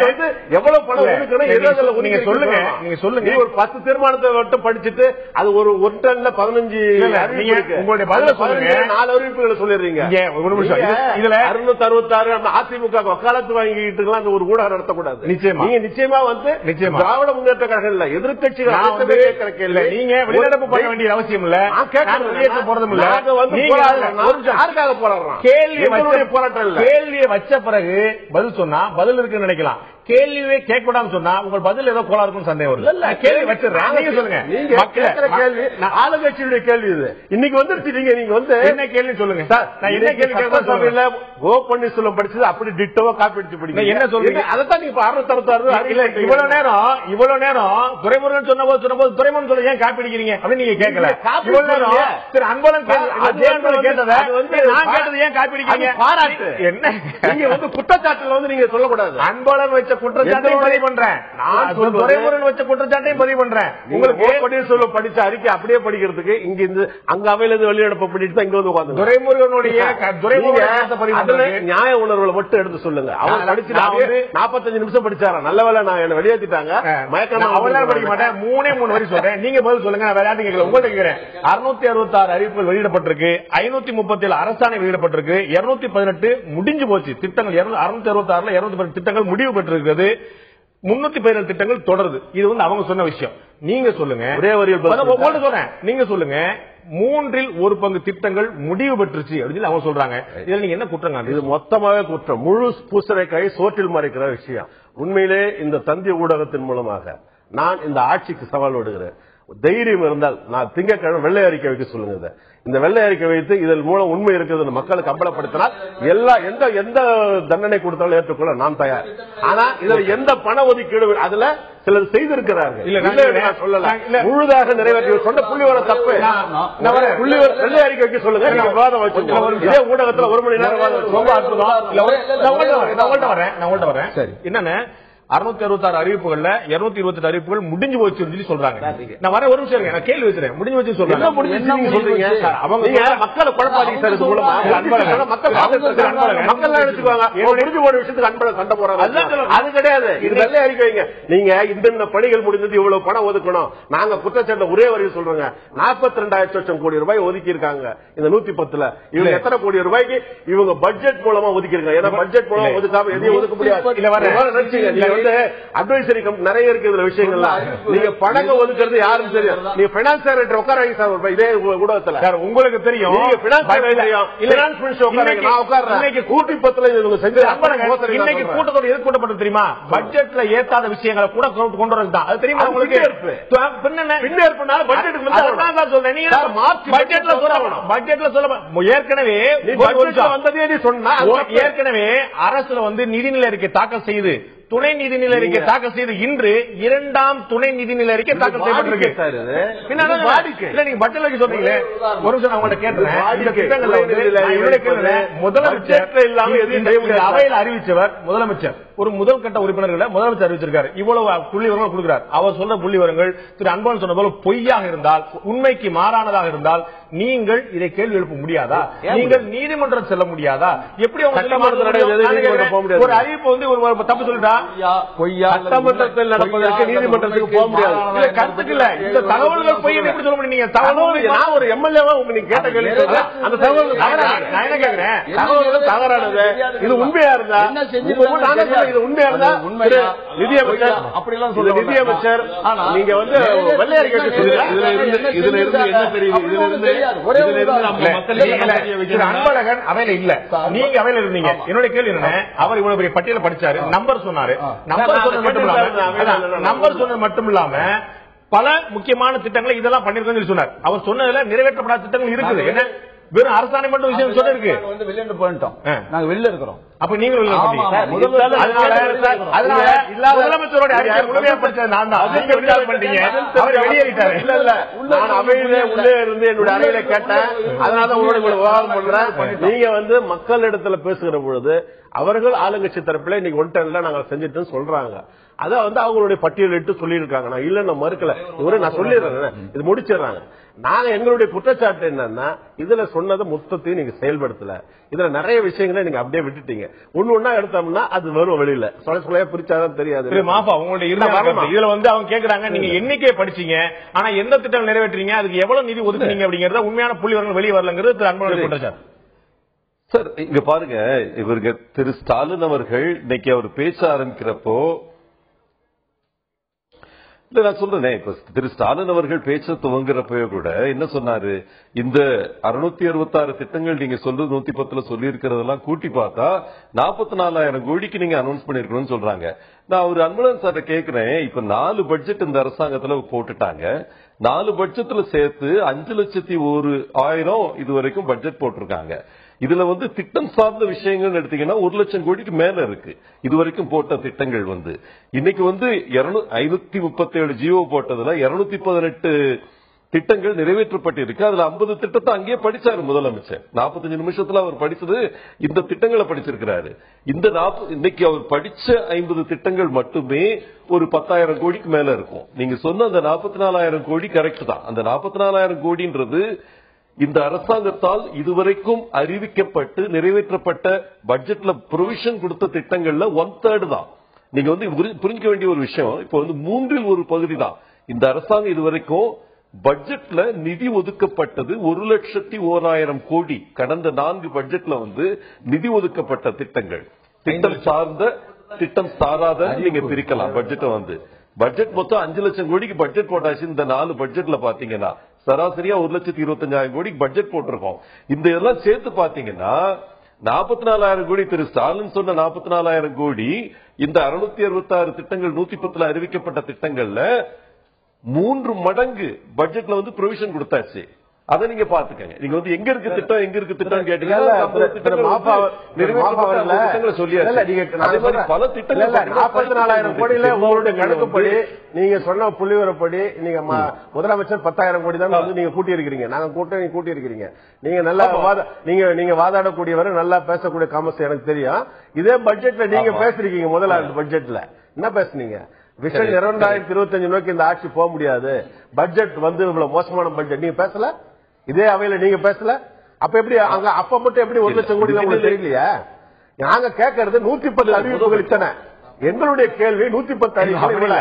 எவ்வளவு பணம் ஒதுக்கணும், நீங்க சொல்லுங்க. நீங்க சொல்லுங்க ஒரு 10 தீர்மானத்தை மட்டும் படிச்சுட்டு அது ஒரு 15 உங்களுடைய பதில சொல்லுங்க. 4 அறிவிப்புகளை சொல்லிடுறீங்க. இதுல 666 அதிமுக வக்காலத்து வாங்கிட்டு அந்த ஒரு ஊடகம் நடத்தக்கூடாது. நிச்சயமா நீங்க நிச்சயமா வந்து திராவிட முன்னேற்ற கழகம் இல்ல, எதிர்கட்சிகள் நீங்க வெளிநடப்பு பண்ண வேண்டிய அவசியம் இல்ல, போறதும் இல்ல. யாருக்காக போராடுறோம்? கேள்வியை வச்ச பிறகு பதில் சொன்னா பதில் இருக்குன்னு நினைக்கலாம். கேள்வியே கேட்கக்கூடாது சொன்னா உங்க பதில் ஏதோ கோலா இருக்கும் சந்தேகம் வருது. கேள்வி வச்சிருக்கேன், நீங்க சொல்லுங்க. கேள்வி ஆளுங்கட்சியுடைய கேள்வி இது இன்னைக்கு வந்துருச்சு. நீங்க வந்து என்ன கேள்வி சொல்லுங்க சார். நான் என்ன கேள்வி கேட்க ஓ பன்னீர்செல்வம் படிச்சது அப்படி டிட்டோவா காப்பி அடிச்சு படிக்க என்ன சொல்றீங்க? அதான் நீங்க 666 இவ்வளவு நேரம் துரைமுருகன் சொன்னபோது துரைமுருகன் சொல்ல ஏன் காப்பி அடிக்கிறீங்க அப்படின்னு நீங்க கேட்கல. இவ்வளவு நேரம் திரு அன்பழகன் கேட்டதை நான் கேட்டது ஏன் காப்பி அடிக்கிறீங்க? பாராட்டு என்ன நீங்க வந்து குற்றச்சாட்டுல வந்து நீங்க சொல்லக்கூடாது. அன்பழகன் வச்ச குற்றச்சாட்டையும் பதிவு பண்றேன், நான் துரைமுருகன் வச்ச குற்றச்சாட்டையும் பதிவு பண்றேன். உங்களுக்கு பன்னீர்செல்வம் படிச்ச அறிக்கை அப்படியே படிக்கிறதுக்கு இங்க இருந்து அங்க அவையில வெளியிடப்ப பண்ணிட்டு இங்க வந்து உட்காந்து துரைமுருகனுடைய நியாய உணர்வுகளை மட்டும் எடுத்து சொல்லுங்க. அவர் படிச்சு 45 நிமிஷம் படிச்சாரா? நல்ல வேலை நான் என்ன வெளியேற்றிட்டாங்க. மயக்கம் அவ்வளவு படிக்க மாட்டேன். 3 வரி சொல்றேன், நீங்க பதில் சொல்லுங்க. நான் விளையாட்டு கேட்கல, உங்கள்கிட்ட கேட்கிறேன். 666 அறிவிப்புகள் வெளியிடப்பட்டிருக்கு, 537 அரசாணை வெளியிடப்பட்டிருக்கு, 218 முடிஞ்சு போச்சு திட்டங்கள். 666 218 திட்டங்கள் முடிவு பெற்றிருக்கு, 317 திட்டங்கள் தொடருது. இது வந்து அவங்க சொன்ன விஷயம். நீங்க சொல்லுங்க, ஒரே வரியில் சொல்றேன். நீங்க சொல்லுங்க 1/3 பங்கு திட்டங்கள் முடிவு பெற்றுச்சு அப்படின்னு அவங்க சொல்றாங்க. இதுல நீங்க என்ன குற்றம்? இது மொத்தமாவே குற்றம். முழு பூசரைக்காய் சோற்றில் மறைக்கிற விஷயம். உண்மையிலே இந்த தந்தி ஊடகத்தின் மூலமாக நான் இந்த ஆட்சிக்கு சவால் விடுகிறேன். தைரியம் இருந்தால் நான் திங்கட்கிழமை வெள்ளை அறிக்கை வைக்க சொல்லுங்க. இந்த வெள்ளை அறிக்கை வைத்து இதன் மூலம் உண்மை இருக்கிறது மக்களுக்கு அம்பலப்படுத்தினால் எந்த தண்டனை கொடுத்தாலும் ஏற்றுக்கொள்ள நான் தயார். ஆனா இதுல எந்த பண ஒதுக்கீடு அதுல சிலர் செய்திருக்கிறார்கள், சொல்லல முழுதாக நிறைவேற்றி சொன்ன புள்ளிவர தப்பு. வெள்ளை அறிக்கை வைக்க சொல்லுங்க, விவாதம் வச்சு இதே ஊடகத்தில் 1 மணி நேரம் ரொம்ப அற்புதம். நான் உங்கள்கிட்ட வரேன். என்னன்னு 666 அறிவிப்புகள்ல 228 அறிவிப்புகள் முடிஞ்சு போச்சுன்னு சொல்லி சொல்றாங்க. நான் வர ஒரு விஷயம் நான் கேள்வி வச்சுறேன். முடிஞ்சு வச்சு சொல்றேன். அவங்க மக்களை குழப்பாதீங்க சார். இது மூலமா மக்கள் எடுத்துக்குவாங்க. முடிஞ்சு போன விஷயத்துக்கு அன்பழகன் சண்டை போறாங்க. அது கிடையாது. இது நல்ல அறிக்கைங்க. நீங்க இந்த பணிகள் முடிந்தது இவ்வளவு பணம் ஒதுக்கணும். நாங்க குற்றச்சாட்டு ஒரே வரையும் சொல்றோங்க. 42,000 லட்சம் கோடி ரூபாய் ஒதுக்கி இருக்காங்க இந்த 110ல. இவங்க எத்தனை கோடி ரூபாய்க்கு இவங்க பட்ஜெட் மூலமா ஒதுக்கி இருக்காங்க. ஏன்னா பட்ஜெட் மூலமா ஒதுக்காம எதையும் ஒதுக்க முடியாது. அட்வைசரி நிறைய இருக்கு இதுல விஷயங்கள்லாம். நீங்க பணங்க ஒதுக்குறது யாரும் தெரியும். நீங்க பைனான்ஸ் டைரக்டர் உட்காராங்க சார் இதே ஊடகத்துல. உங்களுக்கு தெரியும் கூட்டி பத்துல இவங்க செஞ்சு இன்னைக்கு கூட்டத்தோடு எது கூட்டப்பட்டு தெரியுமா? பட்ஜெட்ல ஏத்தாத விஷயங்களை கூட கொண்டு வரது தான். அது தெரியுமா உங்களுக்கு? ஏற்கனவே அரசுல வந்து நிதிநிலை அறிக்கை தாக்கல் செய்து துணை நிதிநிலை அறிக்கை தாக்கல் செய்து இன்று 2ஆம் துணை நிதிநிலை அறிக்கை தாக்கல் செய்யப்பட்டிருக்கு. நீங்க பட்ஜெட் சொல்றீங்களே ஒரு நிமிஷம் நான் உங்கள்ட்ட கேட்டேன். முதலமைச்சர் அவையில் அறிவிச்சவர் முதலமைச்சர் ஒரு முதல் கட்ட உறுப்பினர்களை முதலமைச்சர் அறிவிச்சிருக்காரு. இவ்வளவு புள்ளி விவரங்கள் கொடுக்கிறார். அவர் சொன்ன புள்ளி விவரங்கள் திரு அன்பழகன் சொன்ன போல பொய்யாக இருந்தால், உண்மைக்கு மாறானதாக இருந்தால் நீங்கள் இதை கேள்வி எழுப்ப முடியாதா? நீங்கள் நீதிமன்றம் செல்ல முடியாதா? எப்படி ஒரு அறிவிப்பு வந்து ஒரு தப்பு சொல்லிட்டா சட்டமன்றத்தில் நடப்பதற்கு நீதிமன்றத்துக்கு போக முடியாது. கருத்துக்கு இல்ல. இந்த தகவல்கள் பொய் எப்படி சொல்ல முடியும்? நீங்க தகவல் நான் ஒரு எம்எல்ஏவா நீங்க கேட்ட கேள்வி அந்த தகவல் நான் என்ன கேட்கிறேன்? தகவல்கள் தவறானது. இது உண்மையா இருந்தா இது உண்மையா இருந்தா நிதியமைச்சர் அப்படிலாம் சொல்ல நிதியமைச்சர் நீங்க வந்து வெள்ளை அறிக்கை இதுல இருந்து என்ன தெரியுது? அன்பழகன் அவையில இல்ல, நீங்க அவையில இருந்தீங்க. என்னுடைய கேள்வி என்ன, அவர் இவ்வளவு பெரிய பட்டியலை படிச்சாரு, நம்பர் சொன்னாரு. நம்பர் சொன்னது மட்டும் இல்லாம பல முக்கியமான திட்டங்களை இதெல்லாம் பண்ணிருக்கோம் சொன்னார். அவர் சொன்னதுல நிறைவேற்றப்படாத திட்டங்கள் இருக்குது. என்ன வெறும் அரசாணை மட்டும் விஷயம் சொல்ல இருக்கு. வெளியிட்டு போயிட்டோம், நாங்க வெளில இருக்கிறோம். அப்ப நீங்களும் முதலமைச்சரோட அறிக்கை முழுமையா படிச்சது நான் தான். வெளியேறிட்டாரு. இல்ல இல்ல நான் அவையிலே உள்ளே இருந்து என்னுடைய அறையில கேட்டேன். அதனால உங்களோட விவாதம் பண்றேன். நீங்க வந்து மக்கள் இடத்துல பேசுகிற பொழுது அவர்கள் ஆளுங்கட்சி தரப்புல இன்னைக்கு 110 நாங்க செஞ்சுட்டு சொல்றாங்க. அத வந்து அவங்களுடைய பட்டியலிட்டு சொல்லியிருக்காங்க. நான் இல்ல நான் மறுக்கல. இவரை நான் சொல்லிடுறேன். இது முடிச்சிடறாங்க. நாங்க எங்களுடைய குற்றச்சாட்டு என்னன்னா இதுல சொன்னதை மொத்தத்தையும் நீங்க செயல்படுத்தல. இதுல நிறைய விஷயங்களை நீங்க அப்படியே விட்டுட்டீங்க. ஒண்ணு எடுத்தோம்னா அது வரும் வெளியில சொல்லையா பிரிச்சாதான் தெரியாது. மாப்பா உங்களுடைய இதுல வந்து அவங்க கேக்குறாங்க நீங்க எண்ணிக்கையை படிச்சீங்க, ஆனா எந்த திட்டம் நிறைவேற்றீங்க, அதுக்கு எவ்வளவு நிதி ஒதுக்குனீங்க அப்படிங்கறத உண்மையான புள்ளி வரங்கள் வெளியே வரலங்கிறது திரு அன்பழகன் குற்றச்சாட்டு. சார் இங்க பாருங்க, இவருக்கு திரு ஸ்டாலின் அவர்கள் இன்னைக்கு அவர் பேச ஆரம்பிக்கிறப்போ இல்ல நான் சொல்றேன், இப்ப திரு ஸ்டாலின் அவர்கள் பேச துவங்குறப்ப கூட என்ன சொன்னாரு, இந்த 666 திட்டங்கள் நீங்க சொல்றது 110 சொல்லி இருக்கிறதெல்லாம் கூட்டி பார்த்தா 44,000 கோடிக்கு நீங்க அனௌன்ஸ் பண்ணிருக்கணும்னு சொல்றாங்க. நான் ஒரு அன்பழகன் சார் கேட்கிறேன், இப்ப 4 பட்ஜெட் இந்த அரசாங்கத்துல போட்டுட்டாங்க. 4 பட்ஜெட்ல சேர்த்து 5,01,000 இது வரைக்கும் பட்ஜெட் போட்டிருக்காங்க. இதுல வந்து திட்டம் சார்ந்த விஷயங்கள் எடுத்தீங்கன்னா 1,00,000 கோடிக்கு மேல இருக்கு இதுவரைக்கும் போட்ட திட்டங்கள். வந்து இன்னைக்கு வந்து 537 ஜியோ போட்டதுல 218 திட்டங்கள் நிறைவேற்றப்பட்டிருக்கு. அதுல 50 திட்டத்தை அங்கேயே படிச்சாரு முதலமைச்சர். 45 நிமிஷத்துல அவர் படிச்சது இந்த திட்டங்களை படிச்சிருக்கிறாரு. இந்த இன்னைக்கு அவர் படிச்ச 50 திட்டங்கள் மட்டுமே ஒரு 10,000 கோடிக்கு மேல இருக்கும். நீங்க சொன்ன அந்த 44,000 கோடி கரெக்ட் தான். அந்த 44,000 கோடின்றது இந்த அரசாங்கத்தால் இதுவரைக்கும் அறிவிக்கப்பட்டு நிறைவேற்றப்பட்ட பட்ஜெட்ல ப்ரொவிஷன் கொடுத்த திட்டங்கள்ல 1/3 தான். நீங்க வந்து புரிஞ்சுக்க வேண்டிய ஒரு விஷயம், இப்ப வந்து 3 ஒரு பகுதி தான் இந்த அரசாங்கம் இதுவரைக்கும் பட்ஜெட்ல நிதி ஒதுக்கப்பட்டது 1,01,000 கோடி. கடந்த 4 பட்ஜெட்ல வந்து நிதி ஒதுக்கப்பட்ட திட்டங்கள், திட்டம் சார்ந்த திட்டம் சாராத நீங்க பிரிக்கலாம். பட்ஜெட்டை வந்து பட்ஜெட் மொத்தம் 5 லட்சம் கோடிக்கு பட்ஜெட் போட்டாச்சு. இந்த 4 பட்ஜெட்ல பாத்தீங்கன்னா சராசரியா 1,25,000 கோடிக்கு பட்ஜெட் போட்டிருக்கோம். இந்த இதெல்லாம் சேர்த்து பாத்தீங்கன்னா 44,000 கோடி திரு ஸ்டாலின் சொன்ன 44,000 கோடி இந்த 666 திட்டங்கள் 110 அறிவிக்கப்பட்ட திட்டங்கள்ல 3 மடங்கு பட்ஜெட்ல வந்து ப்ரொவிஷன் கொடுத்தாச்சு. அதை நீங்க பாத்துக்கங்க. நீங்க வந்து எங்க இருக்கு திட்டம் எங்க இருக்கு திட்டம் கேட்டீங்க. பல திட்டங்கள் 44,000 கோடியில உங்களுடைய கணக்குப்படி நீங்க சொன்ன புள்ளிவரப்படி நீங்க முதலமைச்சர் 10,000 கோடி தான் வந்து நீங்க கூட்டி இருக்கிறீங்க. நாங்க கூட்டணி கூட்டி இருக்கிறீங்க. நீங்க நல்லா நீங்க வாதாடக்கூடியவர், நல்லா பேசக்கூடிய காமர்ஸ் எனக்கு தெரியும். இதே பட்ஜெட்ல நீங்க பேசிருக்கீங்க முதலாவது பட்ஜெட்ல. என்ன பேசுனீங்க? விஷன் 2025 நோக்கி இந்த ஆட்சி போக முடியாது, பட்ஜெட் வந்து இவ்வளவு மோசமான பட்ஜெட் நீங்க பேசல, இதே அவையில நீங்க பேசல. அப்ப எப்படி அங்க அப்ப மட்டும் எப்படி 1 லட்சம் கோடி உங்களுக்கு தெரியலையா? நாங்க கேட்கறது 110 அறிவிப்புகள் இத்தனை. எங்களுடைய கேள்வி 110 அறிவிப்புகள்.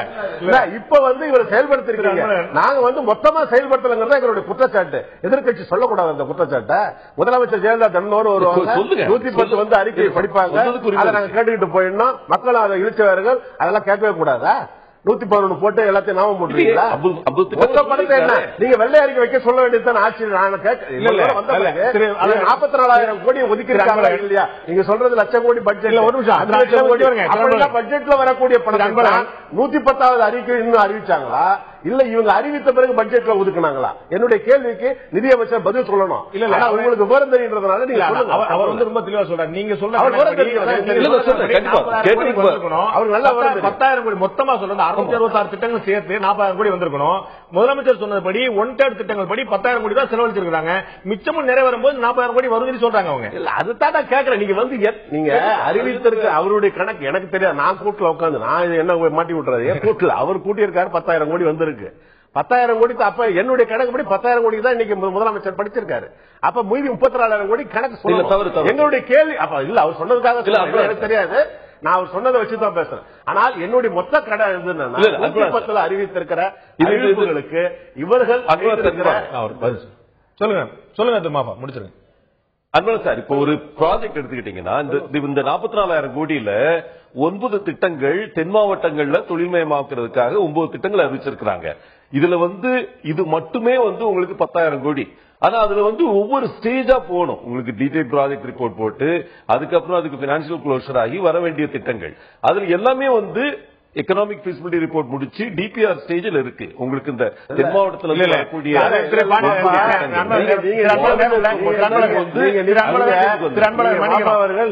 இப்ப வந்து இவர் செயல்படுத்திருக்கீங்க, நாங்க வந்து மொத்தமா செயல்படுத்தலங்கிறத எங்களுடைய குற்றச்சாட்டு. எதிர்கட்சி சொல்லக்கூடாது அந்த குற்றச்சாட்டை. முதலமைச்சர் ஜெயலலிதா தினந்தோறும் வருவாங்க, 110 வந்து அறிக்கையை படிப்பாங்க, அதை நாங்க கேட்டுக்கிட்டு போயிடணும். மக்கள் அதை இழுச்சவர்கள் அதெல்லாம் கேட்கவே கூடாதா? 111 போட்டு எல்லாத்தையும் நாம போட்டுருக்கீங்களா? என்ன நீங்க வெள்ளை அறிக்கை வைக்க சொல்ல வேண்டியதுதான் ஆட்சி. 44,000 கோடி ஒதுக்கிருக்காங்களா இல்லையா? நீங்க சொல்றது லட்சம் கோடி பட்ஜெட். ஒரு நிமிஷம், பட்ஜெட்ல வரக்கூடிய பணம் 110வது அறிக்கை இன்னும் அறிவிச்சாங்களா இல்ல இவங்க அறிவித்த பிறகு பட்ஜெட்ல ஒதுக்குனாங்களா? என்னுடைய கேள்விக்கு நிதியமைச்சர் பதில் சொல்லணும். இல்ல உங்களுக்கு விவரம் தெரியுன்றதுனால நீங்க அவர் வந்து ரொம்ப தெளிவா சொல்றாரு. நீங்க சொல்ற அவர் நல்லா 10,000 கோடி மொத்தமா சொல்றது 666 திட்டங்கள் சேர்த்து 40,000 கோடி வந்திருக்கணும். முதலமைச்சர் சொன்னபடி 1/3 திட்டங்கள் படி 10,000 கோடி தான் செலவழிச்சிருக்காங்க. மிச்சமும் நிறைவேறும் போது 40,000 கோடி வருதுன்னு சொல்றாங்க அவங்க. இல்ல அதுதான் கேட்கறேன். நீங்க வந்து நீங்க அறிவித்திருக்க அவருடைய கணக்கு எனக்கு தெரியாது. நான் கூட்டுல உட்காந்து நான் என்ன மாட்டி விட்டுறது கூட்டுல அவர் கூட்டியிருக்காரு 10,000 கோடி வந்திருக்கு. 10,000 கோடி அப்ப என்னுடைய கணக்குப்படி 10,000 கோடி தான் இன்னைக்கு முதலமைச்சர் படிச்சிருக்காரு. அப்ப மீதி 34,000 கோடி கணக்கு சொல்ல எங்களுடைய கேள்வி. அப்ப இல்ல அவர் சொன்னதுக்காக எனக்கு தெரியாது, நான் அவர் சொன்னதை வச்சுதான் பேசுறேன். ஆனால் என்னுடைய மொத்த கடை என்னன்னா அறிவித்திருக்கிற அறிவிப்புகளுக்கு இவர்கள் சொல்லுங்க முடிச்சிருங்க. அன்பழகன் சார், இப்ப ஒரு ப்ராஜெக்ட் எடுத்துக்கிட்டீங்கன்னா இந்த 44,000 கோடியில 9 திட்டங்கள் தென் மாவட்டங்கள்ல தொழில்மயமாக்குறதுக்காக 9 திட்டங்கள் அறிவிச்சிருக்காங்க. இதுல வந்து இது மட்டுமே வந்து உங்களுக்கு 10,000 கோடி. ஆனா அதுல வந்து ஒவ்வொரு ஸ்டேஜா போகணும். உங்களுக்கு டீடைல் ப்ராஜெக்ட் ரிப்போர்ட் போட்டு அதுக்கப்புறம் அதுக்கு பினான்சியல் க்ளோஷர் ஆகி வர வேண்டிய திட்டங்கள் அதுல எல்லாமே வந்து எக்கனாமிக் ஃபீஸிபிலிட்டி ரிப்போர்ட் முடிச்சு டிபிஆர் ஸ்டேஜில் இருக்கு. உங்களுக்கு இந்த தென் மாவட்டத்தில்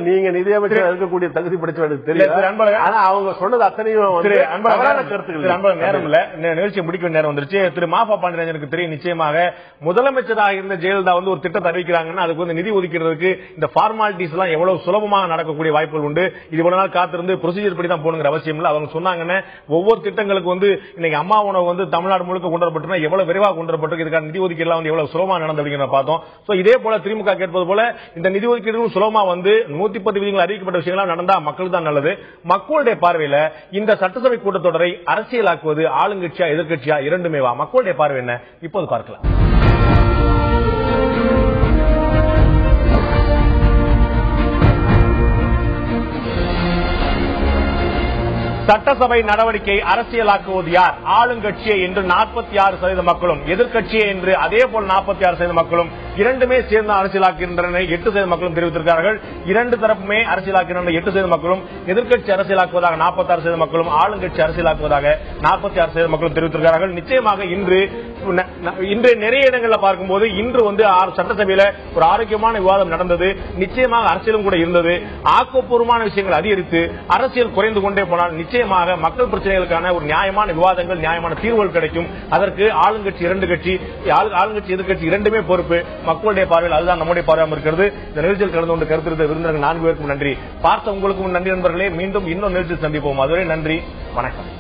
நீங்க நிதியமைச்சர் இருக்கக்கூடிய தகுதி படிச்சவங்க தெரியும். ஆனா அவங்க சொன்னது அத்தனையும் கருத்துக்கள். நேரம் இல்ல, நிகழ்ச்சியை முடிக்க நேரம் வந்துருச்சு. திரு மாஃபா பாண்டியராஜனுக்கு தெரியும், நிச்சயமாக முதலமைச்சராக இருந்த ஜெயலலிதா வந்து ஒரு திட்டத்தை அறிவிக்கிறாங்கன்னா அதுக்கு வந்து நிதி ஒதுக்கிறதுக்கு இந்த ஃபார்மாலிட்டிஸ் எல்லாம் எவ்வளவு சுலபமாக நடக்கக்கூடிய வாய்ப்புகள் உண்டு. இது இவ்வளவு நாள் காத்திருந்து ப்ரொசீஜர் படி தான் போகணுங்கிற அவசியம் இல்லை. அவங்க சொன்னாங்க ஒவ்வொரு திட்டங்களுக்கு வந்து இன்னைக்கு அம்மா உணவு வந்து தமிழ்நாடு முழுக்க கொண்டு வரப்பட்டு எவ்வளவு விரைவாக கொண்டு வரப்பட்டு இதுக்கான நிதி ஒதுக்கீடு வந்து எவ்வளவு சுலபமா நடந்து அப்படிங்கிற பார்த்தோம். இதே போல திமுக கேட்பது போல இந்த நிதி ஒதுக்கீடு சுலபமா வந்து 110 விதிகள் அறிவிக்கப்பட்ட விஷயங்கள் நடந்தா மக்களுக்கு தான் நல்லது. மக்களுடைய பார்வையில இந்த சட்டசபை கூட்டத்தொடரை அரசியலாக்குவது ஆளுங்கட்சியா எதிர்கட்சியா இரண்டுமே வா மக்களுடைய பார்வை என்ன இப்போது பார்க்கலாம். சட்டசபை நடவடிக்கை அரசியலாக்குவது யார்? ஆளுங்கட்சியை என்று 46% மக்களும், எதிர்கட்சியை என்று அதே போல் 46% மக்களும் இரண்டுமே சேர்ந்து அரசியலாக்குகின்றன 8% மக்களும் தெரிவித்திருக்கிறார்கள். இரண்டு தரப்புமே அரசியலாக்குகின்ற 8% மக்களும், எதிர்கட்சி அரசியலாக்குவதாக 46% மக்களும், ஆளுங்கட்சி அரசியலாக்குவதாக 46% மக்களும் தெரிவித்திருக்கிறார்கள். நிச்சயமாக இன்று நிறைய இடங்களில் பார்க்கும்போது இன்று வந்து சட்டசபையில ஒரு ஆரோக்கியமான விவாதம் நடந்தது. நிச்சயமாக அரசியலும் கூட இருந்தது. ஆக்கப்பூர்வமான விஷயங்கள் அதிகரித்து அரசியல் குறைந்து கொண்டே போனால் நிச்சயமாக மக்கள் பிரச்சனைகளுக்கான ஒரு நியாயமான விவாதங்கள் நியாயமான தீர்வுகள் கிடைக்கும். அதற்கு ஆளுங்கட்சி ஆளுங்கட்சி எதிர்கட்சி இரண்டுமே பொறுப்பு. மக்களுடைய பார்வையில் அதுதான் நம்முடைய பார்வையாக இருக்கிறது. இந்த நிகழ்ச்சியில் கலந்து கொண்டு கருத்து விருந்தினர்கள் 4 பேருக்கும் நன்றி. பார்த்த உங்களுக்கும் நன்றி நண்பர்களே. மீண்டும் இன்னொரு நிகழ்ச்சியில் சந்திப்போம். அதுவரை நன்றி, வணக்கம்.